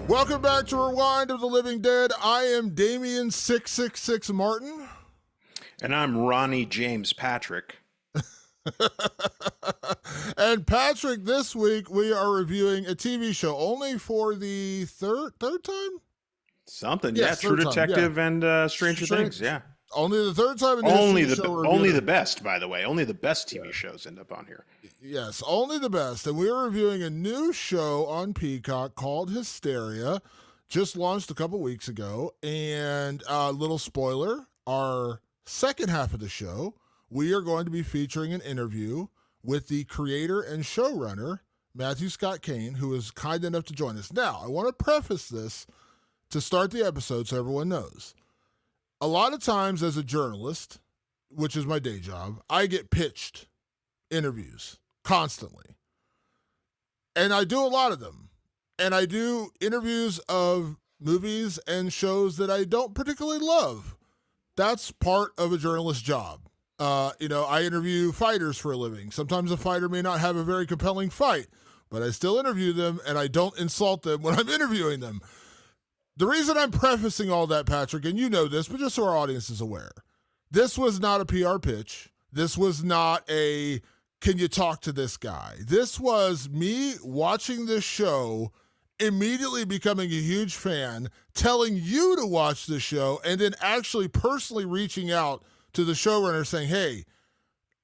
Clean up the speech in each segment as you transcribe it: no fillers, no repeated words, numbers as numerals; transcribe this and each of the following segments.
Welcome back to Rewind of the Living Dead. I am Damian 666 Martin. And I'm Ronnie James Patrick. And Patrick, this week we are reviewing a TV show only for the third time? Something, yes, yeah. True time, Detective and Stranger Things, yeah. Only the third time in only the the show only the best, by the way. Only the best TV shows end up on here. Yes, only the best. And we're reviewing a new show on Peacock called Hysteria. Just launched a couple weeks ago. And a little spoiler, our second half of the show, we are going to be featuring an interview with the creator and showrunner, Matthew Scott Kane, who is kind enough to join us. Now, I want to preface this to start the episode so everyone knows. A lot of times as a journalist, which is my day job, I get pitched interviews constantly. And I do a lot of them. And I do interviews of movies and shows that I don't particularly love. That's part of a journalist's job. I interview fighters for a living. Sometimes a fighter may not have a very compelling fight, but I still interview them and I don't insult them when I'm interviewing them. The reason I'm prefacing all that, Patrick, and you know this, but just so our audience is aware, this was not a PR pitch. This was not a, can you talk to this guy? This was me watching this show, immediately becoming a huge fan, telling you to watch the show, and then actually personally reaching out to the showrunner saying, hey,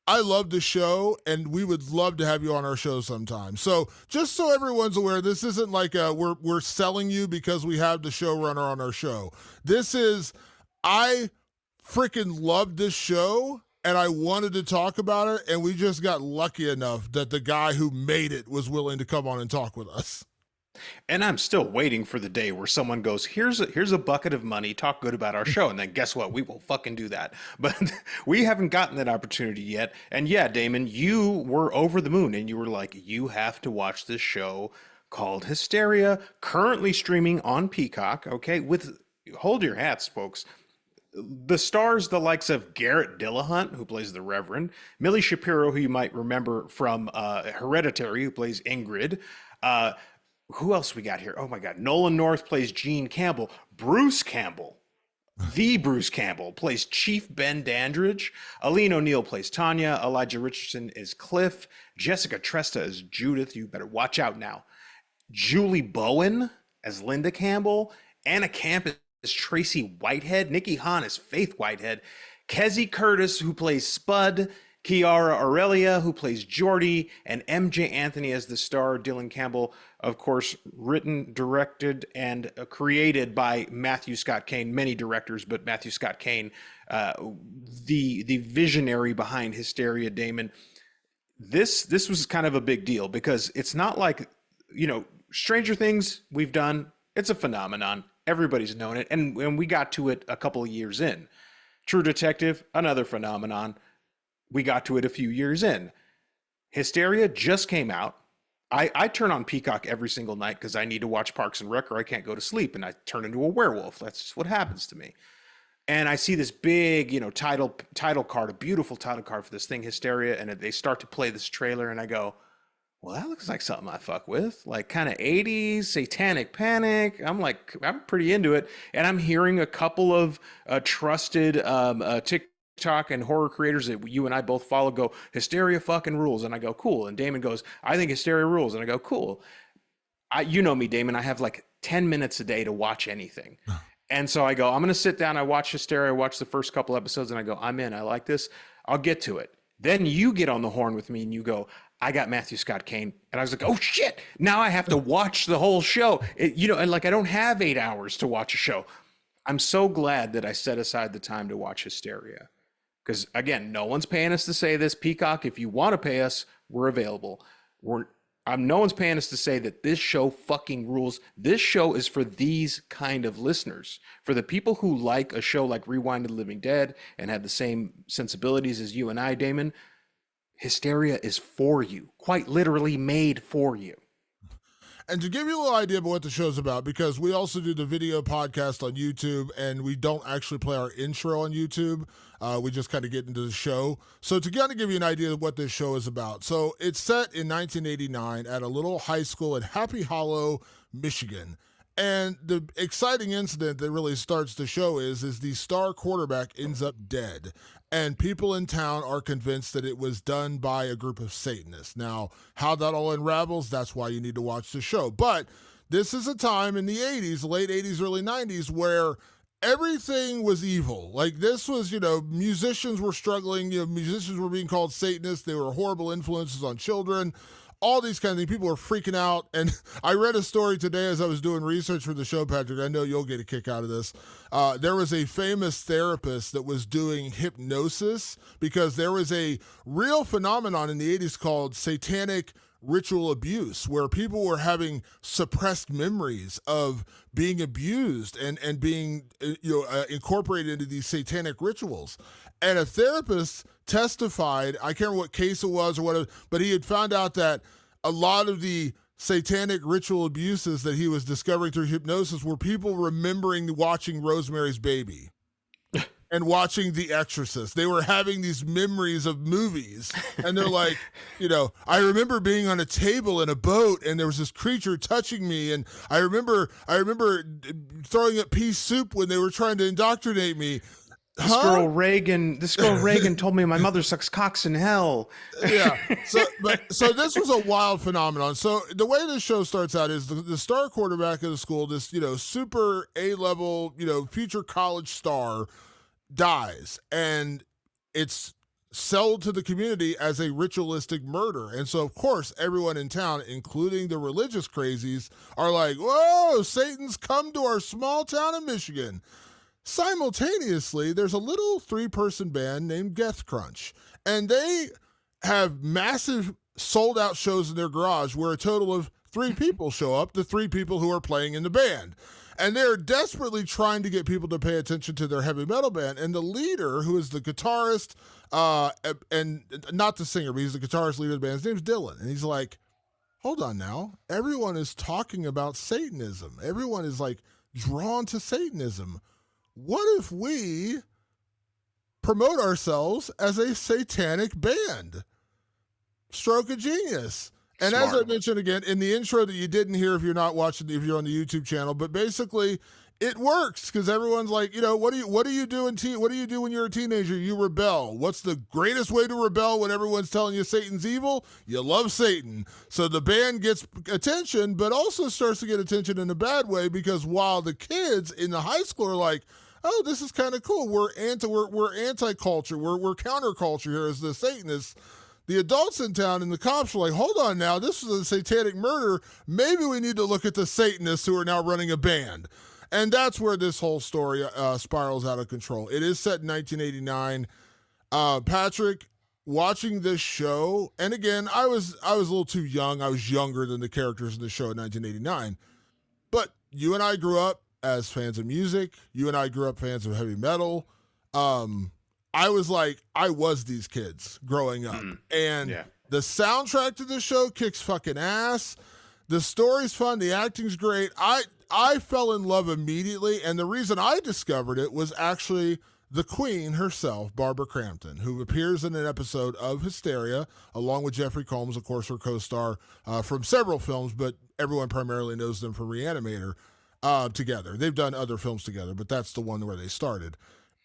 I love the show, and we would love to have you on our show sometime. So just so everyone's aware, this isn't like we're selling you because we have the showrunner on our show. This is, I freaking loved this show, and I wanted to talk about it, and we just got lucky enough that the guy who made it was willing to come on and talk with us. And I'm still waiting for the day where someone goes, here's a bucket of money, talk good about our show. And then guess what? We will fucking do that. But we haven't gotten that opportunity yet. And yeah, Damon, you were over the moon and you were like, you have to watch this show called Hysteria, currently streaming on Peacock. Okay. Hold your hats, folks. The stars, the likes of Garrett Dillahunt, who plays the Reverend, Millie Shapiro, who you might remember from Hereditary, who plays Ingrid, who else we got here? Oh my God. Nolan North plays Gene Campbell. Bruce Campbell, the Bruce Campbell, plays Chief Ben Dandridge. Aline O'Neill plays Tanya. Elijah Richardson is Cliff. Jessica Tresta is Judith. You better watch out now. Julie Bowen as Linda Campbell. Anna Camp is Tracy Whitehead. Nikki Hahn is Faith Whitehead. Kezzy Curtis, who plays Spud. Kiara Aurelia, who plays Jordy, and MJ Anthony as the star. Dylan Campbell, of course, written, directed, and created by Matthew Scott Kane. Many directors, but Matthew Scott Kane, the visionary behind Hysteria. Damon, this was kind of a big deal because it's not like, Stranger Things we've done. It's a phenomenon. Everybody's known it, and we got to it a couple of years in. True Detective, another phenomenon. We got to it a few years in. Hysteria just came out. I turn on Peacock every single night because I need to watch Parks and Rec or I can't go to sleep, and I turn into a werewolf. That's just what happens to me. And I see this big, title card, a beautiful title card for this thing, Hysteria, and they start to play this trailer, and I go, well, that looks like something I fuck with, like kind of 80s, satanic panic. I'm pretty into it. And I'm hearing a couple of trusted TikTok and horror creators that you and I both follow go, Hysteria fucking rules. And I go, cool. And Damon goes, I think Hysteria rules. And I go, cool. You know me, Damon. I have like 10 minutes a day to watch anything. And so I go, I'm going to sit down. I watch Hysteria, watch the first couple episodes, and I go, I'm in. I like this. I'll get to it. Then you get on the horn with me and you go, I got Matthew Scott Kane. And I was like, oh shit, now I have to watch the whole show. And like, I don't have 8 hours to watch a show. I'm so glad that I set aside the time to watch Hysteria. Because again, no one's paying us to say this. Peacock, if you want to pay us, we're available. No one's paying us to say that this show fucking rules. This show is for these kind of listeners. For the people who like a show like Rewind of the Living Dead and have the same sensibilities as you and I, Damon, Hysteria is for you. Quite literally made for you. And to give you a little idea about what the show's about, because we also do the video podcast on YouTube, and we don't actually play our intro on YouTube. We just kind of get into the show. So to kind of give you an idea of what this show is about. So it's set in 1989 at a little high school in Happy Hollow, Michigan. And the exciting incident that really starts the show is the star quarterback ends up dead. And people in town are convinced that it was done by a group of Satanists. Now, how that all unravels, that's why you need to watch the show. But this is a time in the 80s, late 80s, early 90s, where everything was evil. Like this was, musicians were struggling. Musicians were being called Satanists. They were horrible influences on children. All these kind of things. People were freaking out. And I read a story today as I was doing research for the show, Patrick. I know you'll get a kick out of this. There was a famous therapist that was doing hypnosis because there was a real phenomenon in the 80s called satanic ritual abuse, where people were having suppressed memories of being abused and being incorporated into these satanic rituals. And a therapist testified, I can't remember what case it was or whatever, but he had found out that a lot of the satanic ritual abuses that he was discovering through hypnosis were people remembering watching Rosemary's Baby and watching The Exorcist. They were having these memories of movies, and they're like, I remember being on a table in a boat, and there was this creature touching me, and I remember throwing up pea soup when they were trying to indoctrinate me. This girl Reagan told me my mother sucks cocks in hell. Yeah. So this was a wild phenomenon. So the way this show starts out is the star quarterback of the school, this, super A-level, future college star, dies, and it's sold to the community as a ritualistic murder. And so, of course, everyone in town, including the religious crazies, are like, whoa, Satan's come to our small town in Michigan. Simultaneously, there's a little 3-person band named Death Crunch, and they have massive sold-out shows in their garage where a total of 3 people show up, the 3 people who are playing in the band. And they're desperately trying to get people to pay attention to their heavy metal band. And the leader, who is the guitarist, and not the singer, but he's the guitarist leader of the band, his name's Dylan. And he's like, hold on now. Everyone is talking about Satanism. Everyone is like drawn to Satanism. What if we promote ourselves as a satanic band? Stroke of genius. And smart. As I mentioned again in the intro that you didn't hear if you're not watching, if you're on the YouTube channel, but basically it works because everyone's like, what do you do when you're a teenager? You rebel. What's the greatest way to rebel when everyone's telling you Satan's evil? You love Satan. So the band gets attention, but also starts to get attention in a bad way because while the kids in the high school are like, oh, this is kind of cool. We're anti-culture. We're counterculture here as the Satanists. The adults in town and the cops are like, hold on now, this is a satanic murder. Maybe we need to look at the Satanists who are now running a band. And that's where this whole story spirals out of control. It is set in 1989. Patrick, watching this show, and again, I was a little too young. I was younger than the characters in the show in 1989. But you and I grew up as fans of music. You and I grew up fans of heavy metal. I was these kids growing up. And the soundtrack to the show kicks fucking ass. The story's fun. The acting's great. I fell in love immediately. And the reason I discovered it was actually the queen herself, Barbara Crampton, who appears in an episode of Hysteria, along with Jeffrey Combs, of course, her co-star from several films, but everyone primarily knows them from Reanimator together. They've done other films together, but that's the one where they started.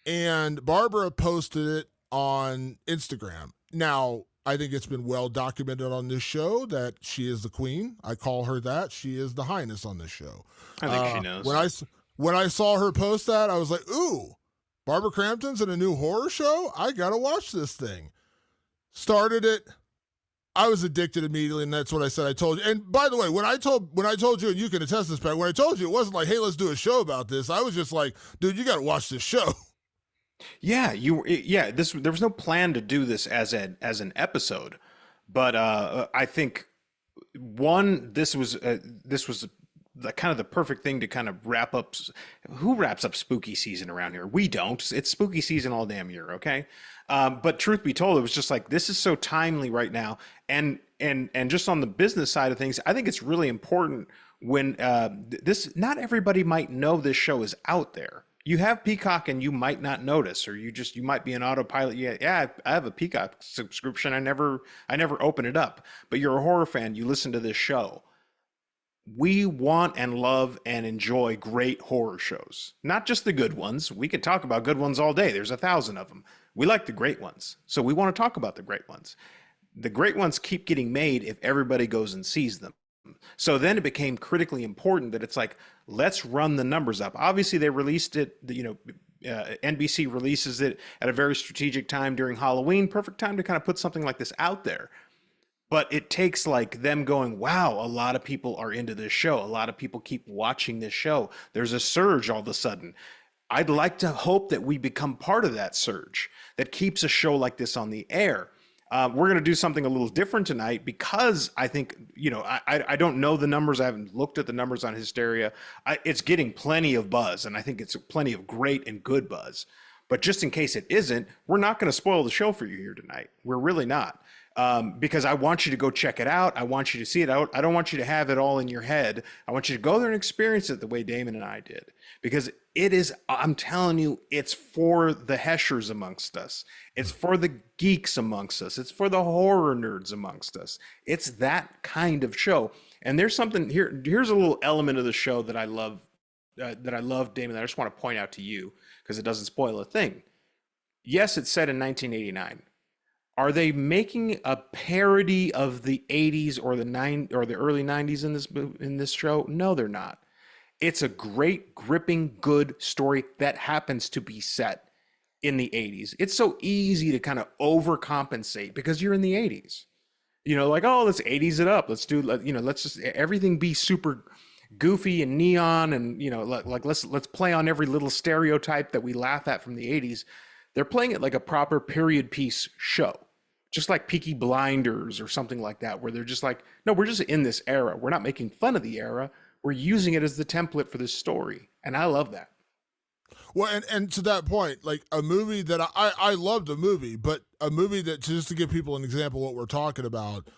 And Barbara posted it on Instagram. Now, I think it's been well documented on this show that she is the queen. I call her that. She is the highness on this show. I think she knows. When I saw her post that, I was like, ooh, Barbara Crampton's in a new horror show? I got to watch this thing. Started it. I was addicted immediately, and that's what I said. I told you. And by the way, when I told you, and you can attest this, Pat, when I told you, it wasn't like, hey, let's do a show about this. I was just like, dude, you got to watch this show. Yeah, there was no plan to do this as an episode, but I think this was the kind of the perfect thing to kind of wrap up. Who wraps up spooky season around here? We don't. It's spooky season all damn year, okay? But truth be told, it was just like, this is so timely right now, and just on the business side of things, I think it's really important when not everybody might know this show is out there. You have Peacock and you might not notice, or you might be an autopilot. Yeah, I have a Peacock subscription. I never open it up, but you're a horror fan. You listen to this show. we want and love and enjoy great horror shows, not just the good ones. We could talk about good ones all day. There's 1,000 of them. We like the great ones. So we want to talk about the great ones. The great ones keep getting made if everybody goes and sees them. So then it became critically important that it's like, let's run the numbers up. Obviously, they released it, NBC releases it at a very strategic time during Halloween, perfect time to kind of put something like this out there. But it takes like them going, wow, a lot of people are into this show. A lot of people keep watching this show. There's a surge all of a sudden. I'd like to hope that we become part of that surge that keeps a show like this on the air. We're going to do something a little different tonight because I think, I don't know the numbers. I haven't looked at the numbers on Hysteria. It's getting plenty of buzz, and I think it's plenty of great and good buzz. But just in case it isn't, we're not going to spoil the show for you here tonight. We're really not. Because I want you to go check it out. I want you to see it out. I don't want you to have it all in your head. I want you to go there and experience it the way Damon and I did. Because it is, I'm telling you, it's for the Heschers amongst us. It's for the geeks amongst us. It's for the horror nerds amongst us. It's that kind of show. And there's something here. Here's a little element of the show that I love, Damon, that I just want to point out to you because it doesn't spoil a thing. Yes, it's set in 1989. Are they making a parody of the 80s or the early 90s in this show? No, they're not. It's a great, gripping, good story that happens to be set in the 80s. It's so easy to kind of overcompensate because you're in the 80s. Like, oh, let's 80s it up. Let's just everything be super goofy and neon and like let's play on every little stereotype that we laugh at from the 80s. They're playing it like a proper period piece show, just like Peaky Blinders or something like that, where they're just like, no, we're just in this era. We're not making fun of the era. We're using it as the template for this story. And I love that. Well, and to that point, like a movie that I loved the movie, but a movie that, just to give people an example of what we're talking about,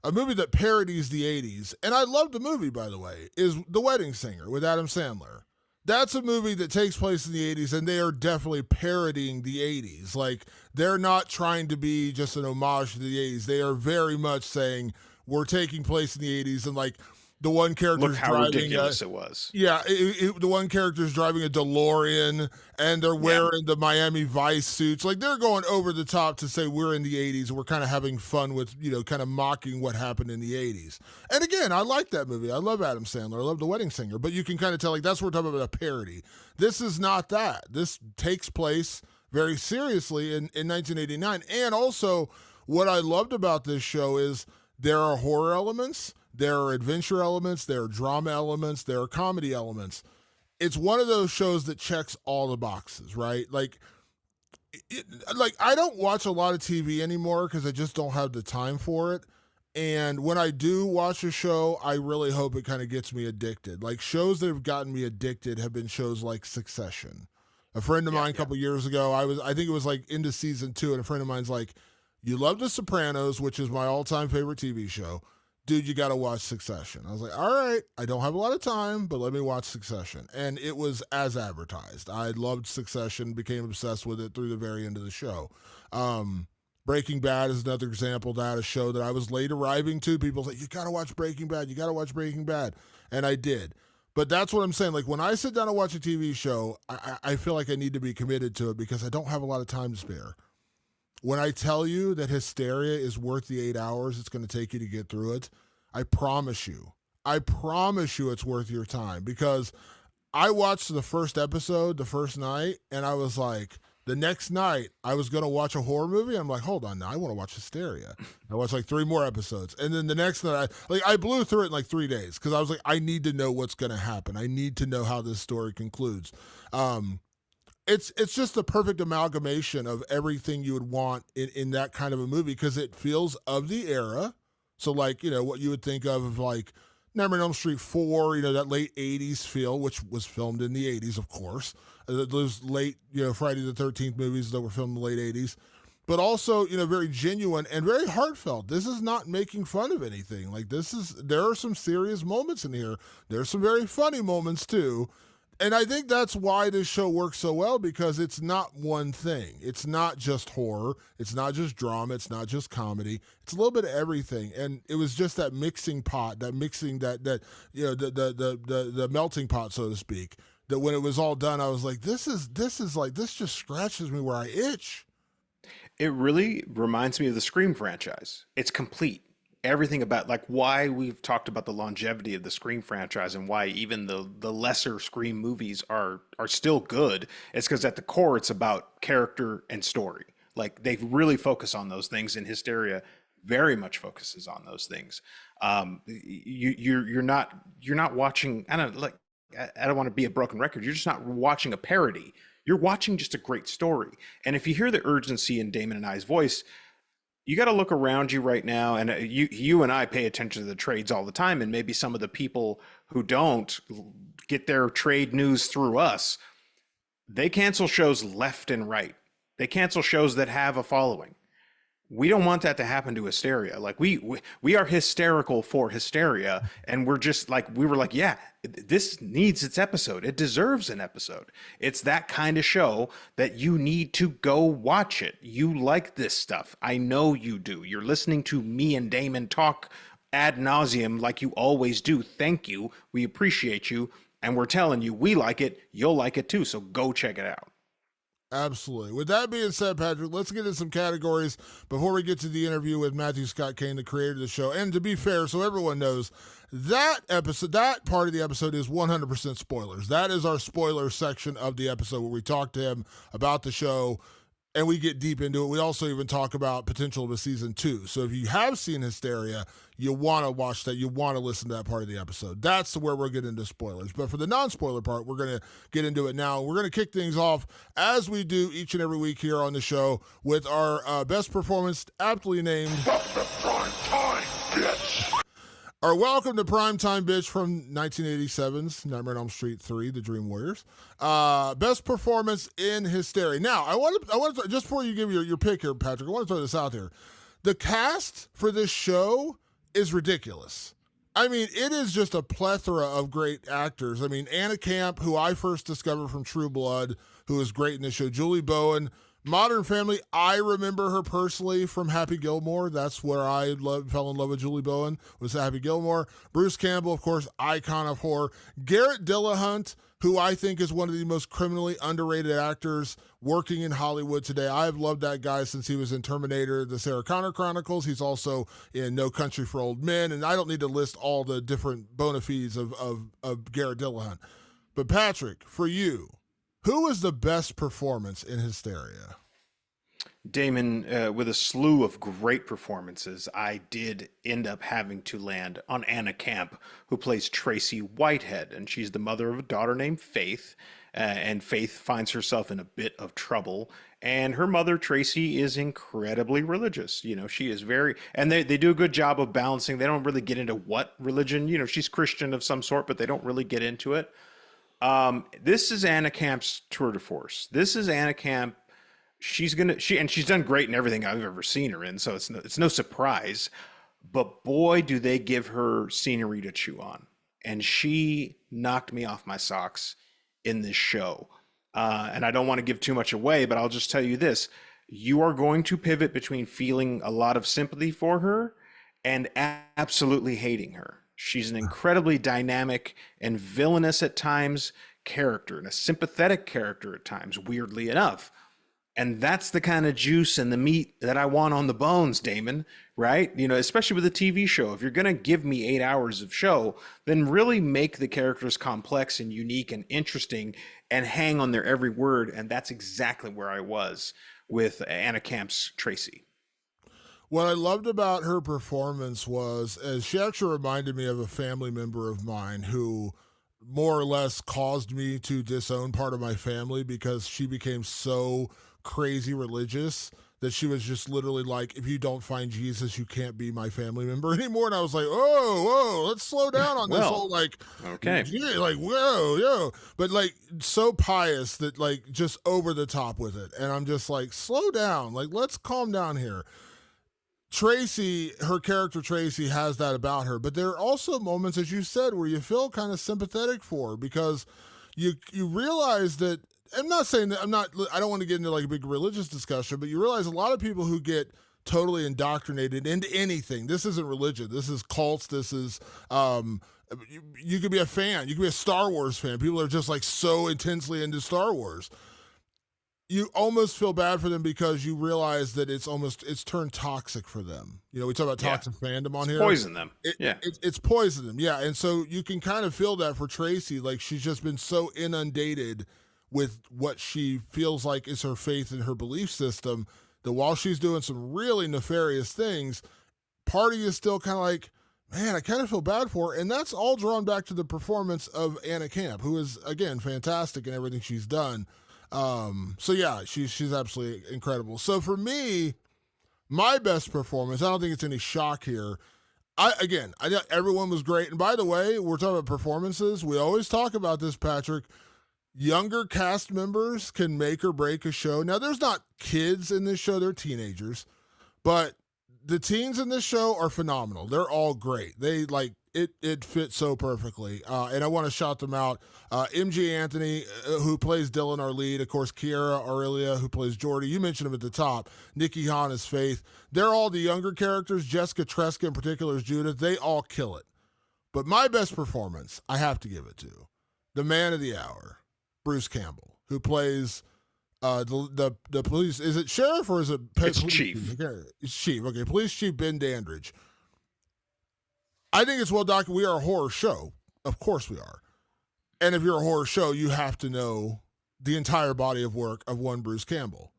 a movie that parodies the 80s, and I love the movie, by the way, is The Wedding Singer with Adam Sandler. That's a movie that takes place in the 80s, and they are definitely parodying the 80s. Like, they're not trying to be just an homage to the 80s. They are very much saying, we're taking place in the 80s, and like, the one character's Look how driving ridiculous it was. Yeah, the one character's driving a DeLorean, and they're wearing the Miami Vice suits. Like, they're going over the top to say we're in the 80s, and we're kind of having fun with, kind of mocking what happened in the 80s. And again, I like that movie. I love Adam Sandler. I love The Wedding Singer. But you can kind of tell, like, that's what we're talking about, a parody. This is not that. This takes place very seriously in 1989. And also, what I loved about this show is there are horror elements, there are adventure elements, there are drama elements, there are comedy elements. It's one of those shows that checks all the boxes, right? Like I don't watch a lot of TV anymore because I just don't have the time for it. And when I do watch a show, I really hope it kind of gets me addicted. Like, shows that have gotten me addicted have been shows like Succession. A friend of mine a couple years ago, I think it was like into season 2, and a friend of mine's like, you love The Sopranos, which is my all-time favorite TV show. Dude, you got to watch Succession. I was like, all right, I don't have a lot of time, but let me watch Succession. And it was as advertised. I loved Succession, became obsessed with it through the very end of the show. Breaking Bad is another example of that, a show that I was late arriving to. People say, you got to watch Breaking Bad. You got to watch Breaking Bad. And I did. But that's what I'm saying. Like, when I sit down and watch a TV show, I feel like I need to be committed to it because I don't have a lot of time to spare. When I tell you that Hysteria is worth the 8 hours it's going to take you to get through it, I promise you it's worth your time, because I watched the first episode the first night, and I was like, the next night I was going to watch a horror movie. I'm like, hold on now, I want to watch Hysteria. I watched like 3 more episodes. And then the next night, I blew through it in like 3 days because I was like, I need to know what's going to happen. I need to know how this story concludes. It's just the perfect amalgamation of everything you would want in that kind of a movie, because it feels of the era. So, like, what you would think of like Nightmare on Elm Street 4, that late 80s feel, which was filmed in the 80s, of course. Those late, Friday the 13th movies that were filmed in the late 80s. But also, very genuine and very heartfelt. This is not making fun of anything. Like, there are some serious moments in here. There's some very funny moments, too. And I think that's why this show works so well, because it's not one thing. It's not just horror. It's not just drama. It's not just comedy. It's a little bit of everything. And it was just that mixing pot, that mixing that the melting pot, so to speak. That when it was all done, I was like, this just scratches me where I itch. It really reminds me of the Scream franchise. It's complete. Everything about like why we've talked about the longevity of the Scream franchise and why even the lesser Scream movies are still good. It's because at the core it's about character and story. Like they really focus on those things, and Hysteria very much focuses on those things. You're not watching. I don't want to be a broken record. You're just not watching a parody. You're watching just a great story. And if you hear the urgency in Damon and I's voice, you got to look around you right now. And you and I pay attention to the trades all the time. And maybe some of the people who don't get their trade news through us, they cancel shows left and right. They cancel shows that have a following. We don't want that to happen to Hysteria. Like we are hysterical for Hysteria, and we're just like we were like, yeah, this needs its episode. It deserves an episode. It's that kind of show that you need to go watch it. You like this stuff. I know you do. You're listening to me and Damon talk ad nauseum like you always do. Thank you. We appreciate you, and we're telling you we like it. You'll like it too. So go check it out. Absolutely. With that being said, Patrick, let's get into some categories before we get to the interview with Matthew Scott Kane, the creator of the show. And to be fair, so everyone knows, that episode, that part of the episode is 100% spoilers. That is our spoiler section of the episode where we talk to him about the show and we get deep into it. We also even talk about potential of a season 2. So if you have seen Hysteria, you want to watch that. You want to listen to that part of the episode. That's where we're getting into spoilers. But for the non-spoiler part, we're going to get into it now. We're going to kick things off as we do each and every week here on the show with our best performance, aptly named Prime Time, bitch. Our Welcome to Primetime Bitch from 1987's Nightmare on Elm Street 3, The Dream Warriors. Best performance in Hysteria. Now, I want to just before you give your pick here, Patrick, I want to throw this out there. The cast for this show is ridiculous. I mean, it is just a plethora of great actors. I mean, Anna Camp, who I first discovered from True Blood, who is great in this show. Julie Bowen. Modern Family, I remember her personally from Happy Gilmore. That's where I fell in love with Julie Bowen, was Happy Gilmore. Bruce Campbell, of course, icon of horror. Garrett Dillahunt, who I think is one of the most criminally underrated actors working in Hollywood today. I've loved that guy since he was in Terminator, the Sarah Connor Chronicles. He's also in No Country for Old Men, and I don't need to list all the different bona fides of Garrett Dillahunt. But Patrick, for you, who was the best performance in Hysteria? Damon, with a slew of great performances, I did end up having to land on Anna Camp, who plays Tracy Whitehead, and she's the mother of a daughter named Faith, and Faith finds herself in a bit of trouble, and her mother, Tracy, is incredibly religious. You know, she is very, and they do a good job of balancing. They don't really get into what religion, you know, she's Christian of some sort, but they don't really get into it. This is Anna Camp's tour de force. This is Anna Camp. She's done great in everything I've ever seen her in, so it's no surprise. But boy, do they give her scenery to chew on, and she knocked me off my socks in this show. And I don't want to give too much away, but I'll just tell you this: you are going to pivot between feeling a lot of sympathy for her and absolutely hating her. She's an incredibly dynamic and villainous at times character, and a sympathetic character at times, weirdly enough. And that's the kind of juice and the meat that I want on the bones, Damon, right? You know, especially with a TV show. If you're going to give me 8 hours of show, then really make the characters complex and unique and interesting and hang on their every word. And that's exactly where I was with Anna Camp's Tracy. What I loved about her performance was, as she actually reminded me of a family member of mine who more or less caused me to disown part of my family because she became so crazy religious that she was just literally like, if you don't find Jesus, you can't be my family member anymore. And I was like, whoa, let's slow down on this whole okay. Yeah, like, whoa. But like so pious that like just over the top with it. And I'm just like, slow down. Like, let's calm down here. Tracy, her character Tracy, has that about her. But there are also moments, as you said, where you feel kind of sympathetic for her because you realize that. I'm not saying that I don't want to get into like a big religious discussion, but you realize a lot of people who get totally indoctrinated into anything. This isn't religion. This is cults. This is you could be a fan. You could be a Star Wars fan. People are just like so intensely into Star Wars. You almost feel bad for them because you realize that it's turned toxic for them. You know, we talk about toxic fandom on here. Poison them. It's poison them. Yeah. And so you can kind of feel that for Tracy. Like she's just been so inundated with what she feels like is her faith and her belief system that while she's doing some really nefarious things, part of you is still kind of like, man, I kind of feel bad for her. And that's all drawn back to the performance of Anna Camp, who is, again, fantastic in everything she's done. So yeah, she's absolutely incredible. So for me, my best performance, I don't think it's any shock here. I thought everyone was great. And by the way, we're talking about performances. We always talk about this, Patrick. Younger cast members can make or break a show. Now, there's not kids in this show. They're teenagers. But the teens in this show are phenomenal. They're all great. They like it fits so perfectly. And I want to shout them out. MG Anthony, who plays Dylan, our lead. Of course, Kiera Aurelia, who plays Jordy. You mentioned him at the top. Nikki Hahn is Faith. They're all the younger characters. Jessica Tresca in particular is Judith. They all kill it. But my best performance, I have to give it to the man of the hour, Bruce Campbell, who plays the police. Is it sheriff or is it it's chief? Okay, it's chief. Okay, police chief Ben Dandridge. I think it's well documented. We are a horror show. Of course we are. And if you're a horror show, you have to know the entire body of work of one Bruce Campbell.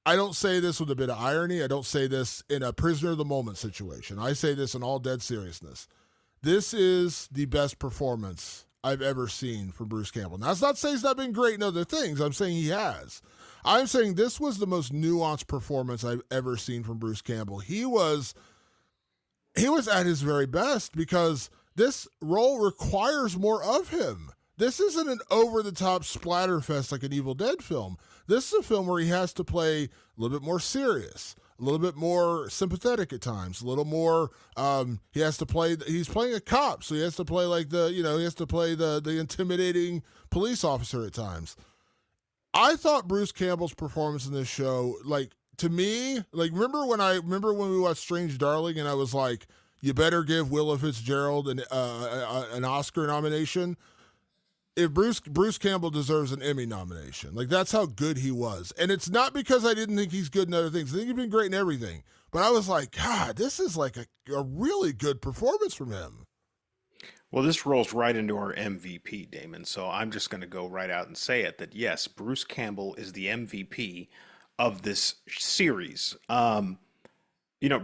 I don't say this with a bit of irony. I don't say this in a prisoner of the moment situation. I say this in all dead seriousness. This is the best performance I've ever seen from Bruce Campbell. Now, that's not saying he's not been great in other things. I'm saying he has. I'm saying this was the most nuanced performance I've ever seen from Bruce Campbell. He was at his very best because this role requires more of him. This isn't an over-the-top splatterfest like an Evil Dead film. This is a film where he has to play a little bit more serious, a little bit more sympathetic at times, a little more, he's playing a cop, so he has to play like the intimidating police officer at times. I thought Bruce Campbell's performance in this show, like, to me, like, remember when we watched Strange Darling and I was like, you better give Willa Fitzgerald an Oscar nomination? If Bruce Campbell deserves an Emmy nomination. Like, that's how good he was. And it's not because I didn't think he's good in other things. I think he's been great in everything. But I was like, God, this is like a really good performance from him. Well, this rolls right into our MVP, Damon. So I'm just going to go right out and say it, that yes, Bruce Campbell is the MVP of this series.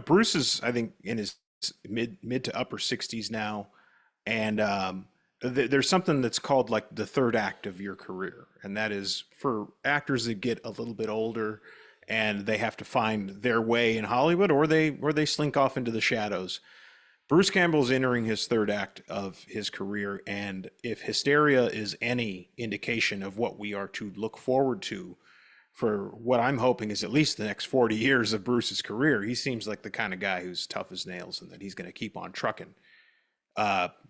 Bruce is, I think, in his mid to upper 60s now. And there's something that's called like the third act of your career. And that is for actors that get a little bit older and they have to find their way in Hollywood, or they slink off into the shadows. Bruce Campbell's entering his third act of his career. And if Hysteria is any indication of what we are to look forward to for what I'm hoping is at least the next 40 years of Bruce's career, he seems like the kind of guy who's tough as nails and that he's going to keep on trucking.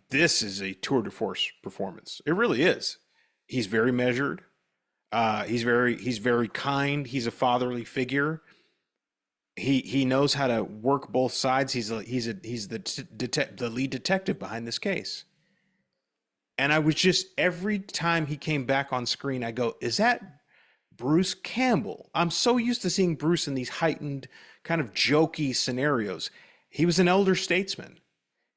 This is a tour de force performance. It really is. He's very measured. He's very kind. He's a fatherly figure. He knows how to work both sides. He's the lead detective behind this case. And I was just, every time he came back on screen, I go, is that Bruce Campbell? I'm so used to seeing Bruce in these heightened kind of jokey scenarios. He was an elder statesman.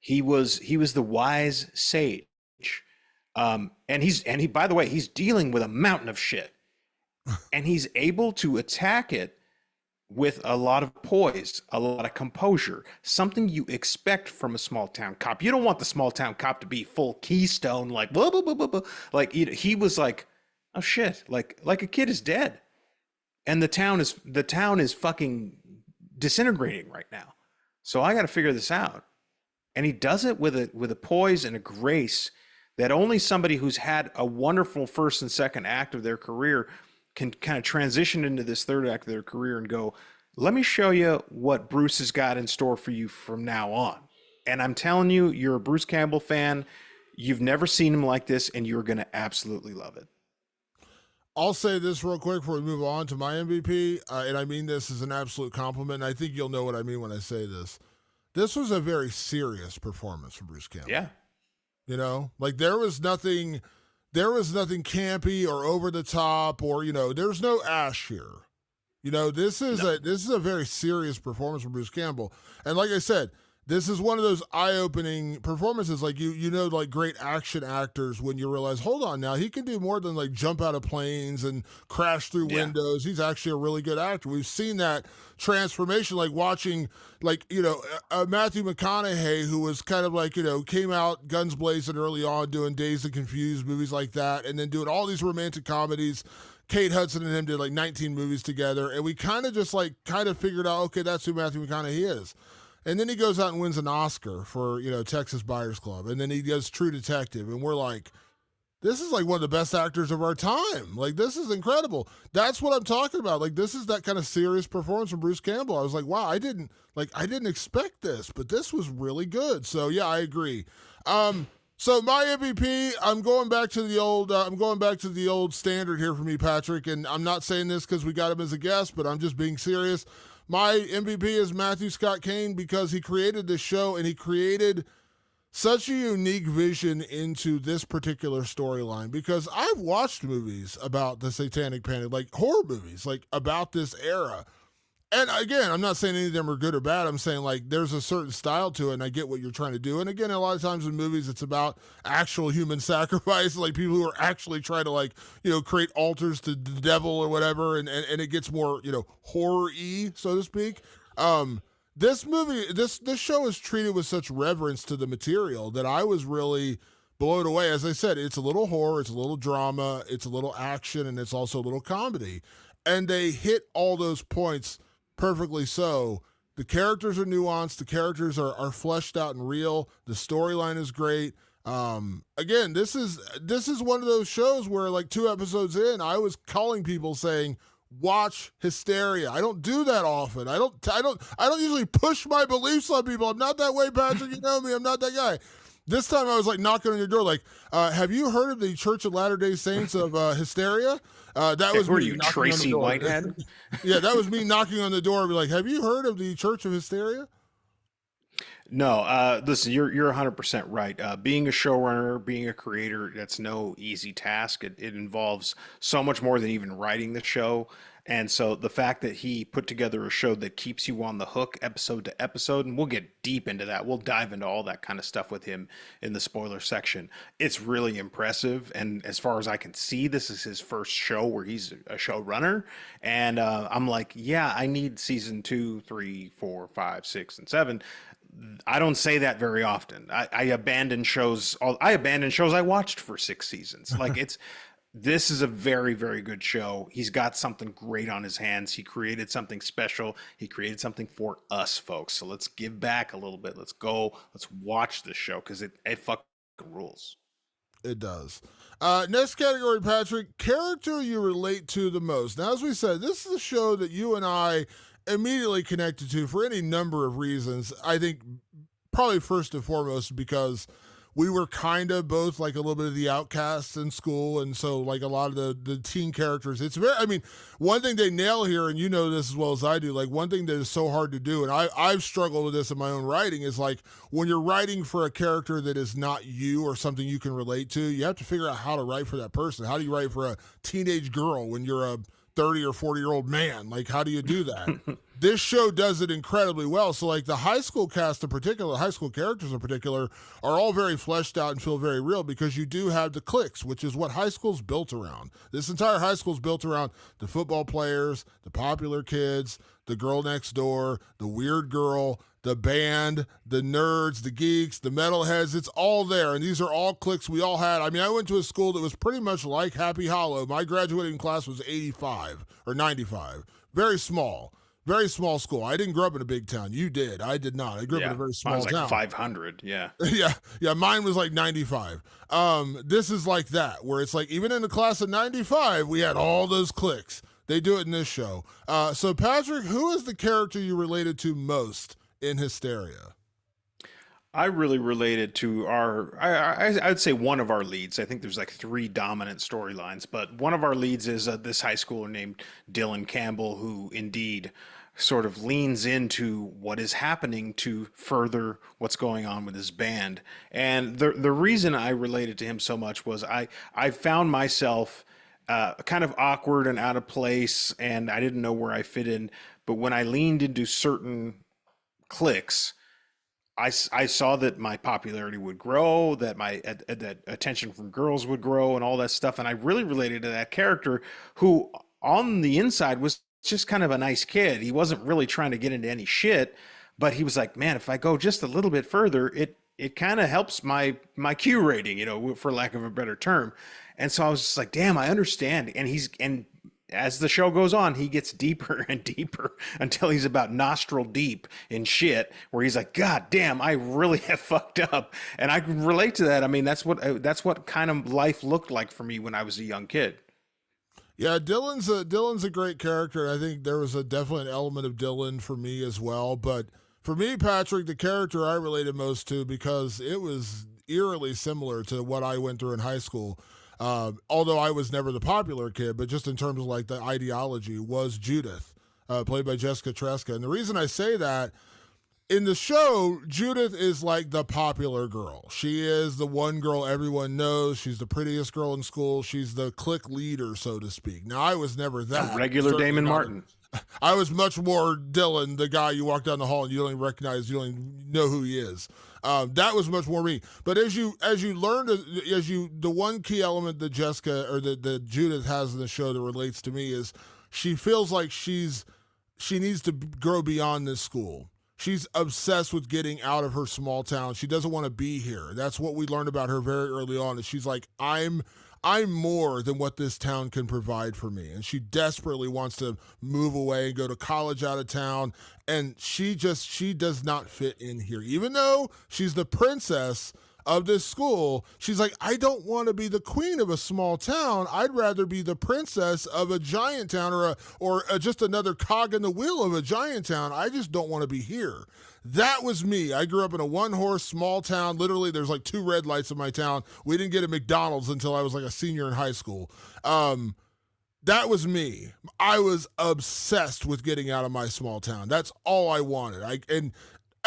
He was the wise sage. And he, by the way, he's dealing with a mountain of shit. And he's able to attack it with a lot of poise, a lot of composure, something you expect from a small town cop. You don't want the small town cop to be full Keystone, like, blah, blah, blah, blah, blah. Like he was like, oh shit, like a kid is dead. And the town is fucking disintegrating right now. So I got to figure this out. And he does it with a poise and a grace that only somebody who's had a wonderful first and second act of their career can kind of transition into this third act of their career and go, let me show you what Bruce has got in store for you from now on. And I'm telling you, you're a Bruce Campbell fan. You've never seen him like this, and you're going to absolutely love it. I'll say this real quick before we move on to my MVP, and I mean this as an absolute compliment. And I think you'll know what I mean when I say this. This was a very serious performance from Bruce Campbell. Yeah. You know, like there was nothing campy or over the top, or there's no ash here. This is a very serious performance from Bruce Campbell. And like I said, this is one of those eye-opening performances, like like great action actors, when you realize, hold on now, he can do more than like jump out of planes and crash through windows. He's actually a really good actor. We've seen that transformation, like watching Matthew McConaughey, who was kind of like, came out guns blazing early on doing Dazed and Confused, movies like that, and then doing all these romantic comedies. Kate Hudson and him did like 19 movies together, and we kind of figured out, okay, that's who Matthew McConaughey is. And then he goes out and wins an Oscar for, Texas Buyers Club. And then he does True Detective. And we're like, this is like one of the best actors of our time. Like, this is incredible. That's what I'm talking about. Like, this is that kind of serious performance from Bruce Campbell. I was like, wow, I didn't expect this, but this was really good. So yeah, I agree. So my MVP, I'm going back to the old standard here for me, Patrick. And I'm not saying this because we got him as a guest, but I'm just being serious. My MVP is Matthew Scott Kane, because he created this show and he created such a unique vision into this particular storyline. Because I've watched movies about the Satanic Panic, like horror movies, like about this era. And again, I'm not saying any of them are good or bad. I'm saying like there's a certain style to it, and I get what you're trying to do. And again, a lot of times in movies, it's about actual human sacrifice, like people who are actually trying to create altars to the devil or whatever, and it gets more horror-y, so to speak. This show is treated with such reverence to the material that I was really blown away. As I said, it's a little horror, it's a little drama, it's a little action, and it's also a little comedy. And they hit all those points perfectly so. The characters are nuanced. The characters are fleshed out and real. The storyline is great. Again, this is one of those shows where like 2 episodes in, I was calling people saying, watch Hysteria. I don't do that often. I don't usually push my beliefs on people. I'm not that way, Patrick. You know me. I'm not that guy. This time I was like knocking on your door, like, have you heard of the Church of Latter-day Saints of Hysteria? That was were me you, Tracy Whitehead? Yeah, that was me knocking on the door and be like, have you heard of the Church of Hysteria? No, listen, you're 100% right. Being a showrunner, being a creator, that's no easy task. It involves so much more than even writing the show. And so the fact that he put together a show that keeps you on the hook episode to episode, and we'll get deep into that. We'll dive into all that kind of stuff with him in the spoiler section. It's really impressive. And as far as I can see, this is his first show where he's a showrunner. And I'm like, yeah, I need season 2, 3, 4, 5, 6, and 7. I don't say that very often. I abandon shows. I watched for 6 seasons. Like this is a very, very good show. He's got something great on his hands. He created something special. He created something for us, folks. So let's give back a little bit. Let's go. Let's watch this show because it fucking rules. It does. Next category, Patrick, character you relate to the most. Now, as we said, this is a show that you and I immediately connected to for any number of reasons. I think probably first and foremost because we were kind of both like a little bit of the outcasts in school. And so like a lot of the teen characters, one thing they nail here, and you know this as well as I do, like one thing that is so hard to do, and I've struggled with this in my own writing, is like when you're writing for a character that is not you or something you can relate to, you have to figure out how to write for that person. How do you write for a teenage girl when you're a 30 or 40-year-old man? Like, how do you do that? This show does it incredibly well. So like the high school cast in particular, high school characters in particular, are all very fleshed out and feel very real because you do have the cliques, which is what high school's built around. This entire high school's built around the football players, the popular kids, the girl next door, the weird girl, the band, the nerds, the geeks, the metalheads. It's all there. And these are all cliques we all had. I mean, I went to a school that was pretty much like Happy Hollow. My graduating class was 85 or 95. Very small school. I didn't grow up in a big town. You did. I did not. I grew up in a very small town. Mine was like 500. Yeah. Yeah. Mine was like 95. This is like that, where it's like even in the class of 95, we had all those cliques. They do it in this show. So Patrick, who is the character you related to most in Hysteria? I really related to I'd say one of our leads. I think there's like three dominant storylines, but one of our leads is this high schooler named Dylan Campbell, who indeed sort of leans into what is happening to further what's going on with his band. And the reason I related to him so much was I found myself kind of awkward and out of place, and I didn't know where I fit in. But when I leaned into certain cliques, I saw that my popularity would grow, that that attention from girls would grow, and all that stuff. And I really related to that character, who on the inside was just kind of a nice kid. He wasn't really trying to get into any shit, but he was like, man, if I go just a little bit further, it kind of helps my Q rating, for lack of a better term. And so I was just like, damn, I understand. And as the show goes on, he gets deeper and deeper until he's about nostril deep in shit, where he's like, God damn, I really have fucked up. And I can relate to that. I mean, that's what kind of life looked like for me when I was a young kid. Yeah, Dylan's a great character. I think there was a definitely an element of Dylan for me as well. But for me, Patrick, the character I related most to, because it was eerily similar to what I went through in high school. Although I was never the popular kid, but just in terms of like the ideology, was Judith, played by Jessica Tresca. And the reason I say that, in the show, Judith is like the popular girl. She is the one girl everyone knows. She's the prettiest girl in school. She's the clique leader, so to speak. Now, I was never that. A regular Certainly Damon not. Martin. I was much more Dylan, the guy you walk down the hall and you don't even recognize, you don't even know who he is. That was much more me. But as you learn, the one key element that Jessica or that Judith has in the show that relates to me is she feels like she needs to grow beyond this school. She's obsessed with getting out of her small town. She doesn't want to be here. That's what we learned about her very early on. Is she's like, I'm more than what this town can provide for me. And she desperately wants to move away and go to college out of town. And she does not fit in here. Even though she's the princess of this school, she's like, I don't want to be the queen of a small town. I'd rather be the princess of a giant town, or just another cog in the wheel of a giant town. I just don't want to be here. That was me. I grew up in a one-horse small town. Literally, there's like 2 red lights in my town. We didn't get a McDonald's until I was like a senior in high school. That was me. I was obsessed with getting out of my small town. That's all I wanted. I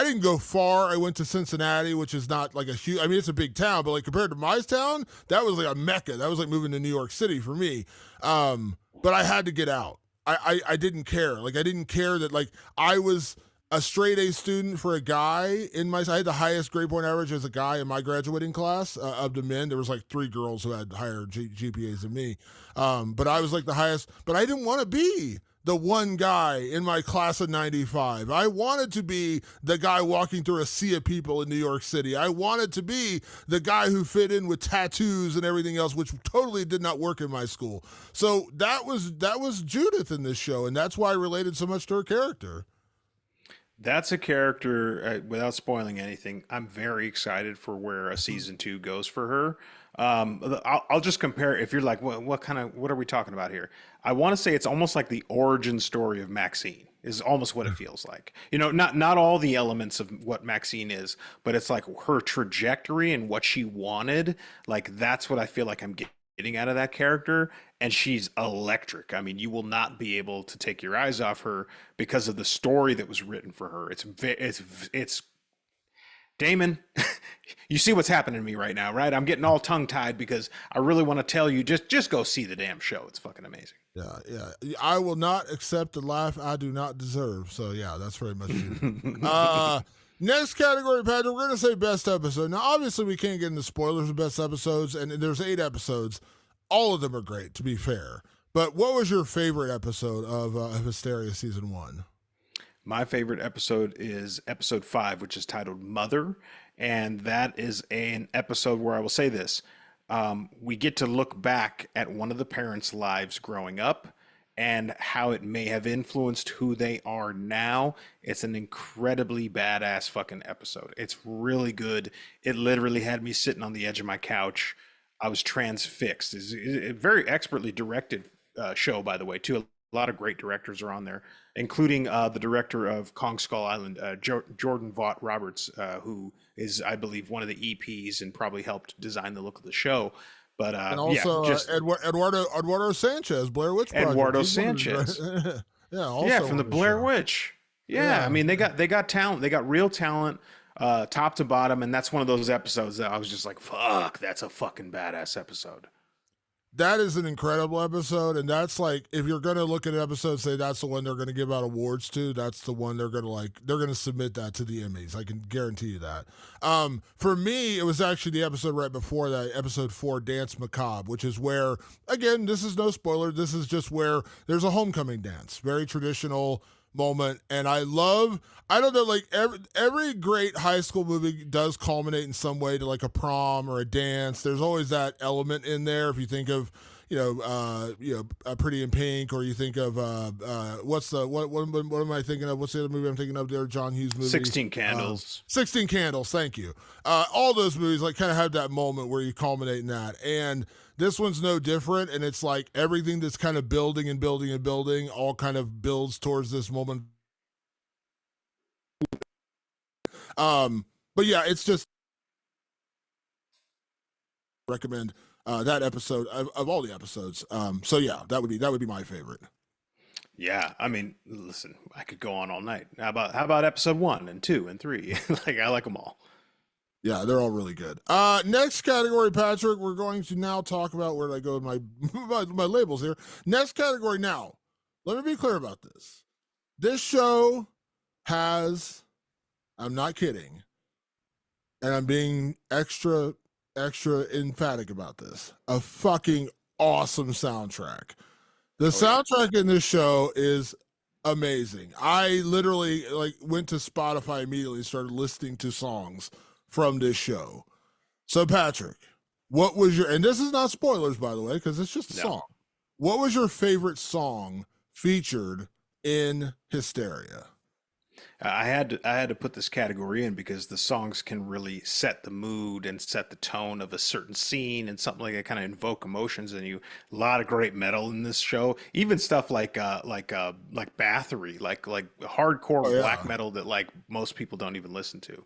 didn't go far. I went to Cincinnati, which is not like a huge, I mean, it's a big town, but like compared to my town, that was like a mecca. That was like moving to New York City for me. But I had to get out. I didn't care. Like, I didn't care that, like, I was a straight A student for a guy I had the highest grade point average as a guy in my graduating class of the men. There was like 3 girls who had higher GPAs than me. But I was like the highest, but I didn't want to be the one guy in my class of 95. I wanted to be the guy walking through a sea of people in New York City. I wanted to be the guy who fit in with tattoos and everything else, which totally did not work in my school. So that was Judith in this show, and that's why I related so much to her character. That's a character, without spoiling anything, I'm very excited for where a season 2 goes for her. I'll just compare. If you're like, what are we talking about here? I want to say it's almost like the origin story of Maxine is almost what it feels like. Not all the elements of what Maxine is, but it's like her trajectory and what she wanted. Like, that's what I feel like I'm getting out of that character. And she's electric. I mean, you will not be able to take your eyes off her because of the story that was written for her. It's Damon, you see what's happening to me right now, right? I'm getting all tongue-tied because I really want to tell you, just go see the damn show. It's fucking amazing. Yeah. I will not accept the laugh I do not deserve. So, yeah, that's very much you. Next category, Patrick, we're going to say best episode. Now, obviously, we can't get into spoilers of best episodes, and there's 8 episodes. All of them are great, to be fair. But what was your favorite episode of Hysteria Season 1? My favorite episode is episode 5, which is titled Mother. And that is an episode where I will say this. We get to look back at one of the parents' lives growing up and how it may have influenced who they are now. It's an incredibly badass fucking episode. It's really good. It literally had me sitting on the edge of my couch. I was transfixed. It's a very expertly directed show, by the way, too. A lot of great directors are on there, including the director of Kong Skull Island, Jordan Vaught Roberts, who is, I believe, one of the EPs and probably helped design the look of the show. But And yeah, also just Eduardo Sanchez, Blair Witch Project. Eduardo He's one of Sanchez. the, yeah, Yeah, also from the on the Blair show. Witch. Yeah, I Yeah. mean they got talent. They got real talent, top to bottom, and that's one of those episodes that I was just like, fuck, that's a fucking badass episode. That is an incredible episode, and that's like if you're gonna look at an episode, say that's the one they're gonna give out awards to. That's the one they're gonna submit that to the Emmys. I can guarantee you that. For me, it was actually the episode right before that, episode 4, Dance Macabre, which is where, again, this is no spoiler. This is just where there's a homecoming dance, very traditional moment, and I don't know, like every great high school movie does culminate in some way to like a prom or a dance. There's always that element in there. If you think of Pretty in Pink, or you think of what am I thinking of? What's the other movie I'm thinking of there? John Hughes movie, 16 Candles. 16 Candles. Thank you. All those movies like kind of have that moment where you culminate in that, and this one's no different. And it's like everything that's kind of building and building and building all kind of builds towards this moment. But yeah, it's just recommend that episode of all the episodes. So yeah, that would be my favorite. Yeah, I mean, listen, I could go on all night. How about episode 1 and 2 and 3? Like I like them all. Yeah, they're all really good. Next category, Patrick, we're going to now talk about where did I go with my labels here. Next category now. Let me be clear about this. This show has, I'm not kidding, and I'm being extra emphatic about this, a fucking awesome soundtrack. The soundtrack in this show is amazing. I literally like went to Spotify immediately and started listening to songs from this show. So Patrick, what was your, and this is not spoilers by the way, because it's just a song. What was your favorite song featured in Hysteria? I had to put this category in because the songs can really set the mood and set the tone of a certain scene and something like that, kind of invoke emotions in you. A lot of great metal in this show, even stuff like Bathory, like hardcore black metal that like most people don't even listen to.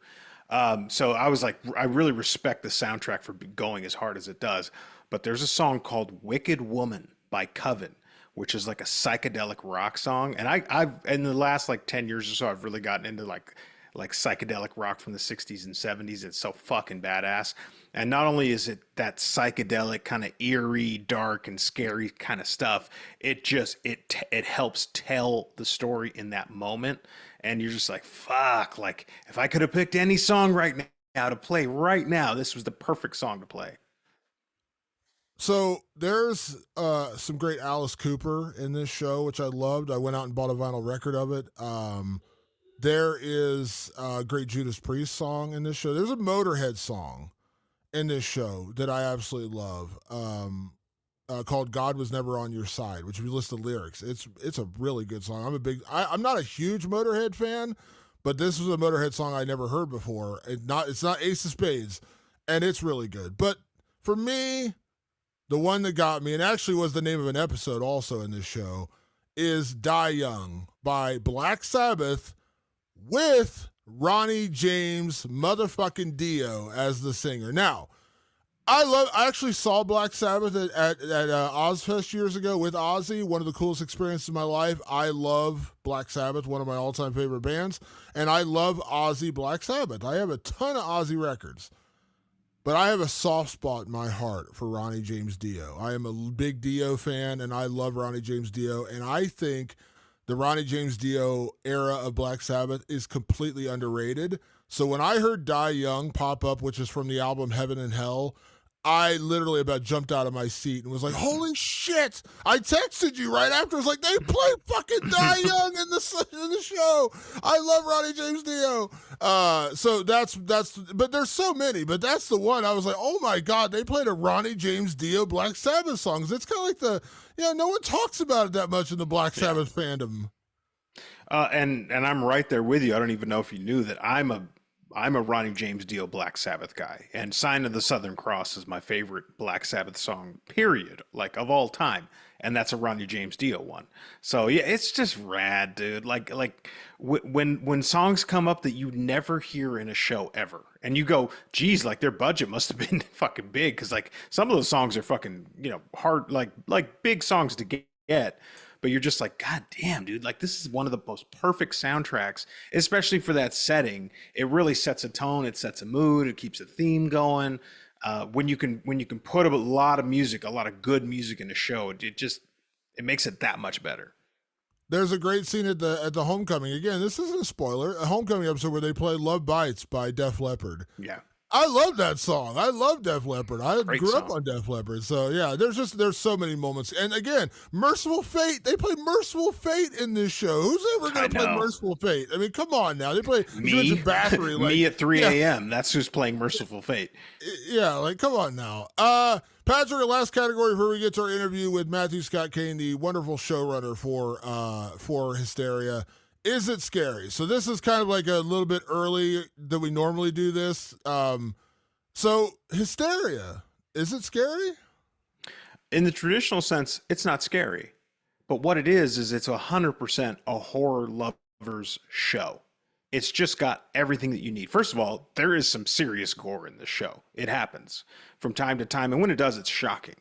So I was like, I really respect the soundtrack for going as hard as it does. But there's a song called "Wicked Woman" by Coven, which is like a psychedelic rock song. And I've in the last like 10 years or so, I've really gotten into like psychedelic rock from the 60s and 70s. It's so fucking badass. And not only is it that psychedelic kind of eerie, dark and scary kind of stuff, it helps tell the story in that moment. And you're just like, fuck, like if I could have picked any song right now to play right now, this was the perfect song to play. So there's some great Alice Cooper in this show, which I loved. I went out and bought a vinyl record of it. There is a great Judas Priest song in this show. There's a Motorhead song in this show that I absolutely love, called "God Was Never on Your Side," which if you listen to lyrics, it's a really good song. I'm not a huge Motorhead fan, but this was a Motorhead song I never heard before. It's not Ace of Spades, and it's really good. But for me, the one that got me, and actually was the name of an episode also in this show, is "Die Young" by Black Sabbath with Ronnie James motherfucking Dio as the singer. Now, I actually saw Black Sabbath at Ozfest years ago with Ozzy, one of the coolest experiences of my life. I love Black Sabbath, one of my all-time favorite bands, and I love Ozzy Black Sabbath. I have a ton of Ozzy records, but I have a soft spot in my heart for Ronnie James Dio. I am a big Dio fan, and I love Ronnie James Dio, and I think the Ronnie James Dio era of Black Sabbath is completely underrated. So when I heard "Die Young" pop up, which is from the album Heaven and Hell, I literally about jumped out of my seat and was like, holy shit. I texted you right after. I was like, they play fucking "Die Young" in the show. I love Ronnie James Dio. So that's, but there's so many, but that's the one. I was like, oh my God, they played a Ronnie James Dio Black Sabbath songs. It's kind of like no one talks about it that much in the Black Sabbath fandom. And I'm right there with you. I don't even know if you knew that I'm a Ronnie James Dio Black Sabbath guy, and "Sign of the Southern Cross" is my favorite Black Sabbath song, period, like of all time. and that's a Ronnie James Dio one. So yeah, it's just rad, dude. When songs come up that you never hear in a show ever, and you go, geez, like their budget must have been fucking big, because like some of those songs are fucking, you know, hard, like big songs to get. But you're just like, God damn, dude, like this is one of the most perfect soundtracks, especially for that setting. It really sets a tone, it sets a mood, it keeps a theme going. When you can put a lot of music, a lot of good music in a show, it makes it that much better. There's a great scene at the homecoming. Again, this isn't a spoiler. A homecoming episode where they play "Love Bites" by Def Leppard. Yeah, I love that song. I love Def Leppard. I grew up on Def Leppard. So yeah, there's so many moments. And again, Merciful Fate. They play Merciful Fate in this show. Who's ever going to play Merciful Fate? I mean, come on now. They play me. Battery. Like, me at 3 a.m. That's who's playing Merciful Fate. Yeah, like come on now. Patrick, the last category before we get to our interview with Matthew Scott Kane, the wonderful showrunner for Hysteria. Is it scary? So this is kind of like a little bit early that we normally do this. So Hysteria, is it scary? In the traditional sense, it's not scary. But what it is it's 100% a horror lover's show. It's just got everything that you need. First of all, there is some serious gore in this show. It happens from time to time. And when it does, it's shocking.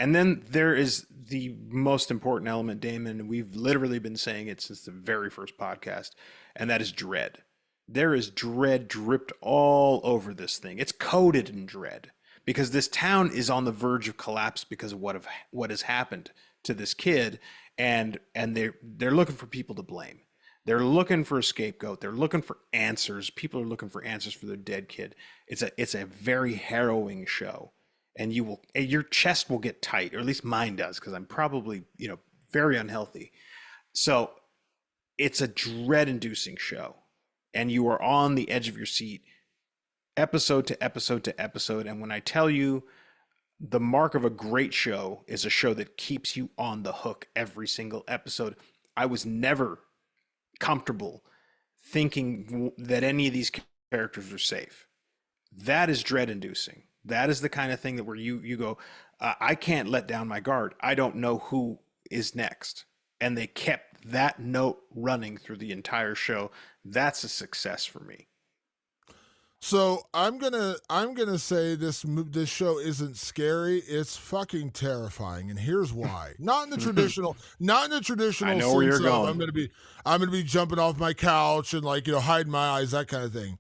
And then there is the most important element, Damon, and we've literally been saying it since the very first podcast, and that is dread. There is dread dripped all over this thing. It's coated in dread because this town is on the verge of collapse because of what has happened to this kid, and they're looking for people to blame. They're looking for a scapegoat. They're looking for answers. People are looking for answers for their dead kid. It's a very harrowing show. And your chest will get tight, or at least mine does, because I'm probably, you know, very unhealthy. So it's a dread-inducing show, and you are on the edge of your seat, episode to episode to episode. And when I tell you, the mark of a great show is a show that keeps you on the hook every single episode. I was never comfortable thinking that any of these characters are safe. That is dread-inducing. That is the kind of thing that where you go, I can't let down my guard. I don't know who is next. And they kept that note running through the entire show. That's a success for me. So I'm gonna say this show isn't scary. It's fucking terrifying, and here's why. Not in the traditional. I know where you're going. I'm gonna be jumping off my couch and like, you know, hiding my eyes, that kind of thing.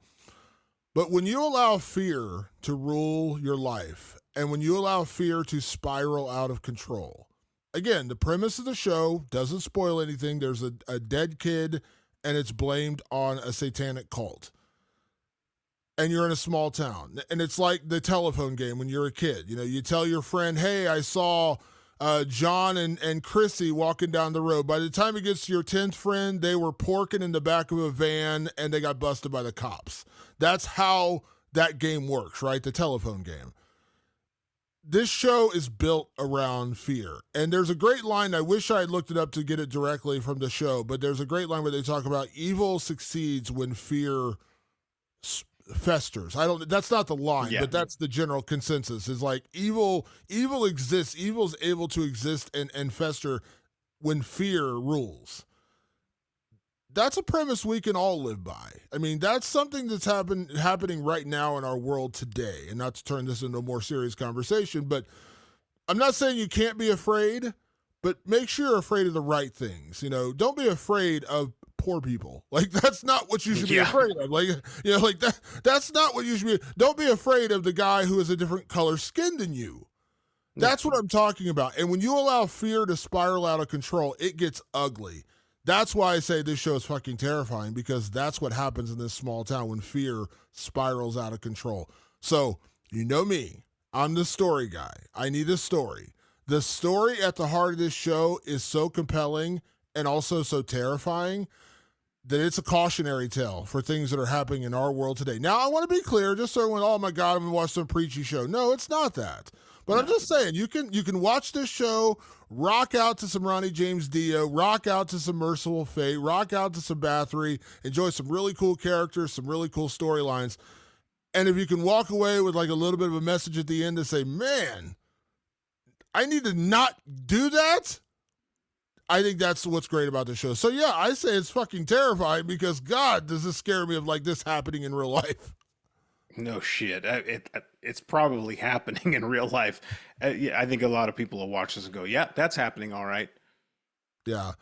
But when you allow fear to rule your life, and when you allow fear to spiral out of control, again, the premise of the show doesn't spoil anything. There's a dead kid, and it's blamed on a satanic cult. And you're in a small town. And it's like the telephone game when you're a kid. You know, you tell your friend, hey, I saw John and Chrissy walking down the road. By the time it gets to your 10th friend, they were porking in the back of a van, and they got busted by the cops. That's how that game works, right? The telephone game. This show is built around fear. And there's a great line, I wish I had looked it up to get it directly from the show, but there's a great line where they talk about evil succeeds when fear festers. That's not the line, but that's the general consensus, is like evil exists. Evil's able to exist and fester when fear rules. That's a premise we can all live by. I mean, that's something that's happening right now in our world today. And not to turn this into a more serious conversation, but I'm not saying you can't be afraid, but make sure you're afraid of the right things. You know, don't be afraid of poor people. Like, that's not what you should be afraid of. Like, you know, like that's not what you should be. Don't be afraid of the guy who has a different color skin than you. That's what I'm talking about. And when you allow fear to spiral out of control, it gets ugly. That's why I say this show is fucking terrifying, because that's what happens in this small town when fear spirals out of control. So, you know me, I'm the story guy. I need a story. The story at the heart of this show is so compelling and also so terrifying that it's a cautionary tale for things that are happening in our world today. Now, I want to be clear, just so everyone, oh my God, I'm going to watch some preachy show. No, it's not that. But I'm just saying, you can watch this show, rock out to some Ronnie James Dio, rock out to some Merciful Fate, rock out to some Bathory, enjoy some really cool characters, some really cool storylines. And if you can walk away with like a little bit of a message at the end to say, man, I need to not do that. I think that's what's great about the show. So yeah, I say it's fucking terrifying because God, does this scare me of like this happening in real life? No shit. It's probably happening in real life. Yeah, I think a lot of people will watch this and go, "Yeah, that's happening. All right." Yeah.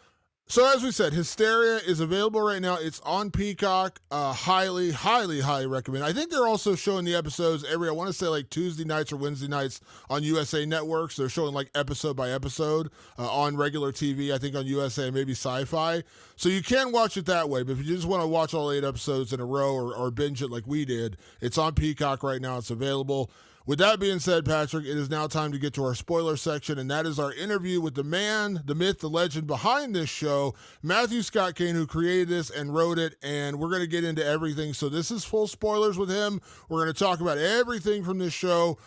So as we said, Hysteria is available right now. It's on Peacock. Highly, highly, highly recommend. I think they're also showing the episodes I want to say like Tuesday nights or Wednesday nights on USA Networks. They're showing like episode by episode on regular TV. I think on USA, maybe Sci-Fi. So you can watch it that way. But if you just want to watch all 8 episodes in a row or binge it like we did, it's on Peacock right now. It's available. With that being said, Patrick, it is now time to get to our spoiler section, and that is our interview with the man, the myth, the legend behind this show, Matthew Scott Kane, who created this and wrote it, and we're going to get into everything. So this is full spoilers with him. We're going to talk about everything from this show,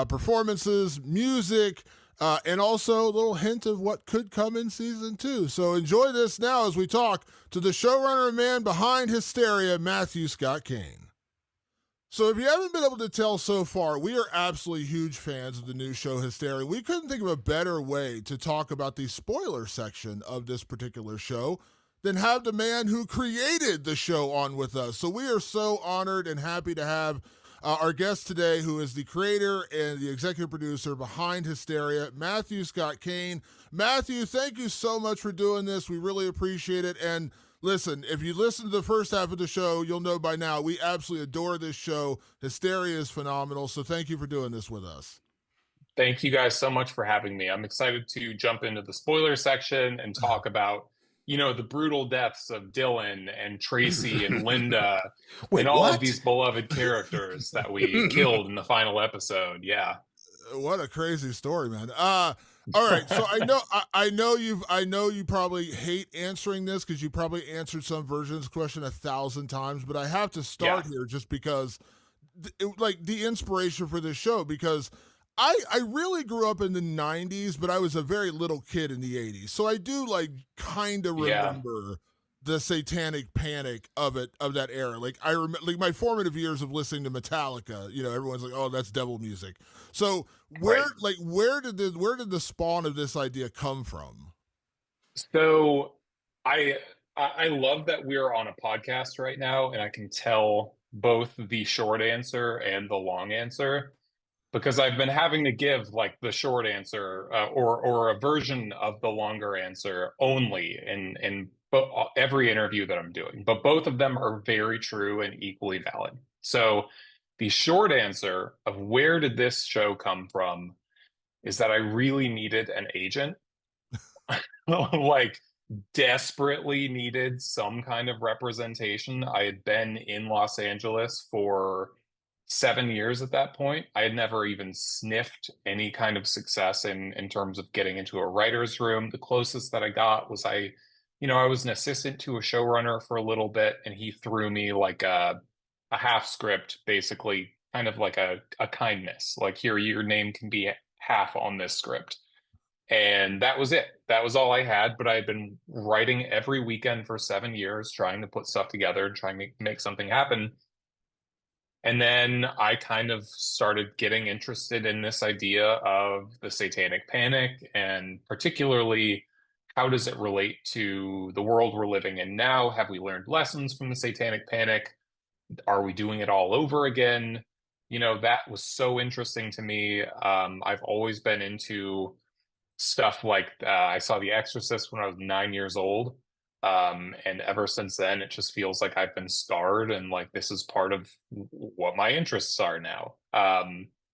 performances, music, and also a little hint of what could come in season 2. So enjoy this now as we talk to the showrunner and man behind Hysteria, Matthew Scott Kane. So if you haven't been able to tell so far, we are absolutely huge fans of the new show Hysteria. We couldn't think of a better way to talk about the spoiler section of this particular show than have the man who created the show on with us. So we are so honored and happy to have our guest today, who is the creator and the executive producer behind Hysteria, Matthew Scott Kane. Matthew, thank you so much for doing this. We really appreciate it. And listen, if you listen to the first half of the show, you'll know by now we absolutely adore this show. Hysteria is phenomenal. So thank you for doing this with us. Thank you guys so much for having me. I'm excited to jump into the spoiler section and talk about, the brutal deaths of Dylan and Tracy and Linda and all of these beloved characters that we killed in the final episode. Yeah. What a crazy story, man. All right, so I know you probably hate answering this because you probably answered some version of this question 1,000 times, but I have to start here just because, the inspiration for this show, because I really grew up in the 90s, but I was a very little kid in the 80s, so I do kind of remember the satanic panic of that era. I remember my formative years of listening to Metallica. Everyone's like, "Oh, that's devil music." So where did the spawn of this idea come from? So I love that we're on a podcast right now, and I can tell both the short answer and the long answer, because I've been having to give the short answer or a version of the longer answer only in every interview that I'm doing. But both of them are very true and equally valid. So the short answer of where did this show come from is that I really needed an agent, desperately needed some kind of representation. I had been in Los Angeles for 7 years at that point. I had never even sniffed any kind of success in terms of getting into a writer's room. The closest that I got was I was an assistant to a showrunner for a little bit, and he threw me a half script, basically kind of like a kindness. Here, your name can be half on this script. And that was it. That was all I had. But I had been writing every weekend for 7 years, trying to put stuff together and trying to make something happen. And then I kind of started getting interested in this idea of the satanic panic, and particularly, how does it relate to the world we're living in now? Have we learned lessons from the satanic panic? Are we doing it all over again? That was so interesting to me. I've always been into stuff I saw The Exorcist when I was 9 years old. And ever since then, it just feels like I've been scarred, and this is part of what my interests are now.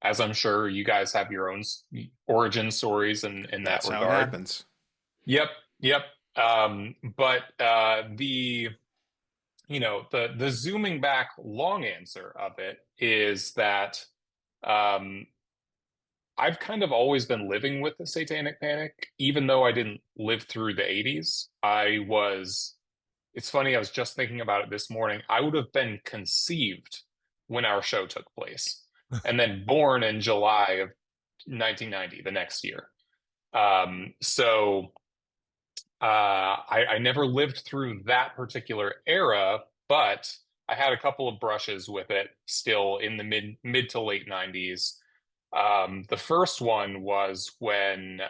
As I'm sure you guys have your own origin stories in that That's regard. how it happens. Yep. But the zooming back long answer of it is that I've kind of always been living with the satanic panic, even though I didn't live through the 80s. It's funny, I was just thinking about it this morning. I would have been conceived when our show took place, and then born in July of 1990, the next year. I never lived through that particular era, but I had a couple of brushes with it still in the mid to late 90s. The first one was when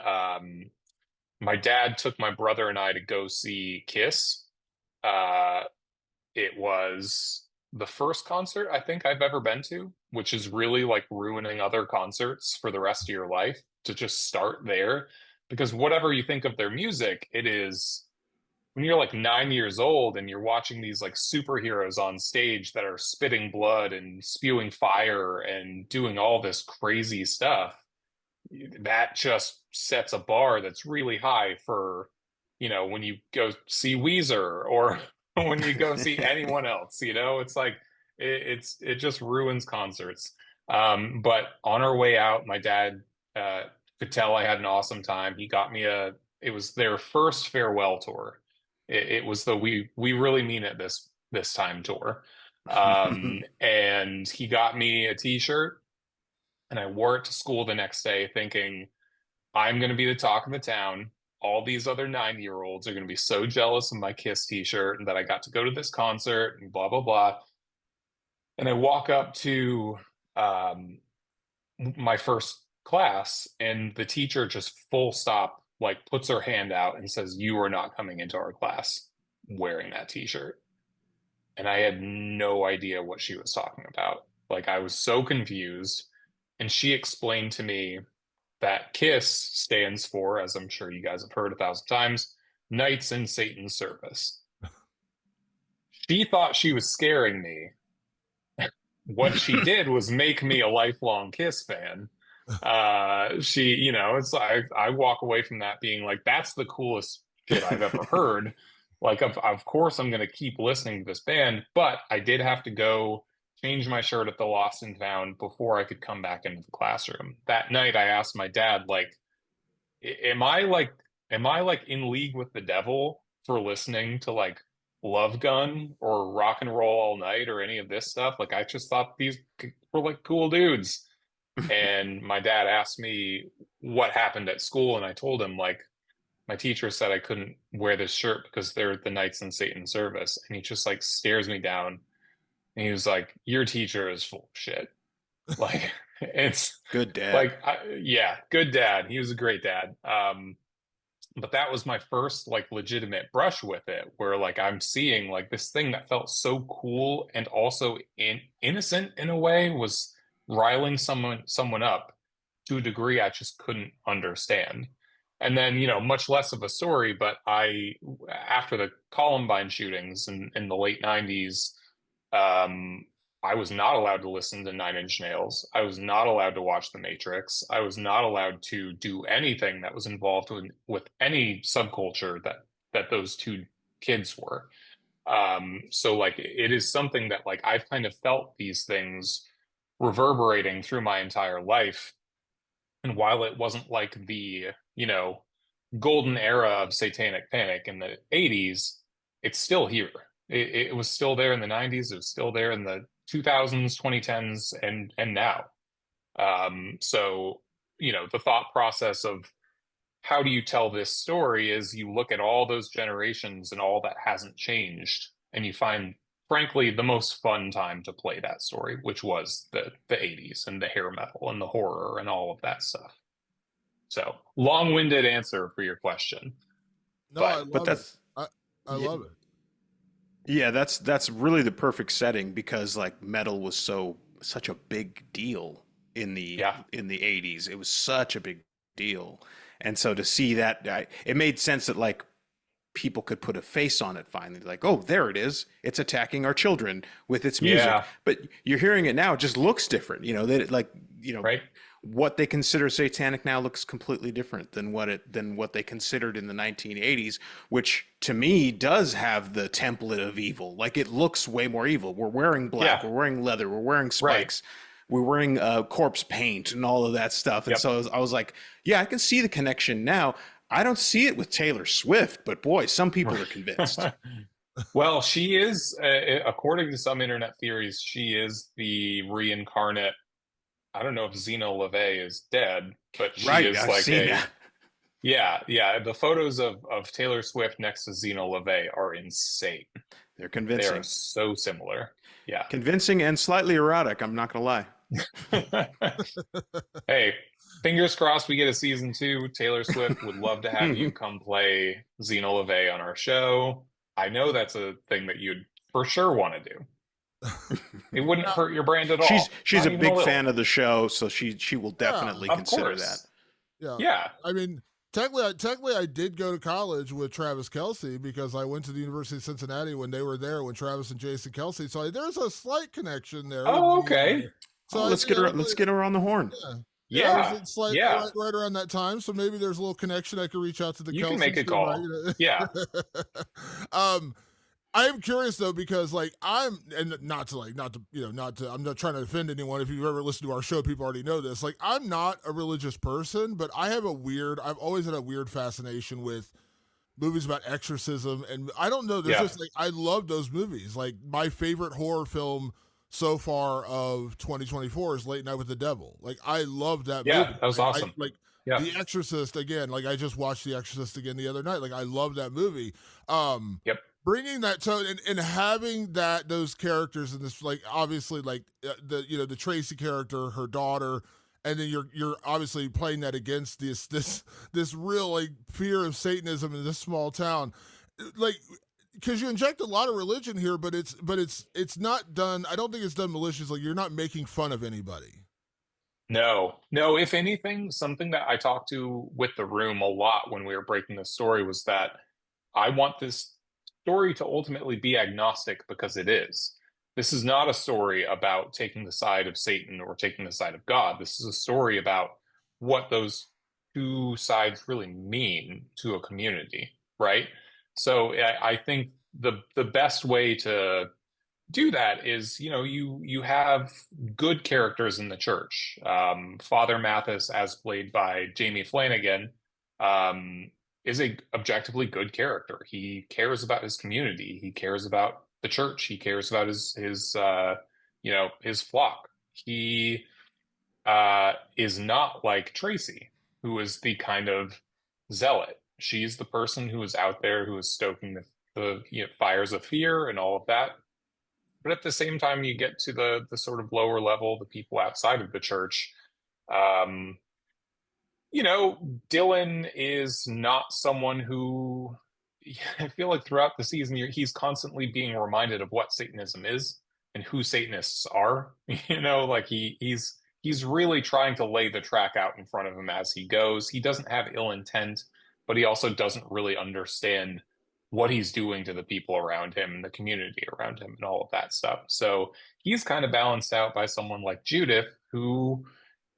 my dad took my brother and I to go see Kiss. Uh, it was the first concert I think I've ever been to, which is really like ruining other concerts for the rest of your life to just start there. Because whatever you think of their music, it is when you're like 9 years old and you're watching these like superheroes on stage that are spitting blood and spewing fire and doing all this crazy stuff, that just sets a bar that's really high for, when you go see Weezer or when you go see anyone else, it's like it just ruins concerts. But on our way out, my dad could tell I had an awesome time. He got me it was their first farewell tour. It was the we really mean it this time tour. And he got me a t-shirt and I wore it to school the next day thinking, I'm going to be the talk of the town. All these other 9-year-olds are going to be so jealous of my Kiss t-shirt and that I got to go to this concert and blah, blah, blah. And I walk up to my first class and the teacher just full stop, like puts her hand out and says, you are not coming into our class wearing that t-shirt. And I had no idea what she was talking about. Like I was so confused. And she explained to me that KISS stands for, as I'm sure you guys have heard 1,000 times, Knights in Satan's Service. She thought she was scaring me. What she did was make me a lifelong KISS fan. It's I walk away from that being like, that's the coolest shit I've ever heard. Like, of course, I'm going to keep listening to this band, but I did have to go change my shirt at the Lost and Found before I could come back into the classroom. That night, I asked my dad, like, am I like in league with the devil for listening to like Love Gun or Rock and Roll All Night or any of this stuff? Like, I just thought these were like cool dudes. And my dad asked me what happened at school, and I told him, like, my teacher said I couldn't wear this shirt because they're the Knights in Satan's Service. And he just like stares me down and he was like, your teacher is full of shit. Like, it's good dad. Like, yeah, good dad. He was a great dad. But that was my first like legitimate brush with it, where like I'm seeing like this thing that felt so cool and also innocent in a way was riling someone up to a degree I just couldn't understand. And then, much less of a story, but after the Columbine shootings in the late 90s, I was not allowed to listen to Nine Inch Nails. I was not allowed to watch The Matrix. I was not allowed to do anything that was involved with any subculture that those two kids were. So like it is something that like I've kind of felt these things reverberating through my entire life. And while it wasn't like the, golden era of Satanic Panic in the 80s, it's still here. It was still there in the 90s. It was still there in the 2000s, 2010s, and now. So, the thought process of how do you tell this story is you look at all those generations and all that hasn't changed, and you find, frankly, the most fun time to play that story, which was the 80s and the hair metal and the horror and all of that stuff. So, long-winded answer for your question. No, I love it. I love it. Yeah, that's really the perfect setting because like metal was such a big deal in the 80s. It was such a big deal. And so to see that, it made sense that like people could put a face on it finally. Like, oh, there it is. It's attacking our children with its music. Yeah. But you're hearing it now, it just looks different. Right. What they consider satanic now looks completely different than what they considered in the 1980s, which to me does have the template of evil. Like it looks way more evil. We're wearing black, we're wearing leather, we're wearing spikes, we're wearing corpse paint and all of that stuff. And so I was like, yeah, I can see the connection now. I don't see it with Taylor Swift, but boy, some people are convinced. Well, she is, according to some internet theories, she is the reincarnate. I don't know if Zena LaVey is dead, but she is I've like seen that. Yeah. The photos of Taylor Swift next to Zena LaVey are insane. They're convincing. They are so similar. Yeah. Convincing and slightly erotic, I'm not going to lie. Hey, fingers crossed we get a season 2. Taylor Swift would love to have you come play Xena LaVey on our show. I know that's a thing that you'd for sure want to do. It wouldn't hurt your brand at all. She's Not a even big little. fan of the show, so she will definitely Of consider that. course. Yeah. Yeah. I mean, technically, I did go to college with Travis Kelce because I went to the University of Cincinnati when they were there, when Travis and Jason Kelce. So there's a slight connection there. Oh, okay. So let's get her on the horn. Yeah. Yeah. It's like right around that time. So maybe there's a little connection. I could reach out to the You Kelce. can make a call. Right? Yeah. I am curious though, because like I'm not trying to offend anyone. If you've ever listened to our show, people already know this. Like, I'm not a religious person, but I've always had a weird fascination with movies about exorcism. And I don't know, there's just like, I love those movies. Like, my favorite horror film so far of 2024 is Late Night with the Devil. Like, I love that movie. Yeah, that was awesome. The Exorcist again. Like, I just watched The Exorcist again the other night. Like, I love that movie. Bringing that tone and having those characters in this, like, obviously, like, the Tracy character, her daughter, and then you're obviously playing that against this real, like, fear of Satanism in this small town, like, because you inject a lot of religion here, but it's not done. I don't think it's done maliciously. You're not making fun of anybody. No. If anything, something that I talked to with the room a lot when we were breaking the story was that I want this story to ultimately be agnostic, because it is. This is not a story about taking the side of Satan or taking the side of God. This is a story about what those two sides really mean to a community, right? So I think the best way to do that is, you have good characters in the church. Father Mathis, as played by Jamie Flanagan, is a objectively good character. He cares about his community. He cares about the church. He cares about his flock. He is not like Tracy, who is the kind of zealot. She's the person who is out there, who is stoking the fires of fear and all of that. But at the same time, you get to the sort of lower level, the people outside of the church. Dylan is not someone who, I feel like throughout the season, he's constantly being reminded of what Satanism is and who Satanists are. Like he's really trying to lay the track out in front of him as he goes. He doesn't have ill intent, but he also doesn't really understand what he's doing to the people around him and the community around him and all of that stuff. So he's kind of balanced out by someone like Judith, who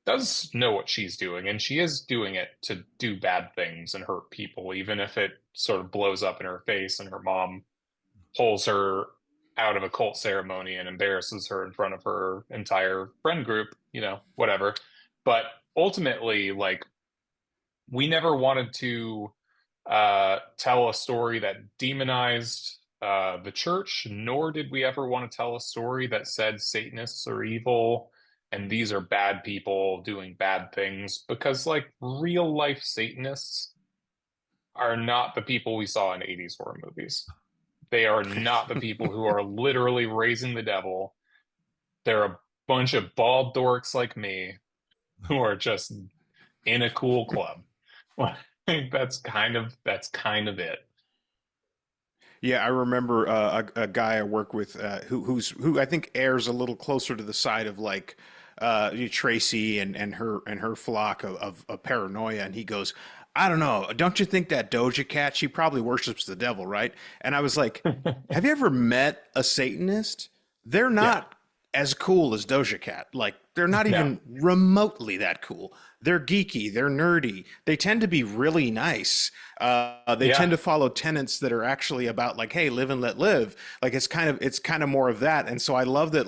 does know what she's doing, and she is doing it to do bad things and hurt people, even if it sort of blows up in her face and her mom pulls her out of a cult ceremony and embarrasses her in front of her entire friend group, whatever. But ultimately, like, we never wanted to tell a story that demonized the church, nor did we ever want to tell a story that said Satanists are evil and these are bad people doing bad things, because, like, real life Satanists are not the people we saw in 80s horror movies. They are not the people who are literally raising the devil. They're a bunch of bald dorks like me who are just in a cool club. That's kind of it. Yeah, I remember a guy I work with who I think airs a little closer to the side of, like, Tracy and her flock of paranoia, and he goes, I don't know, don't you think that Doja Cat, she probably worships the devil, right? And I was like, have you ever met a Satanist? They're not as cool as Doja Cat. Like, they're not even remotely that cool. They're geeky, they're nerdy. They tend to be really nice. They tend to follow tenets that are actually about, like, hey, live and let live. Like, it's kind of more of that. And so I love that,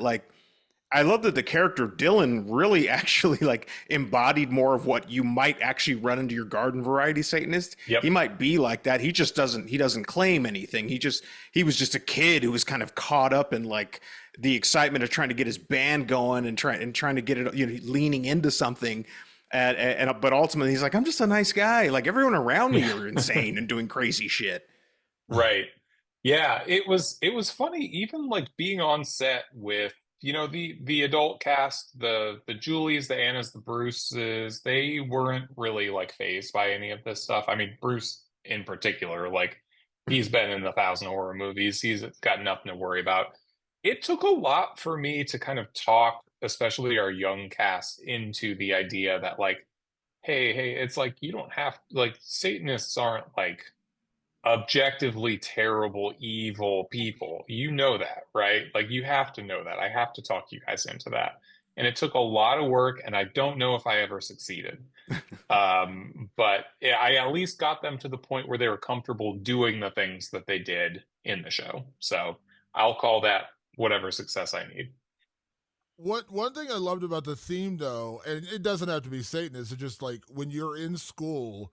the character Dylan really actually, like, embodied more of what you might actually run into your garden variety Satanist. Yep. He might be like that. He doesn't claim anything. He was just a kid who was kind of caught up in, like, the excitement of trying to get his band going and trying to get it, leaning into something. But ultimately he's like, I'm just a nice guy. Like, everyone around me are insane and doing crazy shit. Right. Yeah. It was funny, even, like, being on set with the adult cast, the Julies, the Annas, the Bruces, they weren't really like fazed by any of this stuff. I mean, Bruce in particular, like he's been in 1,000 horror movies. He's got nothing to worry about. It took a lot for me to kind of talk, especially our young cast, into the idea that like, hey, it's like you don't have like Satanists aren't like objectively terrible, evil people. You know that, right? Like you have to know that. I have to talk you guys into that. And it took a lot of work, and I don't know if I ever succeeded. But yeah, I at least got them to the point where they were comfortable doing the things that they did in the show. So I'll call that whatever success I need. One thing I loved about the theme though, and it doesn't have to be Satanist, it's just like when you're in school,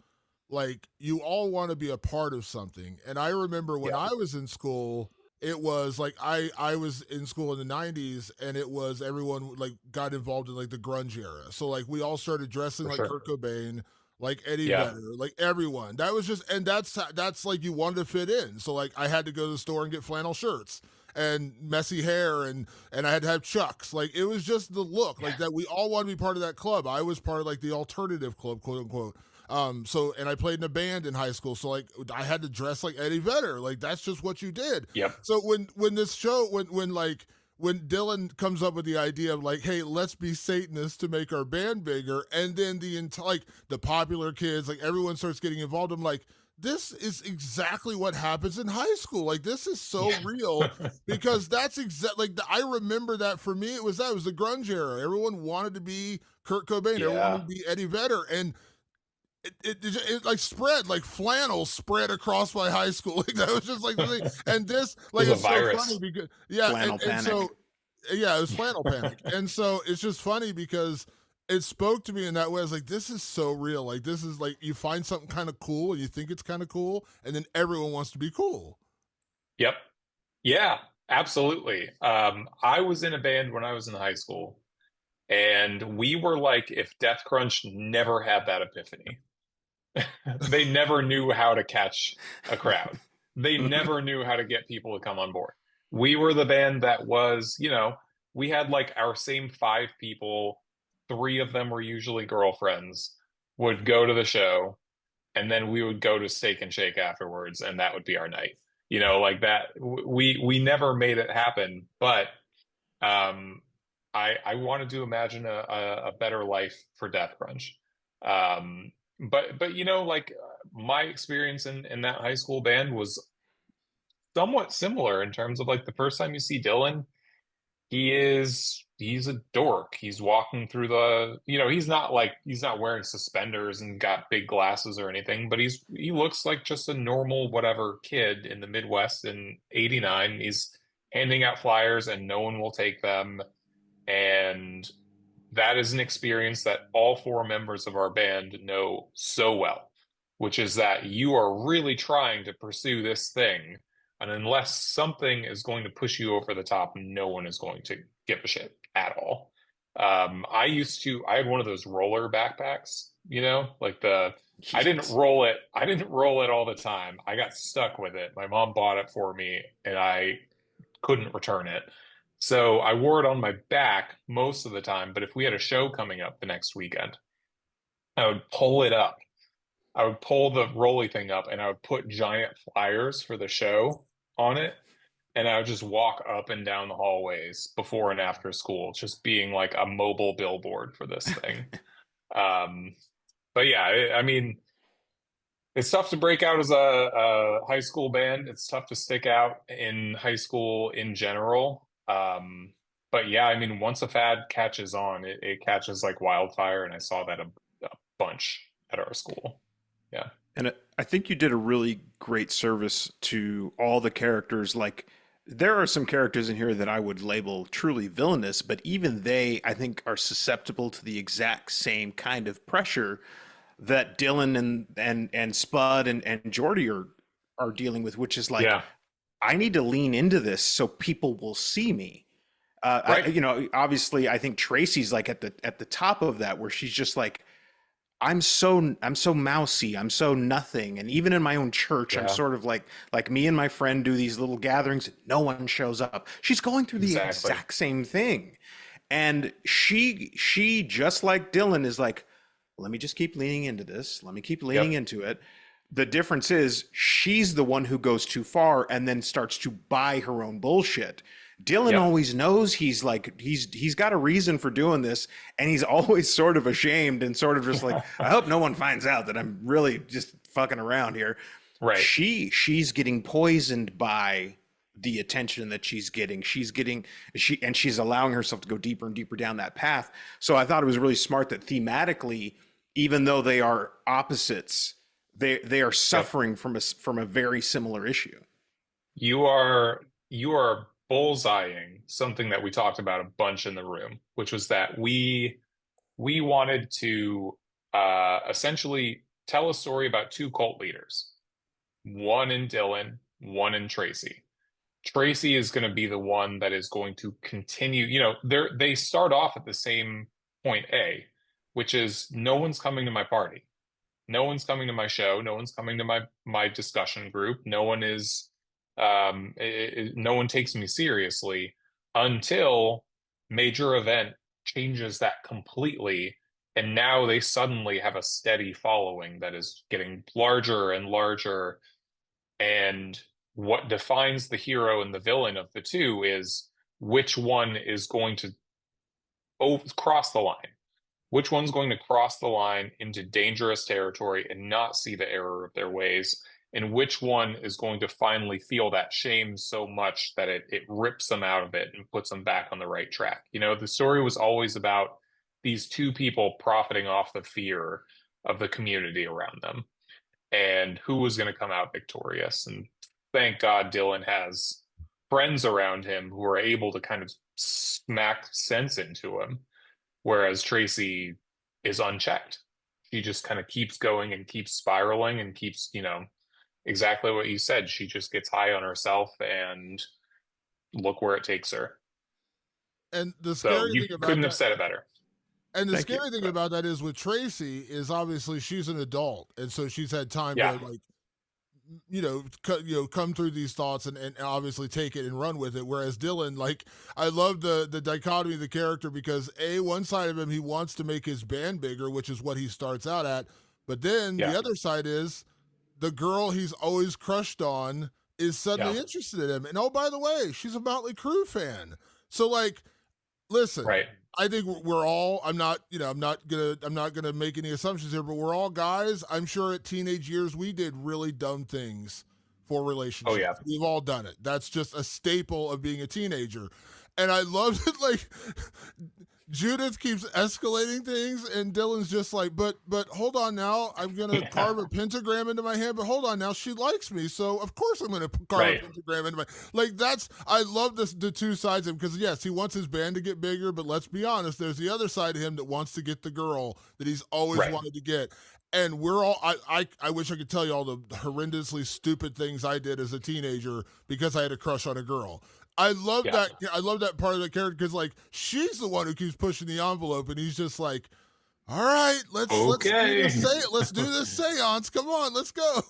like you all want to be a part of something. And I remember when Yeah, I was in school, it was like I was in school in the 90s, and it was everyone like got involved in like the grunge era. So like we all started dressing for like sure. Kurt Cobain, like Eddie Yeah, Vedder, like everyone. That was just, and that's like you wanted to fit in. So like I had to go to the store and get flannel shirts and messy hair, and I had to have chucks. Like it was just the look like that. We all wanted to be part of that club. I was part of like the alternative club, quote unquote. So and I played in a band in high school, so like I had to dress like Eddie Vedder. Like that's just what you did. yep, So when this show when Dylan comes up with the idea of like, hey, let's be Satanists to make our band bigger, and then the entire like the popular kids, like everyone starts getting involved. I'm like, this is exactly what happens in high school. Like this is so real because that's exactly like I remember that for me. It was the grunge era. Everyone wanted to be Kurt Cobain. Everyone wanted yeah. to be Eddie Vedder, and it like spread like flannel spread across my high school. Like that was just like the thing. And this It like was a it's so funny virus. because Flannel and panic. so yeah, it was flannel panic. And so it's just funny because it spoke to me in that way. I was like, this is so real. Like this is like you find something kind of cool and you think it's kind of cool, and then everyone wants to be cool. Yep. Yeah, absolutely. I was in a band when I was in high school, and we were like if Death Crunch never had that epiphany. They never knew how to catch a crowd. They never knew how to get people to come on board. We were the band that was, we had like our same 5 people, 3 of them were usually girlfriends, would go to the show, and then we would go to Steak and Shake afterwards, and that would be our night. Like that. We never made it happen, but um, I wanted to imagine a better life for Death Crunch. But like my experience in that high school band was somewhat similar in terms of like the first time you see Dylan, he's a dork. He's walking through he's not wearing suspenders and got big glasses or anything, but he looks like just a normal whatever kid in the Midwest in '89. He's handing out flyers and no one will take them. And that is an experience that all 4 members of our band know so well, which is that you are really trying to pursue this thing. And unless something is going to push you over the top, no one is going to give a shit at all. I had one of those roller backpacks, like Yes. I didn't roll it all the time. I got stuck with it. My mom bought it for me and I couldn't return it. So I wore it on my back most of the time, but if we had a show coming up the next weekend, I would pull it up. I would pull the rolly thing up and I would put giant flyers for the show on it. And I would just walk up and down the hallways before and after school, just being like a mobile billboard for this thing. Um, but yeah, I mean, it's tough to break out as a high school band. It's tough to stick out in high school in general. But yeah, I mean, once a fad catches on, it catches like wildfire, and I saw that a bunch at our school. Yeah. And I think you did a really great service to all the characters. Like, there are some characters in here that I would label truly villainous, but even they, I think, are susceptible to the exact same kind of pressure that Dylan and Spud and Jordy are dealing with, which is like, Yeah. I need to lean into this so people will see me. Right. Obviously, I think Tracy's like at the top of that, where she's just like, I'm so mousy. I'm so nothing. And even in my own church, I'm Yeah, sort of like me and my friend do these little gatherings. No one shows up. She's going through the exactly. exact same thing. And she just like Dylan is like, let me just keep leaning into this. Let me keep leaning Yep. into it. The difference is she's the one who goes too far and then starts to buy her own bullshit. Dylan Yep. always knows he's got a reason for doing this, and he's always sort of ashamed and sort of just like, I hope no one finds out that I'm really just fucking around here. Right. She's getting poisoned by the attention that she's getting. She's allowing herself to go deeper and deeper down that path. So I thought it was really smart that thematically, even though they are opposites, they are Yep. suffering from a very similar issue. You are bullseyeing something that we talked about a bunch in the room, which was that we wanted to essentially tell a story about two cult leaders, one in Dylan, one in Tracy. Tracy is going to be the one that is going to continue. They start off at the same point A, which is no one's coming to my party. No one's coming to my show. No one's coming to my discussion group. No one is no one takes me seriously until major event changes that completely. And now they suddenly have a steady following that is getting larger and larger. And what defines the hero and the villain of the two is which one is going to cross the line. Which one's going to cross the line into dangerous territory and not see the error of their ways? And which one is going to finally feel that shame so much that it rips them out of it and puts them back on the right track? The story was always about these two people profiting off the fear of the community around them and who was going to come out victorious. And thank God Dylan has friends around him who are able to kind of smack sense into him, whereas Tracy is unchecked. She just kind of keeps going and keeps spiraling and keeps, exactly what you said. She just gets high on herself and look where it takes her. And the So scary you thing about couldn't have that, said it better. and the Thank you. scary thing about that is with Tracy is obviously she's an adult, and so she's had time to Yeah. like come through these thoughts and obviously take it and run with it. Whereas Dylan, like, I love the dichotomy of the character because one side of him he wants to make his band bigger, which is what he starts out at, but then Yeah. the other side is the girl he's always crushed on is suddenly Yeah. interested in him, and oh by the way, she's a Motley Crue fan. So like, listen, Right. I think we're all. I'm not gonna make any assumptions here, but we're all guys. I'm sure at teenage years we did really dumb things for Oh, relationships. yeah. We've all done it. That's just a staple of being a teenager. And I love it. Like Judith keeps escalating things, and Dylan's just like, but hold on now. I'm gonna carve a pentagram into my hand, but hold on now. She likes me, so of course I'm gonna carve Right. a pentagram into my. Like that's. I love the two sides of him because yes, he wants his band to get bigger, but let's be honest. There's the other side of him that wants to get the girl that he's always Right. wanted to get. And we're all. I wish I could tell you all the horrendously stupid things I did as a teenager because I had a crush on a girl. I love Yeah. that. I love that part of the character because like she's the one who keeps pushing the envelope, and he's just like, "All right, let's Okay. let's do this seance. Come on, let's go."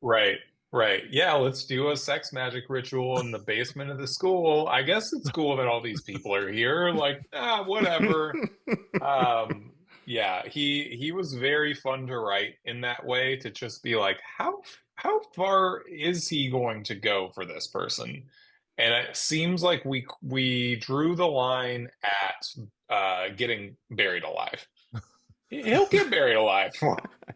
Right. Right. Yeah, let's do a sex magic ritual in the basement of the school. I guess it's cool that all these people are here. Like, whatever. Yeah, he was very fun to write in that way, to just be like, how far is he going to go for this person? And it seems like we drew the line at getting buried alive. He'll get buried alive,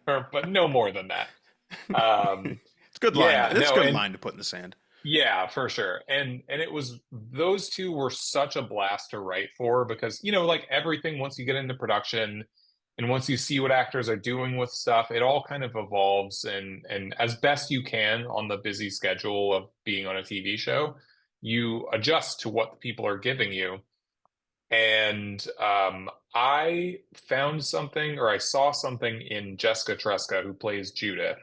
but no more than that. It's a good line. Yeah, It's a no, good and line to put in the sand. yeah, for sure. And it was, those two were such a blast to write for, because like everything, once you get into production and once you see what actors are doing with stuff, it all kind of evolves, and as best you can on the busy schedule of being on a TV show, you adjust to what the people are giving you. And I found something, or I saw something in Jessica Tresca, who plays Judith.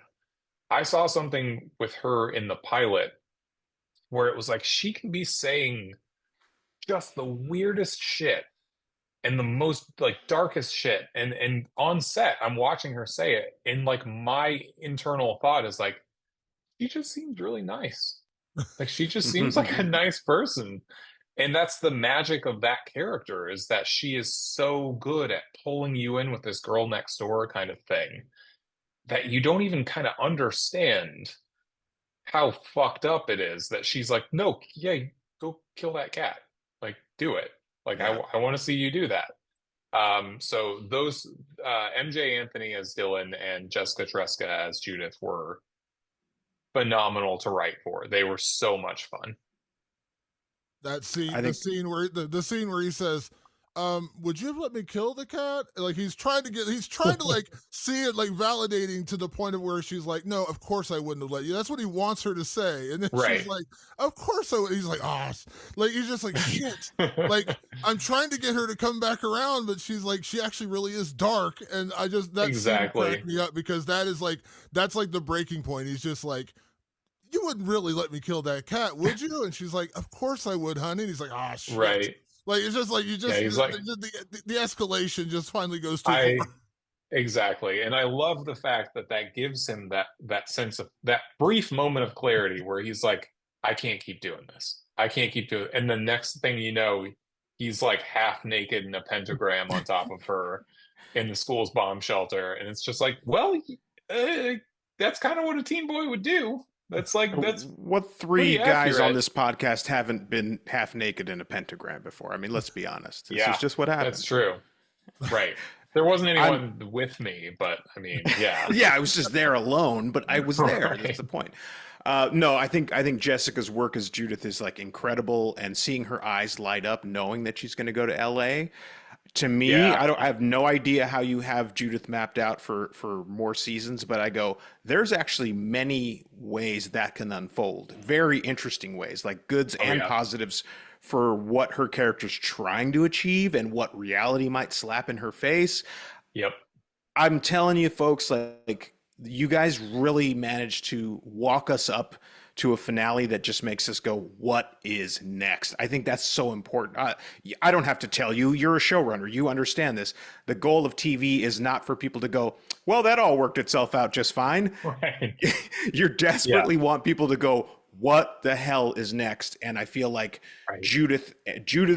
I saw something with her in the pilot where it was like she can be saying just the weirdest shit, and the most like darkest shit. And on set, I'm watching her say it, and like my internal thought is like, she just seems really nice. Like she just seems like a nice person. And that's the magic of that character, is that she is so good at pulling you in with this girl next door kind of thing that you don't even kind of understand how fucked up it is that she's like, no, yeah, go kill that cat. Like, do it. Like, Yeah. I want to see you do that. So those MJ Anthony as Dylan and Jessica Tresca as Judith were phenomenal to write for. They were so much fun. That scene, I the think scene where the scene where he says, would you have let me kill the cat? Like he's trying to like see it like validating to the point of where she's like, no, of course I wouldn't have let you. That's what he wants her to say. And then she's Right. like, of course I would. He's like, ah, like he's just like, shit. Like I'm trying to get her to come back around, but she's like, she actually really is dark. And that scene cracked Exactly. me up because that's like the breaking point. He's just like, you wouldn't really let me kill that cat, would you? And she's like, of course I would, honey. And he's like, ah, shit. Right. Like, it's just like, you Yeah, just, he's like, the escalation just finally goes too far. I exactly. And I love the fact that that gives him that sense of that brief moment of clarity where he's like, I can't keep doing this. I can't keep doing it. And the next thing you know, he's like half naked in a pentagram on top of her in the school's bomb shelter. And it's just like, well, uh, that's kind of what a teen boy would do. That's what three pretty guys on accurate. this podcast haven't been half naked in a pentagram before? I mean, let's be honest. This is Yeah, just what that's happens. true. Right. There wasn't I'm anyone with me, but I mean, yeah. yeah, I was just there alone, but I was there. That's Right. the point. No, I think Jessica's work as Judith is like incredible, and seeing her eyes light up, knowing that she's going to go to L.A. To me, Yeah. I have no idea how you have Judith mapped out for more seasons, but I go, there's actually many ways that can unfold. Very interesting ways, like goods Oh and yeah. positives for what her character's trying to achieve and what reality might slap in her face. Yep. I'm telling you, folks, like you guys really managed to walk us up to a finale that just makes us go, what is next? I think that's so important. I don't have to tell you, you're a showrunner. You understand this. The goal of TV is not for people to go, well, that all worked itself out just fine. Right. You Yeah. desperately want people to go, what the hell is next? And I feel like Right. Judith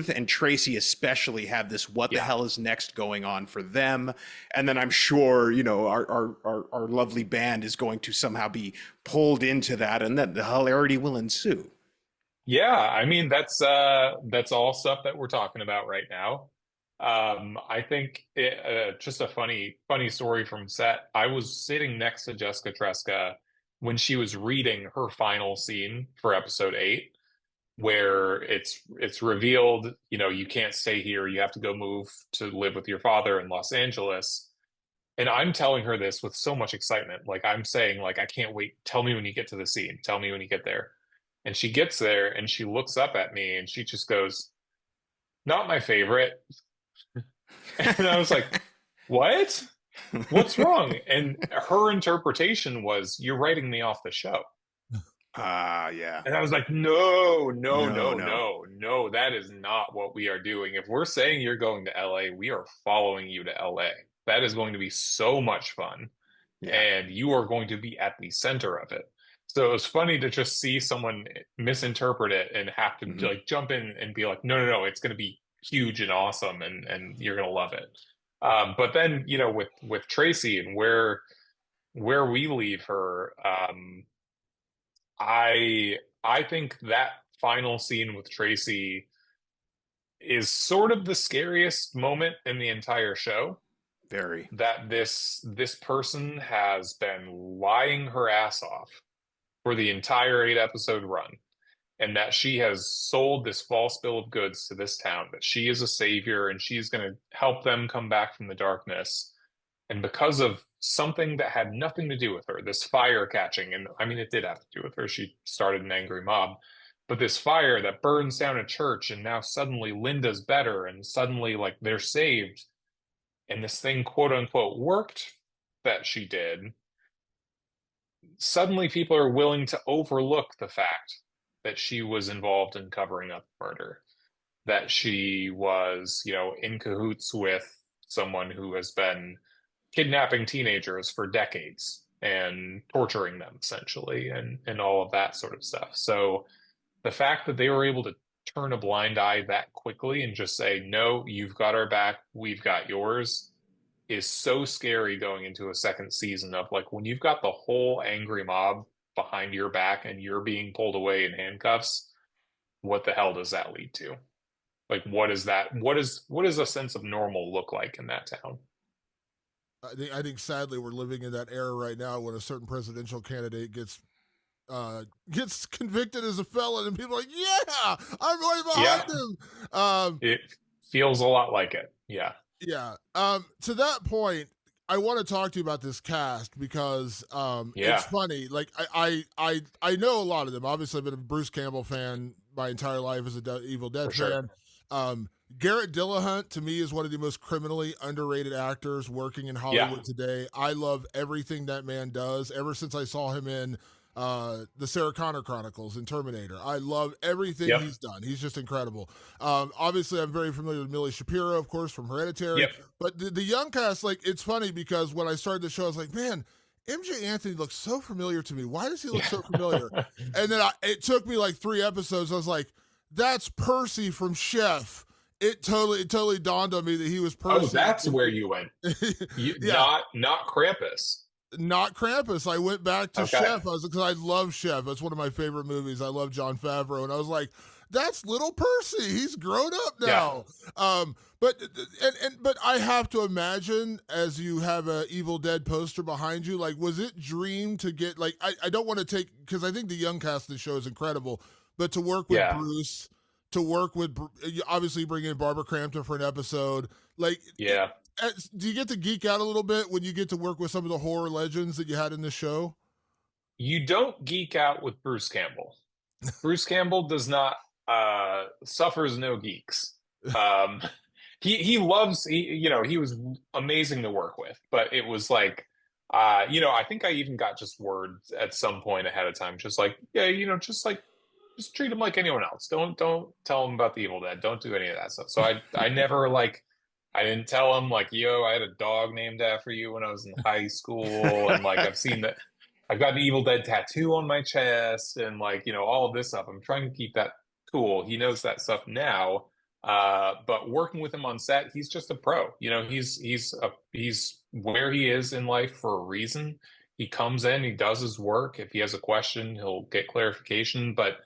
and Tracy especially have this what the Yeah. hell is next going on for them. And then I'm sure, our lovely band is going to somehow be pulled into that, and then the hilarity will ensue. Yeah. I mean, that's all stuff that we're talking about right now. I think just a funny story from set. I was sitting next to Jessica Tresca when she was reading her final scene for episode 8, where it's revealed, you can't stay here. You have to go move to live with your father in Los Angeles. And I'm telling her this with so much excitement. Like I'm saying, like, I can't wait. Tell me when you get to the scene. Tell me when you get there. And she gets there and she looks up at me and she just goes, not my favorite. And I was like, what? What's wrong? And her interpretation was, you're writing me off the show. Yeah. And I was like, no, no, No, no, no. no, no, that is not what we are doing. If we're saying you're going to LA, we are following you to LA. That is going to be so much fun. Yeah. And you are going to be at the center of it. So it was funny to just see someone misinterpret it and have to Mhm. like jump in and be like, no, no, no, it's going to be huge and awesome, and you're going to love it. But then, with Tracy and where we leave her, I think that final scene with Tracy is sort of the scariest moment in the entire show. Very. That this person has been lying her ass off for the entire 8 episode run, and that she has sold this false bill of goods to this town, that she is a savior and she's going to help them come back from the darkness. And because of something that had nothing to do with her, this fire catching, and I mean, it did have to do with her. She started an angry mob, but this fire that burns down a church, and now suddenly Linda's better, and suddenly, like, they're saved, and this thing, quote unquote, worked that she did. Suddenly, people are willing to overlook the fact that she was involved in covering up murder. that she was, in cahoots with someone who has been kidnapping teenagers for decades and torturing them essentially and all of that sort of stuff. So the fact that they were able to turn a blind eye that quickly and just say, no, you've got our back, we've got yours, is so scary going into a second season of like when you've got the whole angry mob behind your back and you're being pulled away in handcuffs, what the hell does that lead to? Like what is that? What does a sense of normal look like in that town? I think sadly we're living in that era right now when a certain presidential candidate gets convicted as a felon, and people are like, "Yeah, I'm right Yeah, behind him." it feels a lot like it. Yeah. Yeah. To that point, I want to talk to you about this cast because it's Yeah, funny. Like I know a lot of them. Obviously, I've been a Bruce Campbell fan my entire life as a Evil for Dead sure. fan. Garrett Dillahunt to me is one of the most criminally underrated actors working in Yeah. Hollywood today. I love everything that man does. Ever since I saw him in the Sarah Connor Chronicles and Terminator, I love everything Yep. he's done. He's just incredible. Obviously, I'm very familiar with Millie Shapiro, of course, from Hereditary. Yep. But the young cast, like, it's funny because when I started the show, I was like, man, MJ Anthony looks so familiar to me. Why does he look so familiar? Yeah. And then it took me like 3 episodes. I was like, that's Percy from Chef. It totally dawned on me that he was Oh, Percy. that's where you went. You Yeah, not Krampus. not Krampus. I went back to Okay. Chef. Because I love Chef. That's one of my favorite movies. I love John Favreau, and I was like, that's little Percy. He's grown up Yeah. now. But I have to imagine as you have a Evil Dead poster behind you, like, was it dream to get like I don't want to take because I think the young cast of the show is incredible, but to work with Yeah. Bruce, to work with obviously bring in Barbara Crampton for an episode, like. Yeah. Do you get to geek out a little bit when you get to work with some of the horror legends that you had in the show? You don't geek out with Bruce Campbell. Bruce Campbell does not suffers no geeks. Um he loves he was amazing to work with, but it was like I think I even got just word at some point ahead of time, just like, yeah, just treat him like anyone else. Don't tell him about the Evil Dead. Don't do any of that stuff. So I never like I didn't tell him like, yo, I had a dog named after you when I was in high school, and like I've got an Evil Dead tattoo on my chest, and like all of this stuff. I'm trying to keep that cool. He knows that stuff now. But working with him on set, he's just a pro. He's where he is in life for a reason. He comes in, he does his work. If he has a question, he'll get clarification. But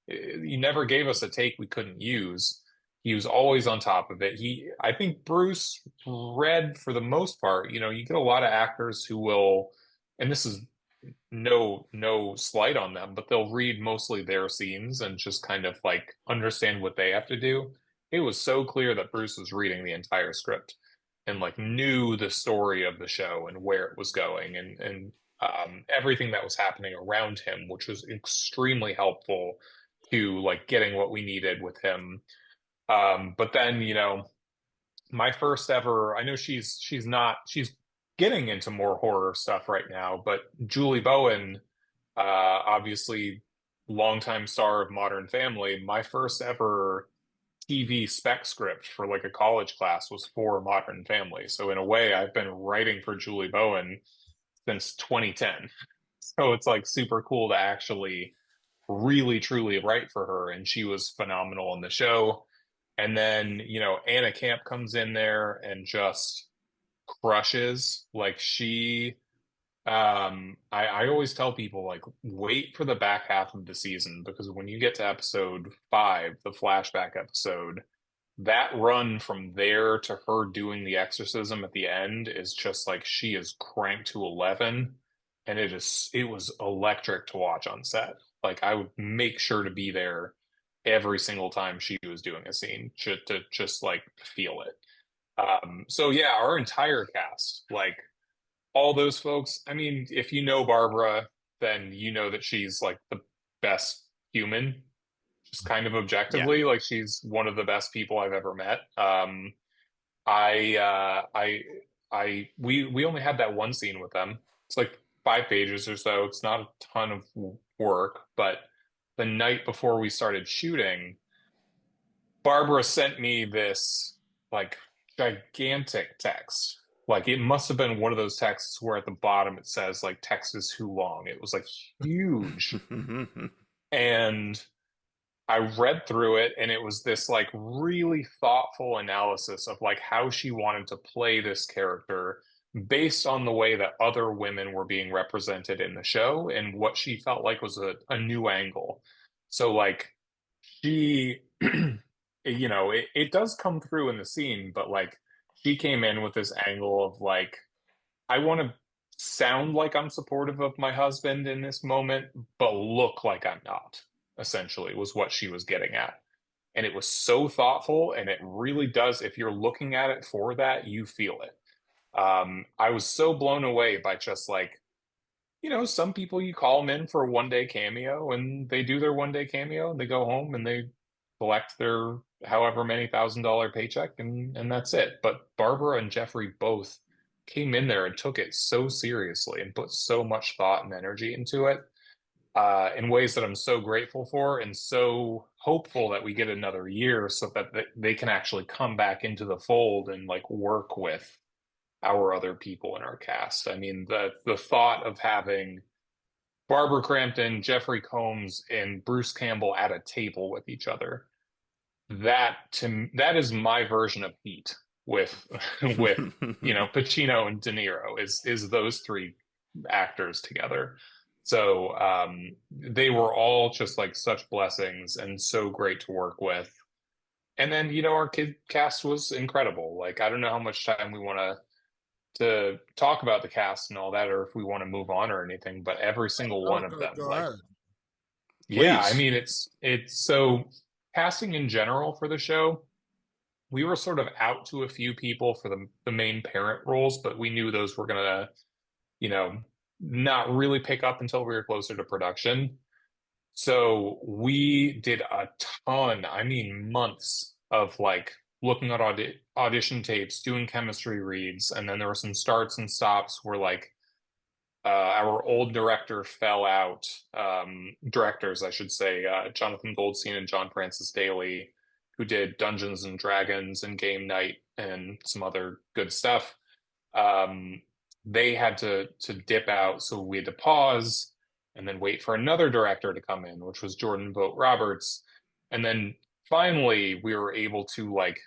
he never gave us a take we couldn't use. He was always on top of it. I think Bruce read for the most part. You get a lot of actors who will, and this is no slight on them, but they'll read mostly their scenes and just kind of like understand what they have to do. It was so clear that Bruce was reading the entire script and like knew the story of the show and where it was going and everything that was happening around him, which was extremely helpful to like getting what we needed with him. But then, my first ever, I know she's getting into more horror stuff right now, but Julie Bowen, obviously longtime star of Modern Family, my first ever TV spec script for like a college class was for Modern Family. So in a way, I've been writing for Julie Bowen since 2010. So it's like super cool to actually really truly write for her, and she was phenomenal in the show. And then, Anna Camp comes in there and just crushes. Like I always tell people like wait for the back half of the season, because when you get to episode 5, the flashback episode, that run from there to her doing the exorcism at the end is just like she is cranked to 11, and it was electric to watch on set. Like I would make sure to be there every single time she was doing a scene to just like feel it. So yeah, our entire cast, like all those folks. I mean, if you know Barbara, then you know that she's like the best human, just kind of Yeah. objectively. Like she's one of the best people I've ever met. We only had that one scene with them. It's like 5 pages or so. It's not a ton of work, but the night before we started shooting, Barbara sent me this like gigantic text. Like it must have been one of those texts where at the bottom it says like text is too long. It was like huge. And I read through it and it was this like really thoughtful analysis of like how she wanted to play this character based on the way that other women were being represented in the show and what she felt like was a new angle. So like she it does come through in the scene, but like she came in with this angle of like, I want to sound like I'm supportive of my husband in this moment, but look like I'm not, essentially, was what she was getting at. And it was so thoughtful, and it really does, if you're looking at it for that, you feel it. I was so blown away by just like, some people you call them in for a 1 day cameo and they do their 1 day cameo and they go home and they collect their however many $1,000 paycheck and that's it. But Barbara and Jeffrey both came in there and took it so seriously and put so much thought and energy into it in ways that I'm so grateful for and so hopeful that we get another year so that they can actually come back into the fold and like work with our other people in our cast. I mean, the thought of having Barbara Crampton, Jeffrey Combs, and Bruce Campbell at a table with each other, that is my version of Heat with with Pacino and De Niro is those three actors together. So they were all just like such blessings and so great to work with. And then our kid cast was incredible. Like I don't know how much time we want to talk about the cast and all that, or if we want to move on or anything, but every single one of them, Go like, ahead. yeah, I Please. mean, it's so casting in general for the show, we were sort of out to a few people for the main parent roles, but we knew those were gonna, not really pick up until we were closer to production. So we did a ton, I mean, months of like looking at audition tapes, doing chemistry reads, and then there were some starts and stops where like our old director fell out, directors, I should say, Jonathan Goldstein and John Francis Daly, who did Dungeons and Dragons and Game Night and some other good stuff. They had to dip out, so we had to pause and then wait for another director to come in, which was Jordan Vogt Roberts. And then finally we were able to like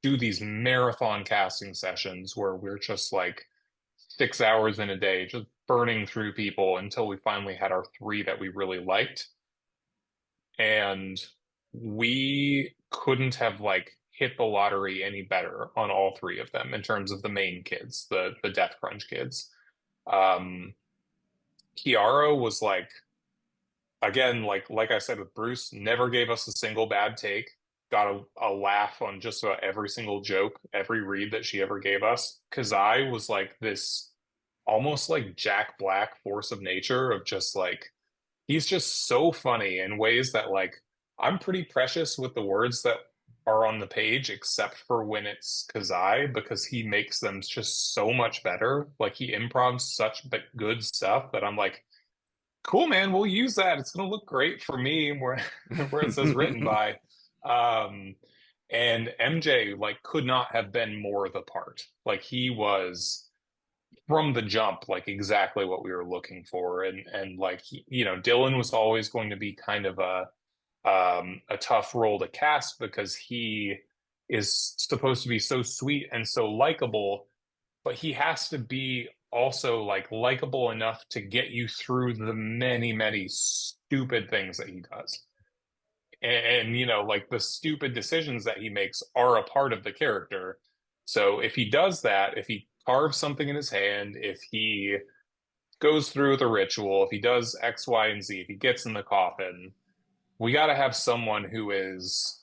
do these marathon casting sessions where we're just like 6 hours in a day, just burning through people until we finally had our three that we really liked. And we couldn't have like hit the lottery any better on all three of them in terms of the main kids, the Death Crunch kids. Kiara was like, again, like I said with Bruce, never gave us a single bad take. Got a laugh on just about every single joke, every read that she ever gave us. Kazai was like this almost like Jack Black force of nature of just like, he's just so funny in ways that like, I'm pretty precious with the words that are on the page, except for when it's Kazai, because he makes them just so much better. Like he improvs such good stuff that I'm like, cool, man, we'll use that. It's going to look great for me where it says written by. And MJ like could not have been more the part. Like he was from the jump, like exactly what we were looking for. And like, Dylan was always going to be kind of a tough role to cast because he is supposed to be so sweet and so likable, but he has to be also like likable enough to get you through the many, many stupid things that he does. And like the stupid decisions that he makes are a part of the character. So if he does that, if he carves something in his hand, if he goes through the ritual, if he does X, Y, and Z, if he gets in the coffin, we got to have someone who is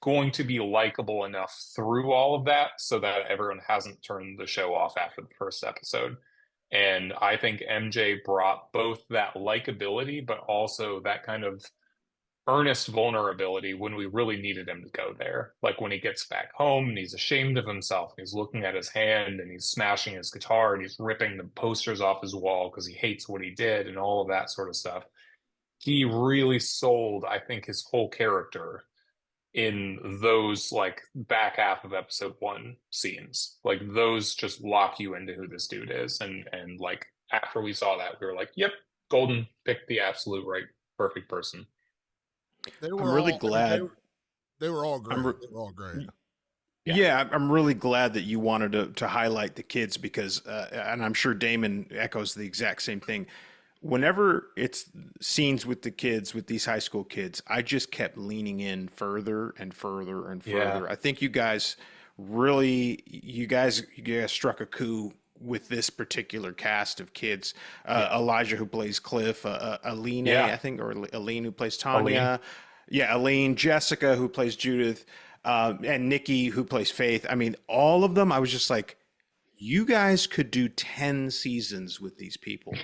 going to be likable enough through all of that so that everyone hasn't turned the show off after the first episode. And I think MJ brought both that likability, but also that kind of earnest vulnerability when we really needed him to go there. Like when he gets back home and he's ashamed of himself, he's looking at his hand and he's smashing his guitar and he's ripping the posters off his wall because he hates what he did and all of that sort of stuff. He really sold, I think, his whole character in those like back half of episode 1 scenes. Like those just lock you into who this dude is. And like after we saw that, we were like, yep, Golden picked the absolute right perfect person. They I'm were really all. I mean, glad. they were all great. I'm re- They were all great. Yeah. Yeah, I'm really glad that you wanted to highlight the kids because, and I'm sure Damon echoes the exact same thing. Whenever it's scenes with the kids, with these high school kids, I just kept leaning in further and further and Yeah. further. I think you guys really, you guys struck a coup with this particular cast of kids. Elijah, who plays Cliff, Aline, Yeah. I think, or Aline, who plays Aline. Tanya. Yeah, Aline, Jessica, who plays Judith, and Nikki, who plays Faith. I mean, all of them, I was just like, you guys could do 10 seasons with these people.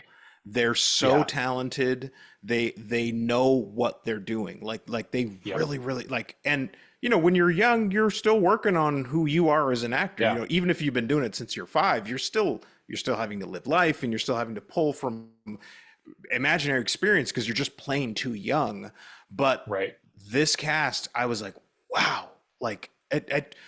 They're so Yeah. talented. They know what they're doing. Like they Yep. really like, and you know, when you're young, you're still working on who you are as an actor. Yeah. You know, even if you've been doing it since you're 5, you're still having to live life, and you're still having to pull from imaginary experience because you're just plain too young. But Right. this cast, I was like, wow, like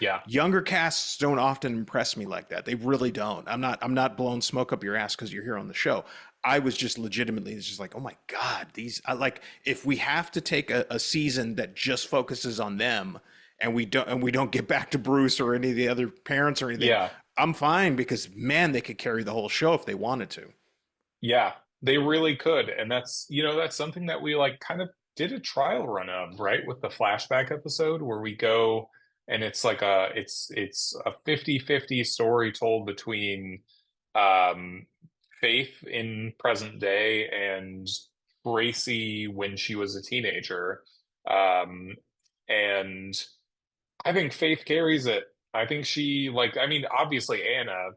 Yeah. younger casts don't often impress me like that. They really don't. I'm not blowing smoke up your ass because you're here on the show. I was just legitimately just like, oh my God, these like if we have to take a season that just focuses on them and we don't get back to Bruce or any of the other parents or anything, Yeah. I'm fine because man, they could carry the whole show if they wanted to. Yeah, they really could. And that's, that's something that we like kind of did a trial run of, right? With the flashback episode where we go and it's like it's a 50-50 story told between um Faith in present day and Gracie when she was a teenager. Um and I think Faith carries it. I think she like I mean obviously Anna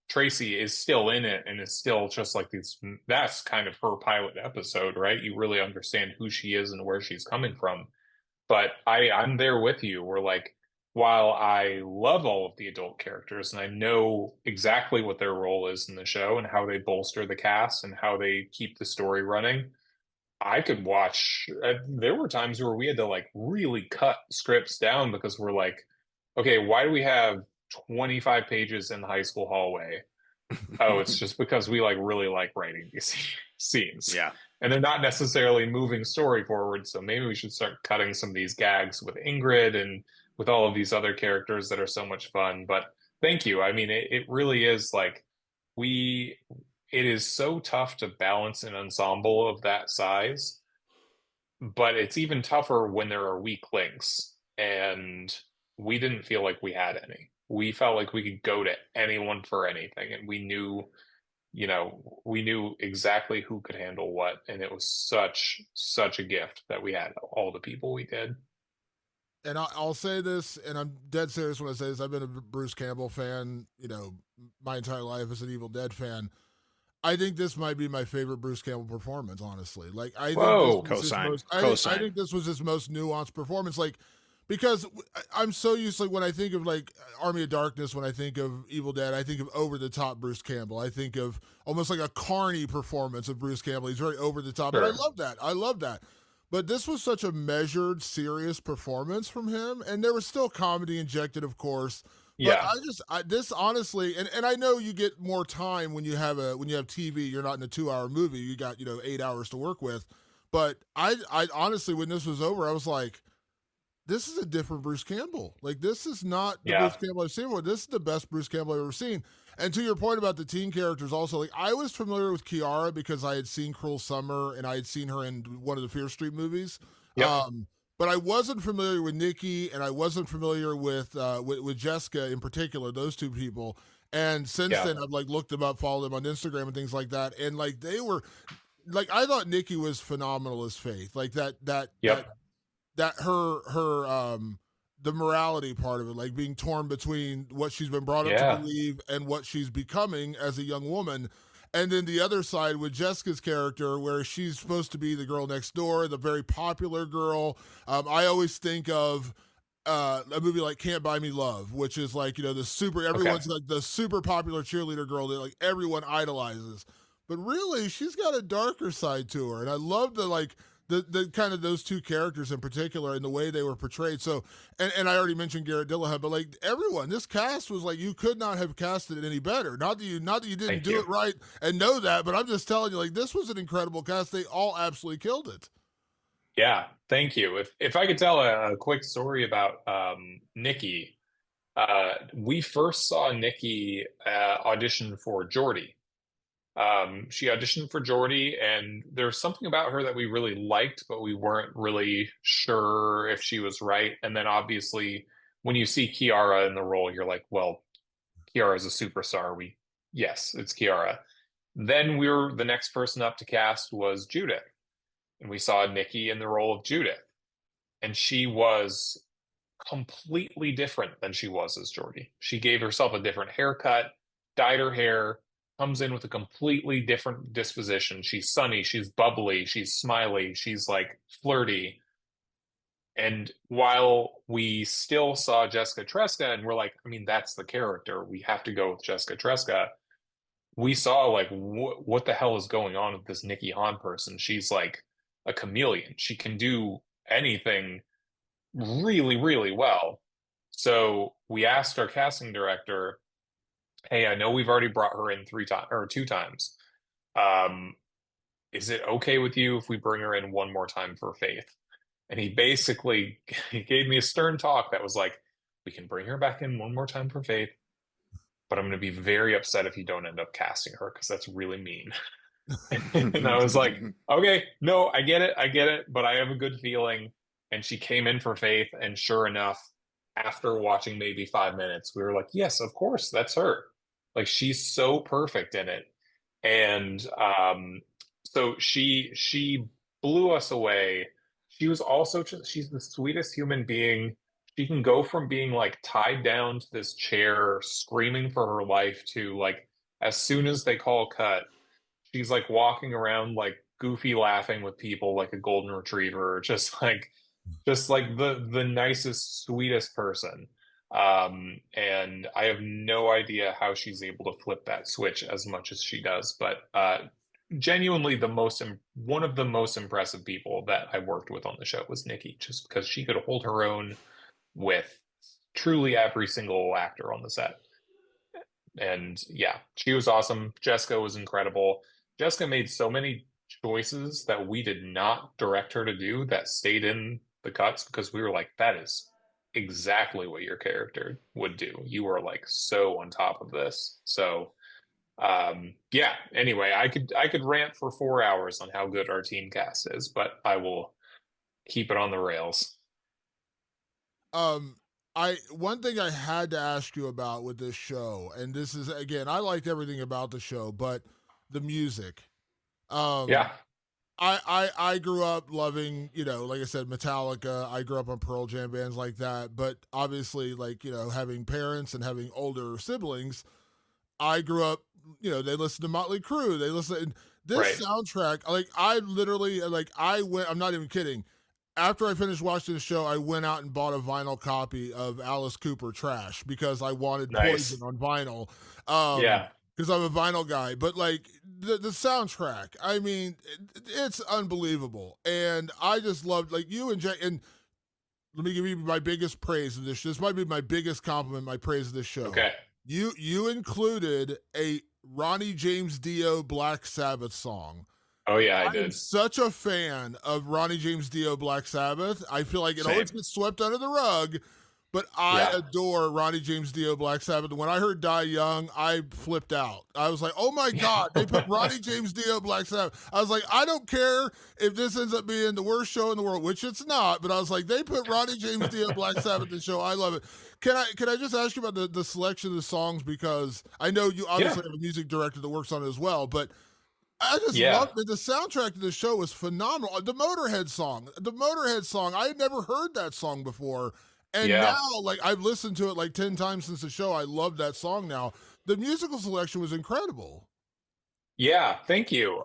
Tracy is still in it and is still just like these that's kind of her pilot episode, right? You really understand who she is and where she's coming from. But I'm there with you. We're like while I love all of the adult characters and I know exactly what their role is in the show and how they bolster the cast and how they keep the story running, I could watch. There were times where we had to like really cut scripts down because we're like, okay, why do we have 25 pages in the high school hallway? Oh, it's just because we like really like writing these scenes. Yeah. And they're not necessarily moving story forward. So maybe we should start cutting some of these gags with Ingrid and with all of these other characters that are so much fun. But thank you. I mean, it really is like we it is so tough to balance an ensemble of that size, but it's even tougher when there are weak links. And we didn't feel like we had any. We felt like we could go to anyone for anything, and we knew exactly who could handle what, and it was such a gift that we had all the people we did. And I'll say this, and I'm dead serious when I say this. I've been a Bruce Campbell fan, my entire life as an Evil Dead fan. I think this might be my favorite Bruce Campbell performance, honestly. Like, I Whoa, think this was his cosign, most, cosign. I think this was his most nuanced performance. Like, because I'm so used to, like, when I think of like Army of Darkness, when I think of Evil Dead, I think of over the top Bruce Campbell. I think of almost like a carny performance of Bruce Campbell. He's very over the top, Sure. and I love that. I love that. But this was such a measured, serious performance from him, and there was still comedy injected, of course. But Yeah. this honestly, and I know you get more time when you have TV. You're not in a 2-hour movie. You got 8 hours to work with. But I honestly, when this was over, I was like, this is a different Bruce Campbell. Like, this is not the Yeah. Bruce Campbell I've seen before. This is the best Bruce Campbell I've ever seen. And to your point about the teen characters, also, like, I was familiar with Kiara because I had seen Cruel Summer and I had seen her in one of the Fear Street movies. Yep. But I wasn't familiar with Nikki, and I wasn't familiar with Jessica in particular. Those two people. And since Yeah. then, I've like looked them up, followed them on Instagram and things like that. And like they were, like, I thought Nikki was phenomenal as Faith. Like that Yep. that her the morality part of it, like being torn between what she's been brought up Yeah. to believe and what she's becoming as a young woman. And then the other side with Jessica's character, where she's supposed to be the girl next door, the very popular girl. I always think of a movie like Can't Buy Me Love, which is like, everyone's like the super popular cheerleader girl that like everyone idolizes. But really, she's got a darker side to her. And I love the kind of those two characters in particular and the way they were portrayed. So, and I already mentioned Garrett Dillahunt, but like everyone, this cast was like, you could not have casted it any better. Not that you didn't Thank do you. it right and know that, but I'm just telling you, like, this was an incredible cast. They all absolutely killed it. Yeah, thank you. If I could tell a quick story about Nikki, we first saw Nikki audition for Geordie. She auditioned for Geordie, and there's something about her that we really liked, but we weren't really sure if she was right. And then obviously, when you see Kiara in the role, you're like, well, Kiara is a superstar. Yes, it's Kiara. Then the next person up to cast was Judith, and we saw Nikki in the role of Judith, and she was completely different than she was as Geordie. She gave herself a different haircut, dyed her hair, comes in with a completely different disposition. She's sunny, she's bubbly, she's smiley, she's like flirty. And while we still saw Jessica Tresca, and we're like, I mean, that's the character, we have to go with Jessica Tresca. We saw like, what the hell is going on with this Nikki Hahn person? She's like a chameleon. She can do anything really, really well. So we asked our casting director, hey, I know we've already brought her in 3 times or 2 times. Is it okay with you if we bring her in one more time for Faith? And he basically he gave me a stern talk that was like, we can bring her back in one more time for Faith, but I'm going to be very upset if you don't end up casting her because that's really mean. And I was like, okay, no, I get it, but I have a good feeling. And she came in for Faith, and sure enough, after watching maybe 5 minutes, we were like, yes, of course, that's her. Like she's so perfect in it. And so she blew us away. She was also she's the sweetest human being. She can go from being like tied down to this chair, screaming for her life, to like as soon as they call cut, she's like walking around like goofy laughing with people like a golden retriever, just like the nicest, sweetest person. And I have no idea how she's able to flip that switch as much as she does, but genuinely one of the most impressive people that I worked with on the show was Nikki, just because she could hold her own with truly every single actor on the set. And yeah, she was awesome. Jessica was incredible. Jessica made so many choices that we did not direct her to do that stayed in the cuts because we were like, that is exactly what your character would do. You are like so on top of this. So yeah, anyway, I could rant for 4 hours on how good our team cast is, but I will keep it on the rails. One thing I had to ask you about with this show, and this is again, I liked everything about the show, but the music. Yeah. I grew up loving, like I said, Metallica. I grew up on Pearl Jam, bands like that. But obviously, like, having parents and having older siblings, I grew up, they listened to Motley Crue. They listened, this Right. soundtrack, like, I literally, like, I'm not even kidding. After I finished watching the show, I went out and bought a vinyl copy of Alice Cooper Trash because I wanted Nice. Poison on vinyl. Yeah. Because I'm a vinyl guy, but like the soundtrack, I mean, it's unbelievable, and I just loved like you and Jay. And let me give you my biggest praise of this. This might be my biggest compliment, my praise of this show. Okay. You included a Ronnie James Dio Black Sabbath song. Oh yeah, I did. I'm such a fan of Ronnie James Dio Black Sabbath. I feel like it Same. always gets swept under the rug. But I adore Ronnie James Dio Black Sabbath. When I heard Die Young, I flipped out. I was like, oh my God, they put Ronnie James Dio Black Sabbath. I was like, I don't care if this ends up being the worst show in the world, which it's not, but I was like, they put Ronnie James Dio Black Sabbath in the show. I love it. Can I just ask you about the selection of the songs? Because I know you obviously have a music director that works on it as well, but I just love it. The soundtrack to the show was phenomenal. The Motorhead song, I had never heard that song before. And now, like, I've listened to it like 10 times since the show. I love that song now. The musical selection was incredible. Yeah, thank you.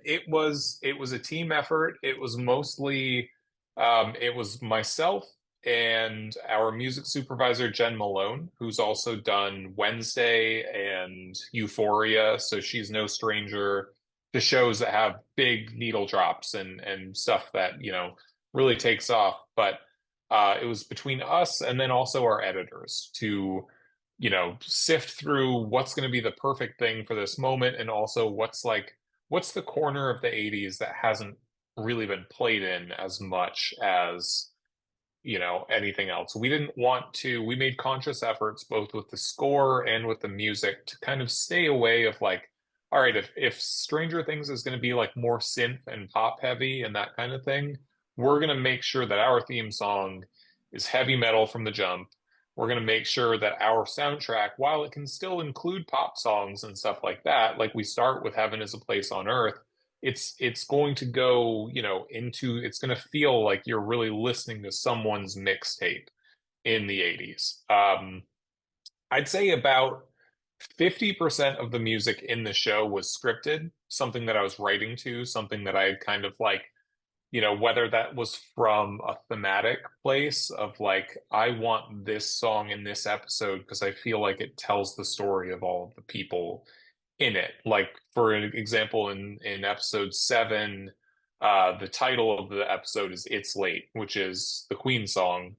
It was a team effort. It was mostly it was myself and our music supervisor Jen Malone, who's also done Wednesday and Euphoria, so she's no stranger to shows that have big needle drops and stuff that, really takes off. But it was between us and then also our editors to, sift through what's going to be the perfect thing for this moment, and also what's the corner of the 80s that hasn't really been played in as much as anything else. We made conscious efforts both with the score and with the music to kind of stay away of like, all right, if Stranger Things is going to be like more synth and pop heavy and that kind of thing, we're going to make sure that our theme song is heavy metal from the jump. We're going to make sure that our soundtrack, while it can still include pop songs and stuff like that, like we start with Heaven is a Place on Earth, it's going to go, it's going to feel like you're really listening to someone's mixtape in the 80s. I'd say about 50% of the music in the show was scripted, something that I was writing to, something that I had kind of like, whether that was from a thematic place of like, I want this song in this episode because I feel like it tells the story of all of the people in it. Like, for an example, in episode 7, the title of the episode is It's Late, which is the Queen song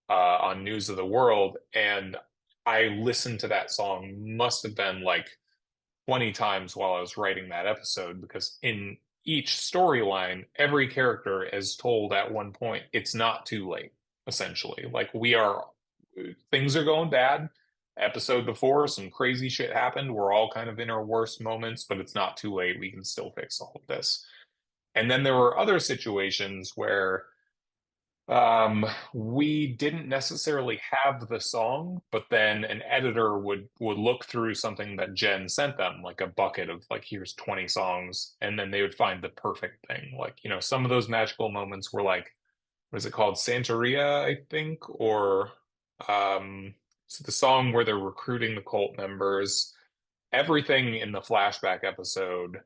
on News of the World. And I listened to that song, must have been like 20 times while I was writing that episode, because in each storyline, every character is told at one point, it's not too late, essentially. Like, things are going bad. Episode before, some crazy shit happened. We're all kind of in our worst moments, but it's not too late. We can still fix all of this. And then there were other situations where we didn't necessarily have the song, but then an editor would look through something that Jen sent them, like a bucket of like, here's 20 songs, and then they would find the perfect thing. Like, some of those magical moments were like, what is it called? Santeria, I think, or so the song where they're recruiting the cult members. Everything in the flashback episode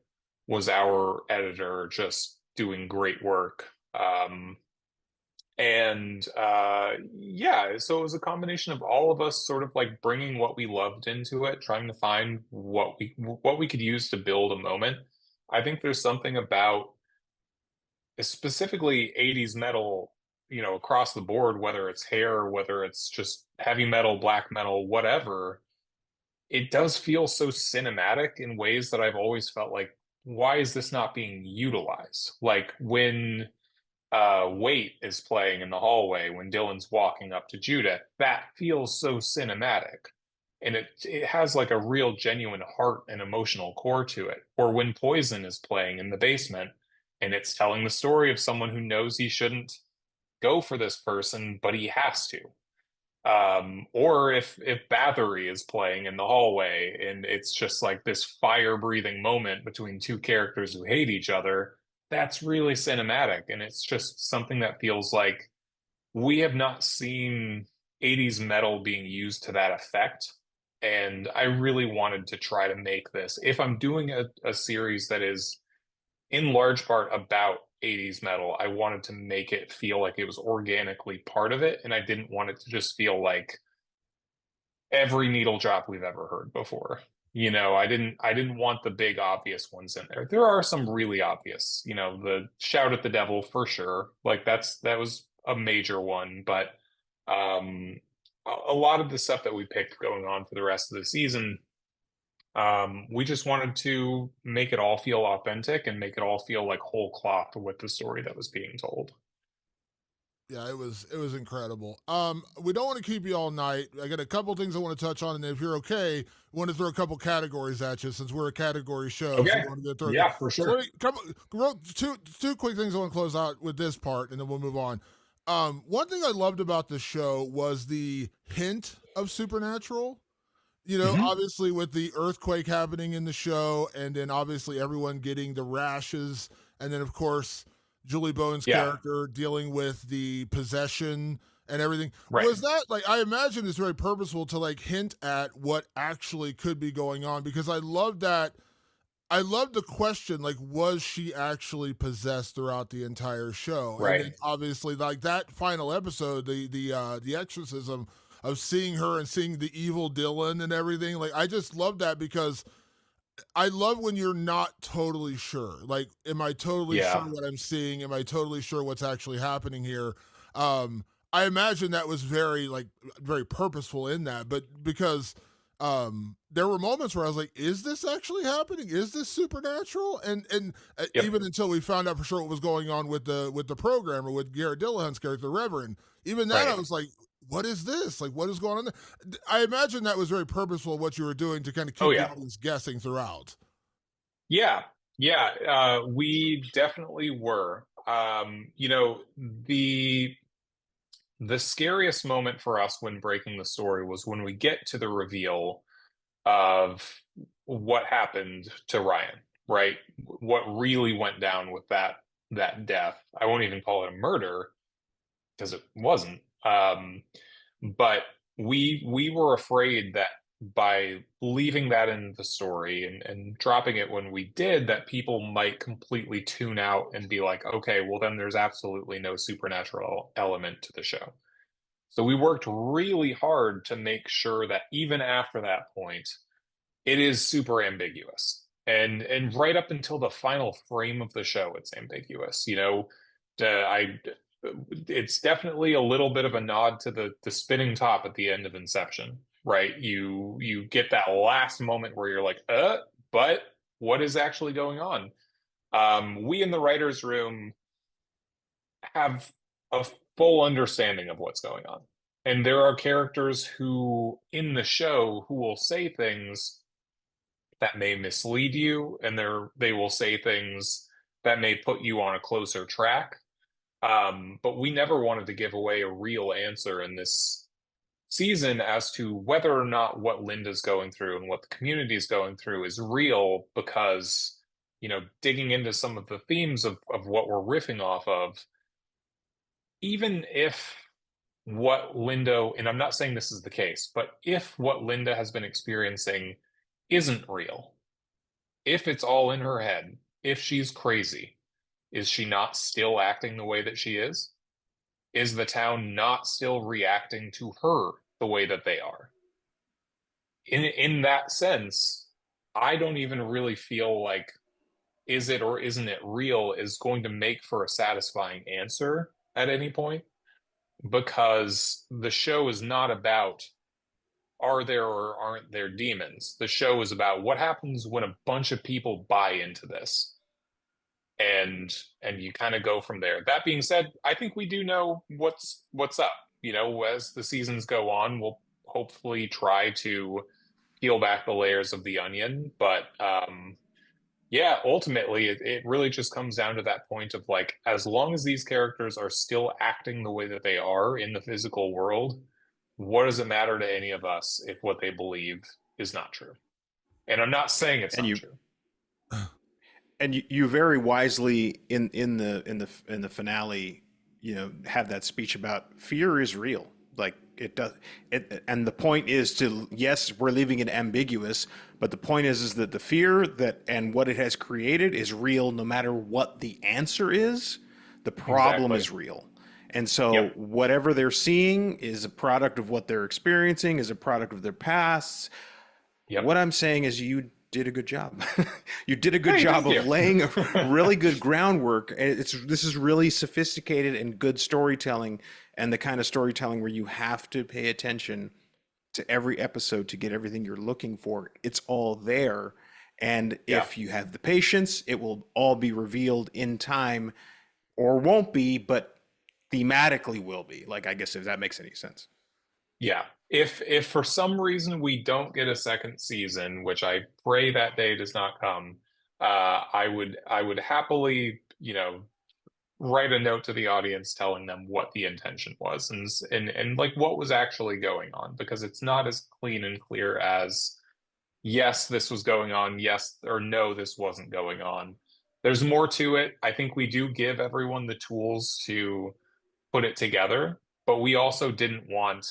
was our editor just doing great work. Yeah, so it was a combination of all of us sort of like bringing what we loved into it, trying to find what we could use to build a moment. I think there's something about specifically 80s metal, across the board, whether it's hair, whether it's just heavy metal, black metal, whatever, it does feel so cinematic in ways that I've always felt like, why is this not being utilized? Like when Wait is playing in the hallway, when Dylan's walking up to Judith, that feels so cinematic. And it has like a real genuine heart and emotional core to it. Or when Poison is playing in the basement, and it's telling the story of someone who knows he shouldn't go for this person, but he has to. Or if Bathory is playing in the hallway, and it's just like this fire-breathing moment between two characters who hate each other, that's really cinematic. And it's just something that feels like we have not seen 80s metal being used to that effect. And I really wanted to try to make this, if I'm doing a series that is in large part about 80s metal, I wanted to make it feel like it was organically part of it, and I didn't want it to just feel like every needle drop we've ever heard before. I didn't want the big obvious ones in there. There are some really obvious, the Shout at the Devil for sure. Like that was a major one, but a lot of the stuff that we picked going on for the rest of the season, we just wanted to make it all feel authentic and make it all feel like whole cloth with the story that was being told. Yeah, it was incredible. We don't want to keep you all night. I got a couple things I want to touch on, and if you're okay, I want to throw a couple categories at you since we're a category show. Okay. So yeah, for sure. So two quick things I want to close out with this part, and then we'll move on. One thing I loved about the show was the hint of supernatural. Obviously with the earthquake happening in the show, and then obviously everyone getting the rashes, and then of course Julie Bowen's character dealing with the possession and everything. Right. Was that, like, I imagine it's very purposeful to like hint at what actually could be going on, because I love that. I love the question, like, was she actually possessed throughout the entire show? Right. And then obviously, like that final episode, the exorcism of seeing her and seeing the evil Dylan and everything. Like, I just love that, because I love when you're not totally sure. Like, am I totally sure Yeah, what I'm seeing? Am I totally sure what's actually happening here? I imagine that was very purposeful in that, but because there were moments where I was like, is this actually happening? Is this supernatural? And yep, even until we found out for sure what was going on with the programmer, with Garrett Dillahunt's character, the Reverend, even then I right. was like, what is this? Like, what is going on there? I imagine that was very purposeful what you were doing to kind of Oh keep the yeah, audience guessing throughout. yeah, yeah. We definitely were. The scariest moment for us when breaking the story was when we get to the reveal of what happened to Ryan, right? What really went down with that death. I won't even call it a murder because it wasn't. But we were afraid that by leaving that in the story and dropping it when we did, that people might completely tune out and be like, okay, well then there's absolutely no supernatural element to the show. So we worked really hard to make sure that even after that point, it is super ambiguous. And right up until the final frame of the show, it's ambiguous. I it's definitely a little bit of a nod to the spinning top at the end of Inception, right? You get that last moment where you're like, but what is actually going on? We in the writers' room have a full understanding of what's going on. And there are characters who in the show who will say things that may mislead you, and they will say things that may put you on a closer track. But we never wanted to give away a real answer in this season as to whether or not what Linda's going through and what the community is going through is real, because, digging into some of the themes of what we're riffing off of, even if what Linda, and I'm not saying this is the case, but if what Linda has been experiencing isn't real, if it's all in her head, if she's crazy, is she not still acting the way that she is? Is the town not still reacting to her the way that they are? In that sense, I don't even really feel like is it or isn't it real is going to make for a satisfying answer at any point, because the show is not about are there or aren't there demons. The show is about what happens when a bunch of people buy into this, and you kind of go from there. That being said, I think we do know what's up. As the seasons go on, we'll hopefully try to peel back the layers of the onion. But yeah, ultimately, it really just comes down to that point of like, as long as these characters are still acting the way that they are in the physical world, what does it matter to any of us if what they believe is not true? And I'm not saying it's And not you true. you very wisely in the finale, have that speech about fear is real. Like it does it, and the point is to, yes, we're leaving it ambiguous, but the point is that the fear that and what it has created is real no matter what the answer is. The problem Exactly. is real. And so Yep. whatever they're seeing is a product of what they're experiencing, is a product of their pasts. Yep. What I'm saying is you did a good job. You did a good Hey, job thank you. of laying a really good groundwork. And this is really sophisticated and good storytelling, and the kind of storytelling where you have to pay attention to every episode to get everything you're looking for. It's all there. And Yeah. if you have the patience, it will all be revealed in time, or won't be, but thematically will be. Like, I guess if that makes any sense. Yeah. If for some reason we don't get a second season, which I pray that day does not come, I would happily, write a note to the audience telling them what the intention was, and like what was actually going on, because it's not as clean and clear as yes, this was going on, yes or no, this wasn't going on. There's more to it. I think we do give everyone the tools to put it together, but we also didn't want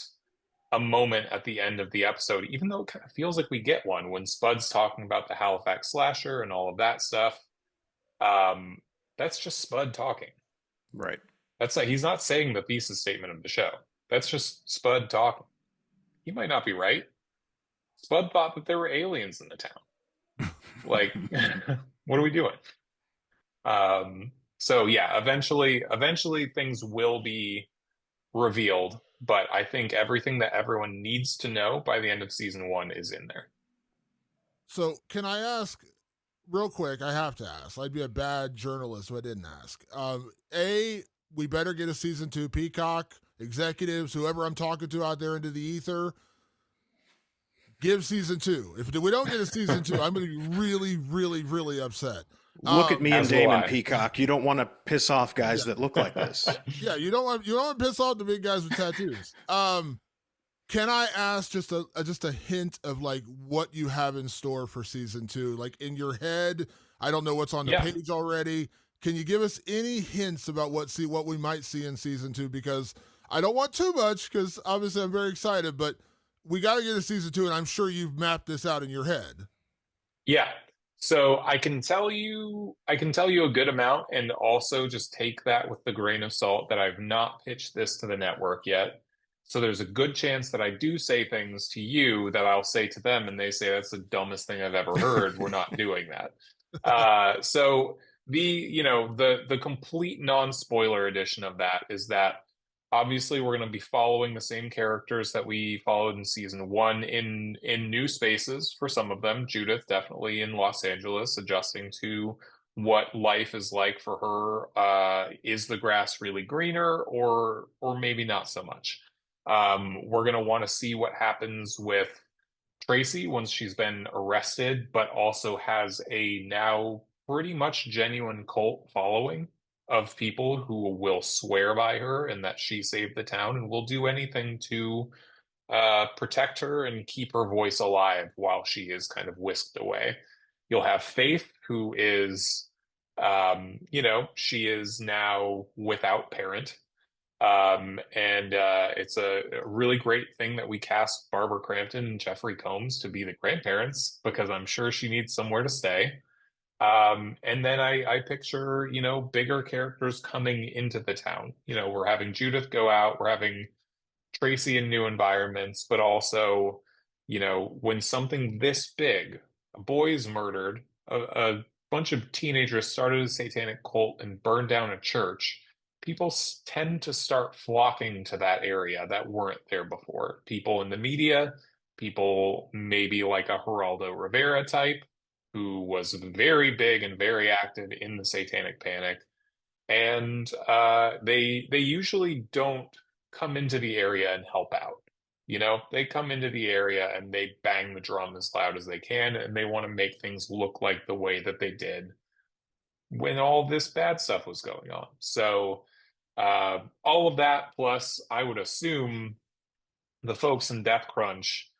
a moment at the end of the episode, even though it kind of feels like we get one when Spud's talking about the Halifax slasher and all of that stuff. Um, that's just Spud talking. Right. That's like he's not saying the thesis statement of the show. That's just Spud talking. He might not be right. Spud thought that there were aliens in the town. Like, what are we doing? So yeah, eventually things will be revealed, but I think everything that everyone needs to know by the end of season 1 is in there. So, can I ask real quick? I have to ask. I'd be a bad journalist if I didn't ask. We better get a season 2. Peacock executives, whoever I'm talking to out there into the ether, give season 2. If we don't get a season 2, I'm going to be really, really, really upset. Look at me and As will Damon I. Peacock. You don't want to piss off guys that look like this. Yeah, you don't want to piss off the big guys with tattoos. Can I ask just a hint of like what you have in store for season 2? Like in your head, I don't know what's on the Yeah. page already. Can you give us any hints about what we might see in season 2? Because I don't want too much, because obviously I'm very excited, but we got to get a season 2, and I'm sure you've mapped this out in your head. Yeah. So I can tell you a good amount, and also just take that with the grain of salt that I've not pitched this to the network yet. So there's a good chance that I do say things to you that I'll say to them, and they say that's the dumbest thing I've ever heard. We're not doing that. So the complete non-spoiler edition of that is that obviously we're going to be following the same characters that we followed in season 1 in new spaces for some of them. Judith definitely in Los Angeles, adjusting to what life is like for her. Is the grass really greener, or maybe not so much? We're going to want to see what happens with Tracy once she's been arrested, but also has a now pretty much genuine cult following of people who will swear by her and that she saved the town and will do anything to protect her and keep her voice alive while she is kind of whisked away. You'll have Faith, who is, she is now without parent. It's a really great thing that we cast Barbara Crampton and Jeffrey Combs to be the grandparents, because I'm sure she needs somewhere to stay. And then I picture, bigger characters coming into the town. We're having Judith go out, we're having Tracy in new environments, but also, when something this big, a boy is murdered, a bunch of teenagers started a satanic cult and burned down a church, people tend to start flocking to that area that weren't there before. People in the media, people maybe like a Geraldo Rivera type, who was very big and very active in the Satanic Panic. And they usually don't come into the area and help out. They come into the area and they bang the drum as loud as they can, and they want to make things look like the way that they did when all this bad stuff was going on. So all of that, plus I would assume the folks in Death Crunch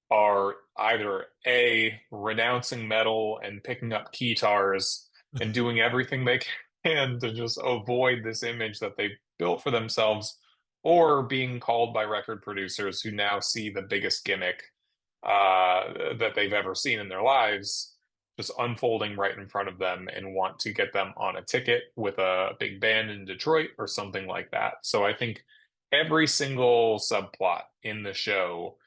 are either A, renouncing metal and picking up guitars and doing everything they can to just avoid this image that they built for themselves, or being called by record producers who now see the biggest gimmick that they've ever seen in their lives just unfolding right in front of them and want to get them on a ticket with a big band in Detroit or something like that. So I think every single subplot in the show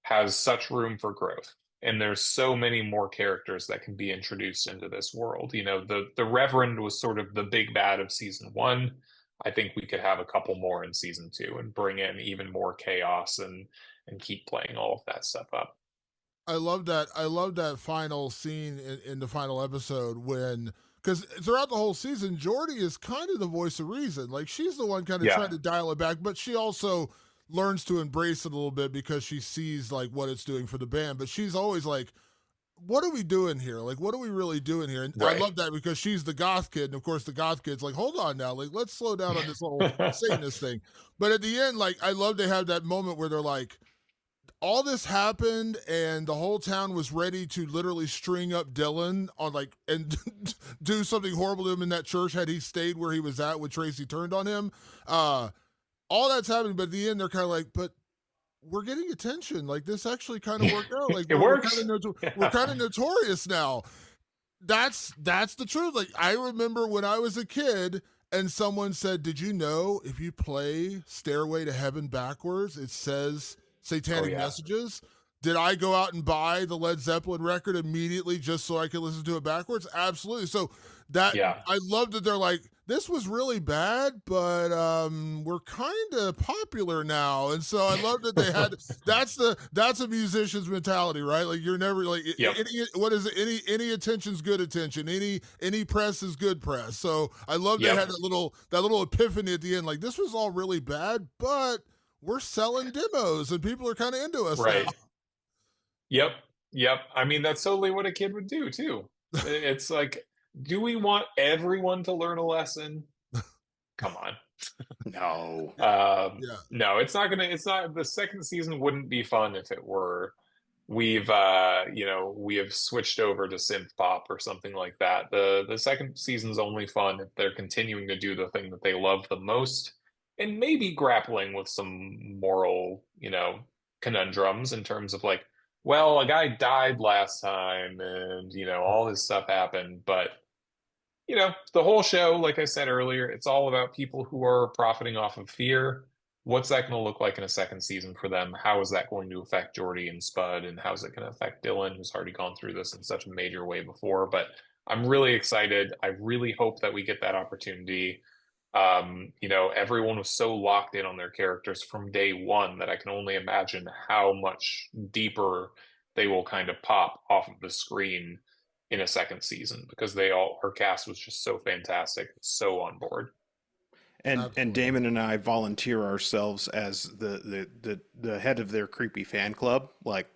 has such room for growth. And there's so many more characters that can be introduced into this world. The Reverend was sort of the big bad of season 1. I think we could have a couple more in season 2 and bring in even more chaos and keep playing all of that stuff up. I love that final scene in the final episode, when, because throughout the whole season, Jordy is kind of the voice of reason. Like, she's the one kind of trying to dial it back, but she also learns to embrace it a little bit because she sees like what it's doing for the band. But she's always like, what are we doing here? Like, what are we really doing here? And Right. I love that, because she's the goth kid. And of course the goth kid's like, hold on now, like, let's slow down on this whole Satanist thing. But at the end, like, I love to have that moment where they're like, all this happened and the whole town was ready to literally string up Dylan on like, and do something horrible to him in that church had he stayed where he was at when Tracy turned on him. All that's happening, but at the end they're kind of like, but we're getting attention. Like, this actually kind of worked out. Like, It works. We're kind of notorious now. That's the truth. Like, I remember when I was a kid and someone said, did you know if you play Stairway to Heaven backwards, it says satanic messages? Did I go out and buy the Led Zeppelin record immediately just so I could listen to it backwards? Absolutely. So that Yeah. I love that they're like, this was really bad, but we're kind of popular now, and so I love that they had. That's a musician's mentality, right? Like you're never like, Yep. what is it? Any attention's good attention. Any press is good press. So I love they Yep. had that little epiphany at the end. Like this was all really bad, but we're selling demos, and people are kind of into us Right. now. Yep. I mean, that's totally what a kid would do too. It's like, do we want everyone to learn a lesson? Come on. No. Yeah. No, it's not the second season wouldn't be fun if it were. We have switched over to synth pop or something like that. The second season's only fun if they're continuing to do the thing that they love the most and maybe grappling with some moral, conundrums in terms of like, well, a guy died last time and, all this stuff happened, but the whole show, like I said earlier, it's all about people who are profiting off of fear. What's that going to look like in a second season for them? How is that going to affect Jordy and Spud? And how is it going to affect Dylan, who's already gone through this in such a major way before? But I'm really excited. I really hope that we get that opportunity. Everyone was so locked in on their characters from day one that I can only imagine how much deeper they will kind of pop off of the screen in a second season because her cast was just so fantastic, so on board. And Damon and I volunteer ourselves as the head of their creepy fan club. Like,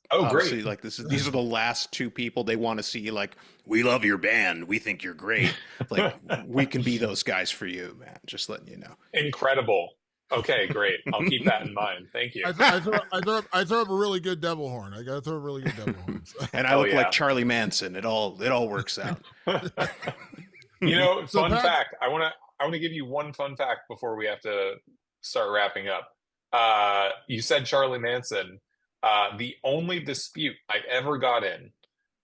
oh, obviously, great! like these are the last two people they want to see. Like, we love your band, we think you're great. Like, we can be those guys for you, man. Just letting you know. Incredible. Okay, great. I'll keep that in mind. Thank you. I throw up a really good devil horn. I got to throw a really good devil horn. And I look like Charlie Manson. It all works out. Fun fact. I want to give you one fun fact before we have to start wrapping up. You said Charlie Manson. The only dispute I ever got in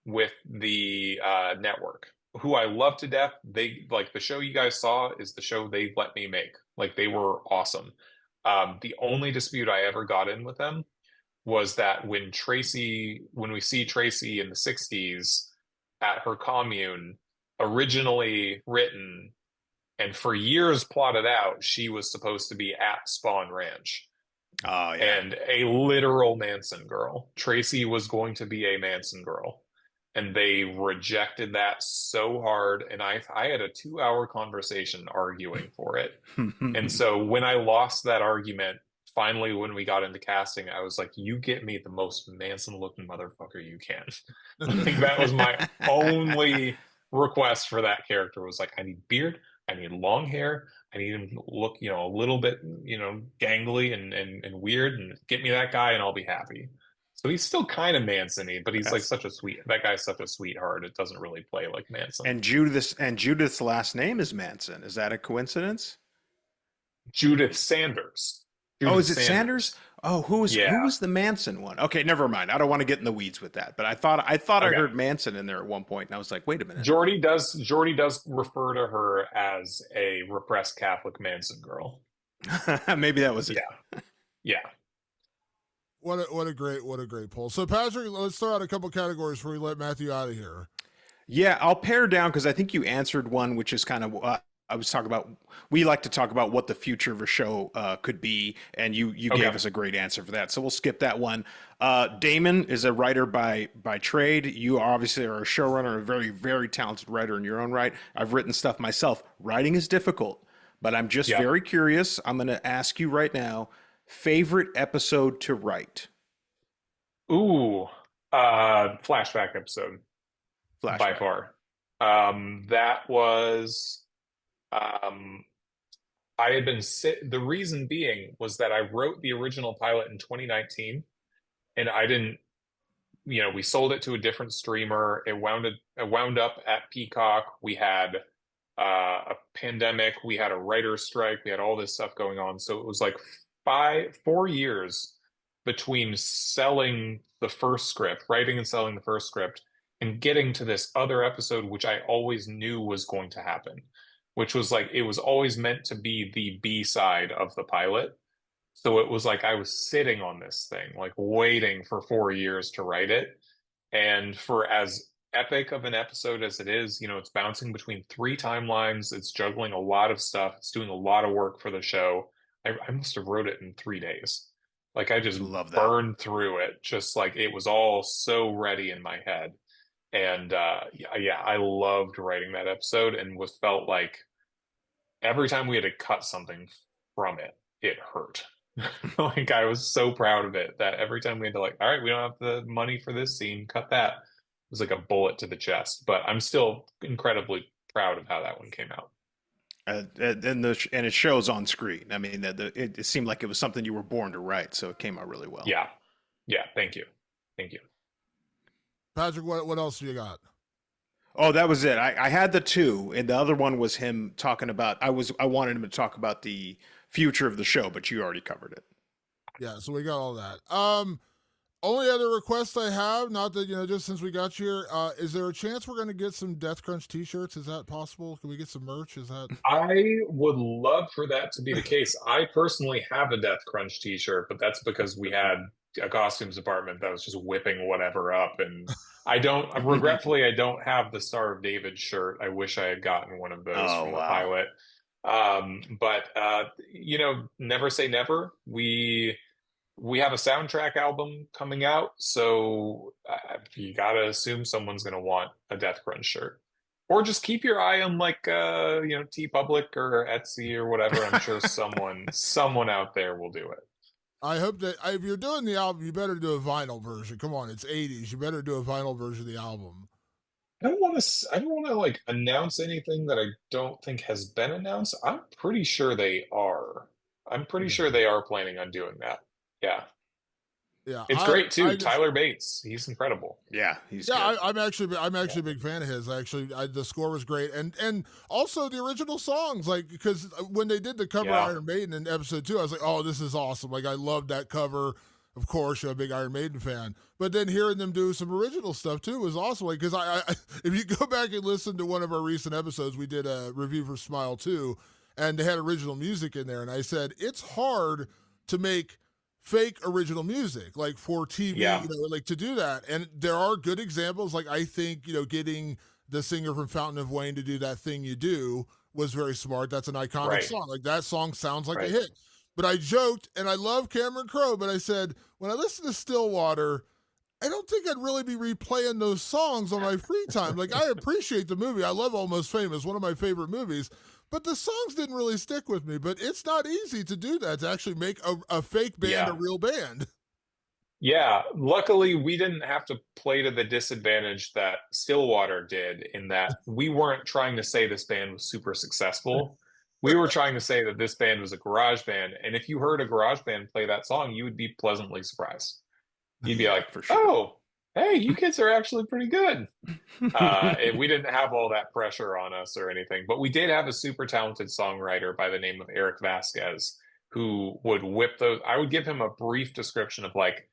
with the network, who I love to death, they like the show you guys saw is the show they let me make. Like they were awesome. The only dispute I ever got in with them was that when we see Tracy in the 60s at her commune, originally written and for years plotted out, she was supposed to be at Spawn Ranch. Oh, yeah. And a literal Manson girl. Tracy was going to be a Manson girl. And they rejected that so hard. And I had a 2-hour conversation arguing for it. And so when I lost that argument, finally, when we got into casting, I was like, you get me the most Manson looking motherfucker you can. I think that was my only request for that character was like, I need beard. I need long hair. I need him to look, a little bit, gangly and weird, and get me that guy and I'll be happy. So he's still kind of Manson-y, but he's like that guy's such a sweetheart. It doesn't really play like Manson. And Judith's last name is Manson. Is that a coincidence? Judith Sanders. Is it Sanders? Oh, who was the Manson one? Okay, never mind. I don't want to get in the weeds with that. But I thought I heard Manson in there at one point, and I was like, wait a minute. Jordy does refer to her as a repressed Catholic Manson girl. Maybe that was it. Yeah. What a great poll. So Patrick, let's throw out a couple categories before we let Matthew out of here. Yeah, I'll pare down because I think you answered one, which is kind of I was talking about. We like to talk about what the future of a show could be, and you gave us a great answer for that. So we'll skip that one. Damon is a writer by trade. You obviously are a showrunner, a very, very talented writer in your own right. I've written stuff myself. Writing is difficult, but I'm just very curious. I'm going to ask you right now, favorite episode to write? Ooh, flashback episode. Flashback. By far. That was... I had been the reason being was that I wrote the original pilot in 2019 and I didn't, we sold it to a different streamer. It wound up at Peacock. We had a pandemic. We had a writer's strike. We had all this stuff going on. So it was like 4 years between selling the first script, writing and selling the first script, and getting to this other episode, which I always knew was going to happen, which was like, it was always meant to be the B side of the pilot. So it was like I was sitting on this thing, like waiting for 4 years to write it. And for as epic of an episode as it is, it's bouncing between three timelines, it's juggling a lot of stuff, it's doing a lot of work for the show. I must have wrote it in 3 days. Like I just Love that. burned through it, just like it was all so ready in my head. And yeah, I loved writing that episode and was felt like every time we had to cut something from it, it hurt. Like I was so proud of it that every time we had to like, all right, we don't have the money for this scene, cut that. It was like a bullet to the chest. But I'm still incredibly proud of how that one came out. And it shows on screen. I mean, it seemed like it was something you were born to write, so it came out really well. Yeah. Yeah. Thank you. Thank you. Patrick, what else do you got? Oh, that was it. I had the two, and the other one was him talking about. I wanted him to talk about the future of the show, but you already covered it. Yeah, so we got all that. Only other request I have, not that just since we got you here, is there a chance we're going to get some Death Crunch T-shirts? Is that possible? Can we get some merch? Is that? I would love for that to be the case. I personally have a Death Crunch T-shirt, but that's because we had a costumes department that was just whipping whatever up, and regretfully, I don't have the Star of David shirt. I wish I had gotten one of those from the pilot. But never say never. We have a soundtrack album coming out, so you gotta assume someone's gonna want a Death Crunch shirt, or just keep your eye on like TeePublic or Etsy or whatever. I'm sure someone out there will do it. I hope that if you're doing the album, you better do a vinyl version. Come on, it's '80s. You better do a vinyl version of the album. I don't want to like announce anything that I don't think has been announced. I'm pretty sure they are. I'm pretty sure they are planning on doing that. Yeah. Yeah, it's great too. Tyler Bates, he's incredible. Yeah, he's I'm actually a big fan of his. The score was great, and also the original songs, like because when they did the cover of Iron Maiden in episode 2, I was like, oh, this is awesome. Like I loved that cover. Of course, you're a big Iron Maiden fan, but then hearing them do some original stuff too was awesome. Like because I if you go back and listen to one of our recent episodes, we did a review for Smile 2, and they had original music in there, and I said it's hard to make fake original music like for TV, like to do that. And there are good examples. Like I think, getting the singer from Fountain of Wayne to do That Thing You Do was very smart. That's an iconic song. Like that song sounds like a hit. But I joked, and I love Cameron Crowe, but I said, when I listen to Stillwater, I don't think I'd really be replaying those songs on my free time. Like I appreciate the movie. I love Almost Famous, one of my favorite movies. But the songs didn't really stick with me. But it's not easy to do that, to actually make a fake band a real band. Yeah. Luckily, we didn't have to play to the disadvantage that Stillwater did, in that we weren't trying to say this band was super successful. We were trying to say that this band was a garage band. And if you heard a garage band play that song, you would be pleasantly surprised. You'd be like, oh, hey, you kids are actually pretty good. We didn't have all that pressure on us or anything, but we did have a super talented songwriter by the name of Eric Vasquez who would whip those. I would give him a brief description of like,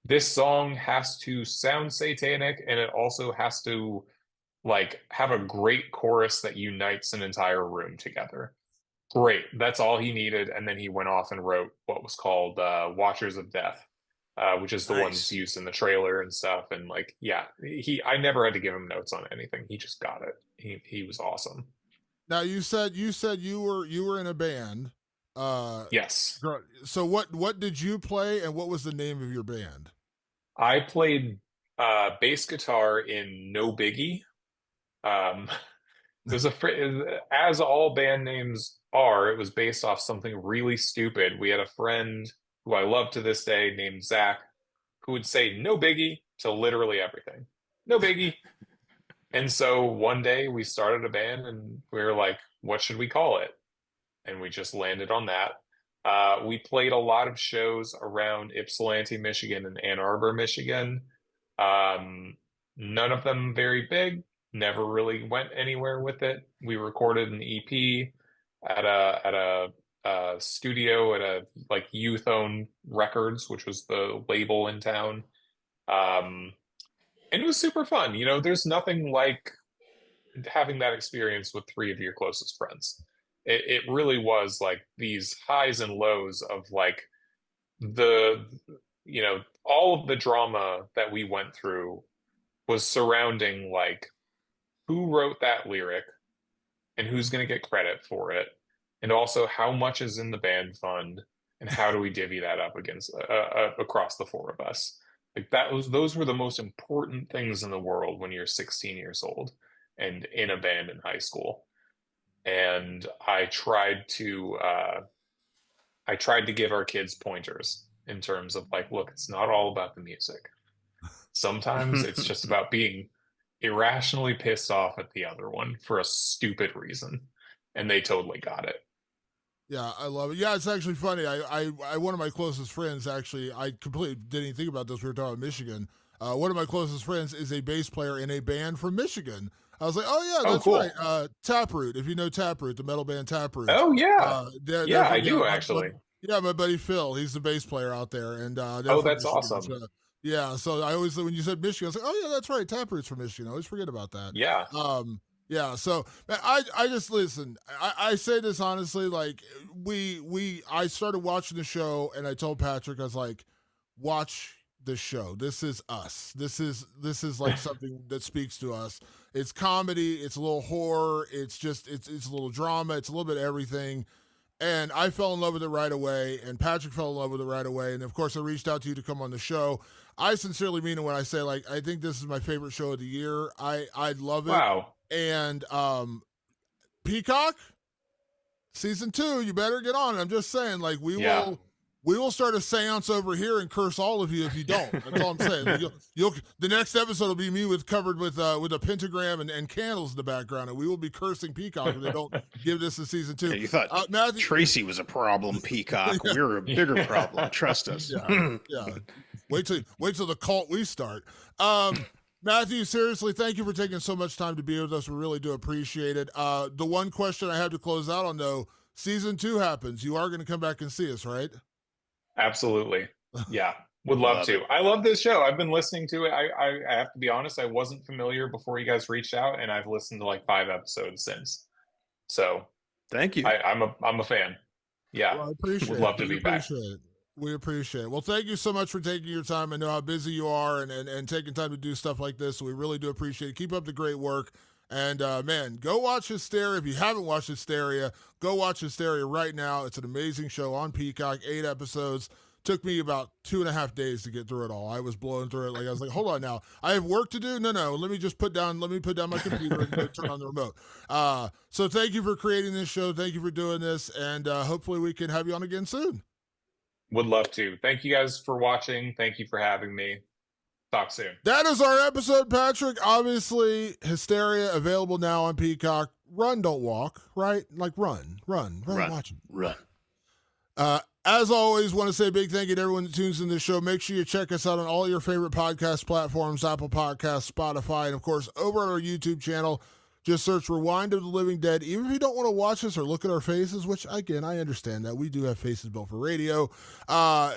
this song has to sound satanic, and it also has to like have a great chorus that unites an entire room together. Great. That's all he needed. And then he went off and wrote what was called Watchers of Death. Which is the one that's used in the trailer and stuff. And like, I never had to give him notes on anything. He just got it. He was awesome. Now you said you were in a band. Yes. So what did you play, and what was the name of your band? I played bass guitar in No Biggie. There's as all band names are, it was based off something really stupid. We had a friend who I love to this day, named Zach, who would say no biggie to literally everything. No biggie. And so one day we started a band, and we were like, what should we call it? And we just landed on that. We played a lot of shows around Ypsilanti, Michigan and Ann Arbor, Michigan. None of them very big, never really went anywhere with it. We recorded an EP at a studio at a like Youth Owned Records, which was the label in town. And it was super fun. There's nothing like having that experience with three of your closest friends. It really was like these highs and lows of like the, all of the drama that we went through was surrounding like who wrote that lyric and who's going to get credit for it, and also how much is in the band fund and how do we divvy that up against across the four of us. Like those were the most important things in the world when you're 16 years old and in a band in high school. And I tried to give our kids pointers in terms of like, look, it's not all about the music. Sometimes it's just about being irrationally pissed off at the other one for a stupid reason. And they totally got it. Yeah, I love it. Yeah, it's actually funny. I one of my closest friends, actually, I completely didn't even think about this. We were talking about Michigan. One of my closest friends is a bass player in a band from Michigan. I was like, oh, yeah, that's cool. right. Taproot, if you know Taproot, the metal band Taproot. Oh, yeah. I do, my, actually. My buddy Phil, he's the bass player out there. And that's Michigan, awesome. So, yeah, so I always, when you said Michigan, I was like, oh, yeah, that's right. Taproot's from Michigan. I always forget about that. Yeah. Yeah, so I just listen. I say this honestly, like I started watching the show, and I told Patrick, I was like, watch the show. This is us. This is like something that speaks to us. It's comedy. It's a little horror. It's just it's a little drama. It's a little bit of everything. And I fell in love with it right away, and Patrick fell in love with it right away. And of course, I reached out to you to come on the show. I sincerely mean it when I say, like, I think this is my favorite show of the year. I love it. Wow. And Peacock season 2, you better get on it. I'm just saying, like, we will start a seance over here and curse all of you if you don't. That's all I'm saying. Like, you'll the next episode will be me covered with a pentagram and candles in the background, and we will be cursing Peacock if they don't give this a season 2. Yeah, you thought Matthew, Tracy was a problem, Peacock. Yeah. We're a bigger problem. Trust us. Yeah. Wait till the cult we start. Matthew, seriously, thank you for taking so much time to be with us. We really do appreciate it. The one question I have to close out on, though, season 2 happens. You are going to come back and see us, right? Absolutely. Yeah, would love to. I love this show. I've been listening to it. I have to be honest, I wasn't familiar before you guys reached out, and I've listened to like 5 episodes since. So thank you. I'm a fan. Yeah, well, I appreciate would love to be back. We appreciate it. Well, thank you so much for taking your time. I know how busy you are and taking time to do stuff like this. So we really do appreciate it. Keep up the great work. And, man, go watch Hysteria. If you haven't watched Hysteria, go watch Hysteria right now. It's an amazing show on Peacock, 8 episodes. Took me about 2.5 days to get through it all. I was blowing through it. Like, I was like, hold on now. I have work to do? No. Let me put down my computer and turn on the remote. So thank you for creating this show. Thank you for doing this. And hopefully we can have you on again soon. Would love to. Thank you guys for watching. Thank you for having me. Talk soon. That is our episode, Patrick. Obviously, Hysteria available now on Peacock. Run, don't walk, right? Like run, watch it. Run. As always, want to say a big thank you to everyone that tunes in this show. Make sure you check us out on all your favorite podcast platforms, Apple Podcasts, Spotify, and of course, over on our YouTube channel. Just search Rewind of the Living Dead. Even if you don't want to watch us or look at our faces, which, again, I understand that. We do have faces built for radio.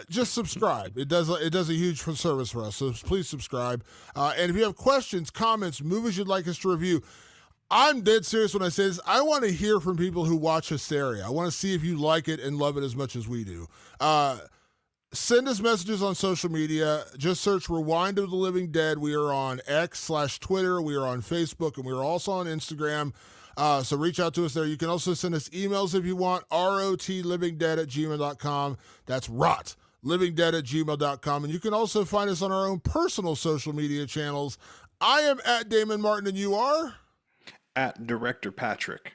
Just subscribe. It does a huge service for us, so please subscribe. And if you have questions, comments, movies you'd like us to review, I'm dead serious when I say this. I want to hear from people who watch Hysteria. I want to see if you like it and love it as much as we do. Send us messages on social media. Just search Rewind of the Living Dead. We are on X/Twitter. We are on Facebook, and we are also on Instagram. So reach out to us there. You can also send us emails if you want, rotlivingdead@gmail.com. That's rotlivingdead@gmail.com. And you can also find us on our own personal social media channels. I am at Damon Martin, and you are? At Director Patrick.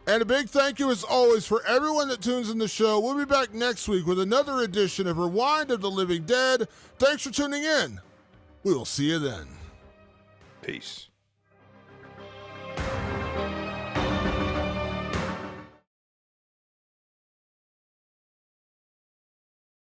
And a big thank you, as always, for everyone that tunes in the show. We'll be back next week with another edition of Rewind of the Living Dead. Thanks for tuning in. We will see you then. Peace.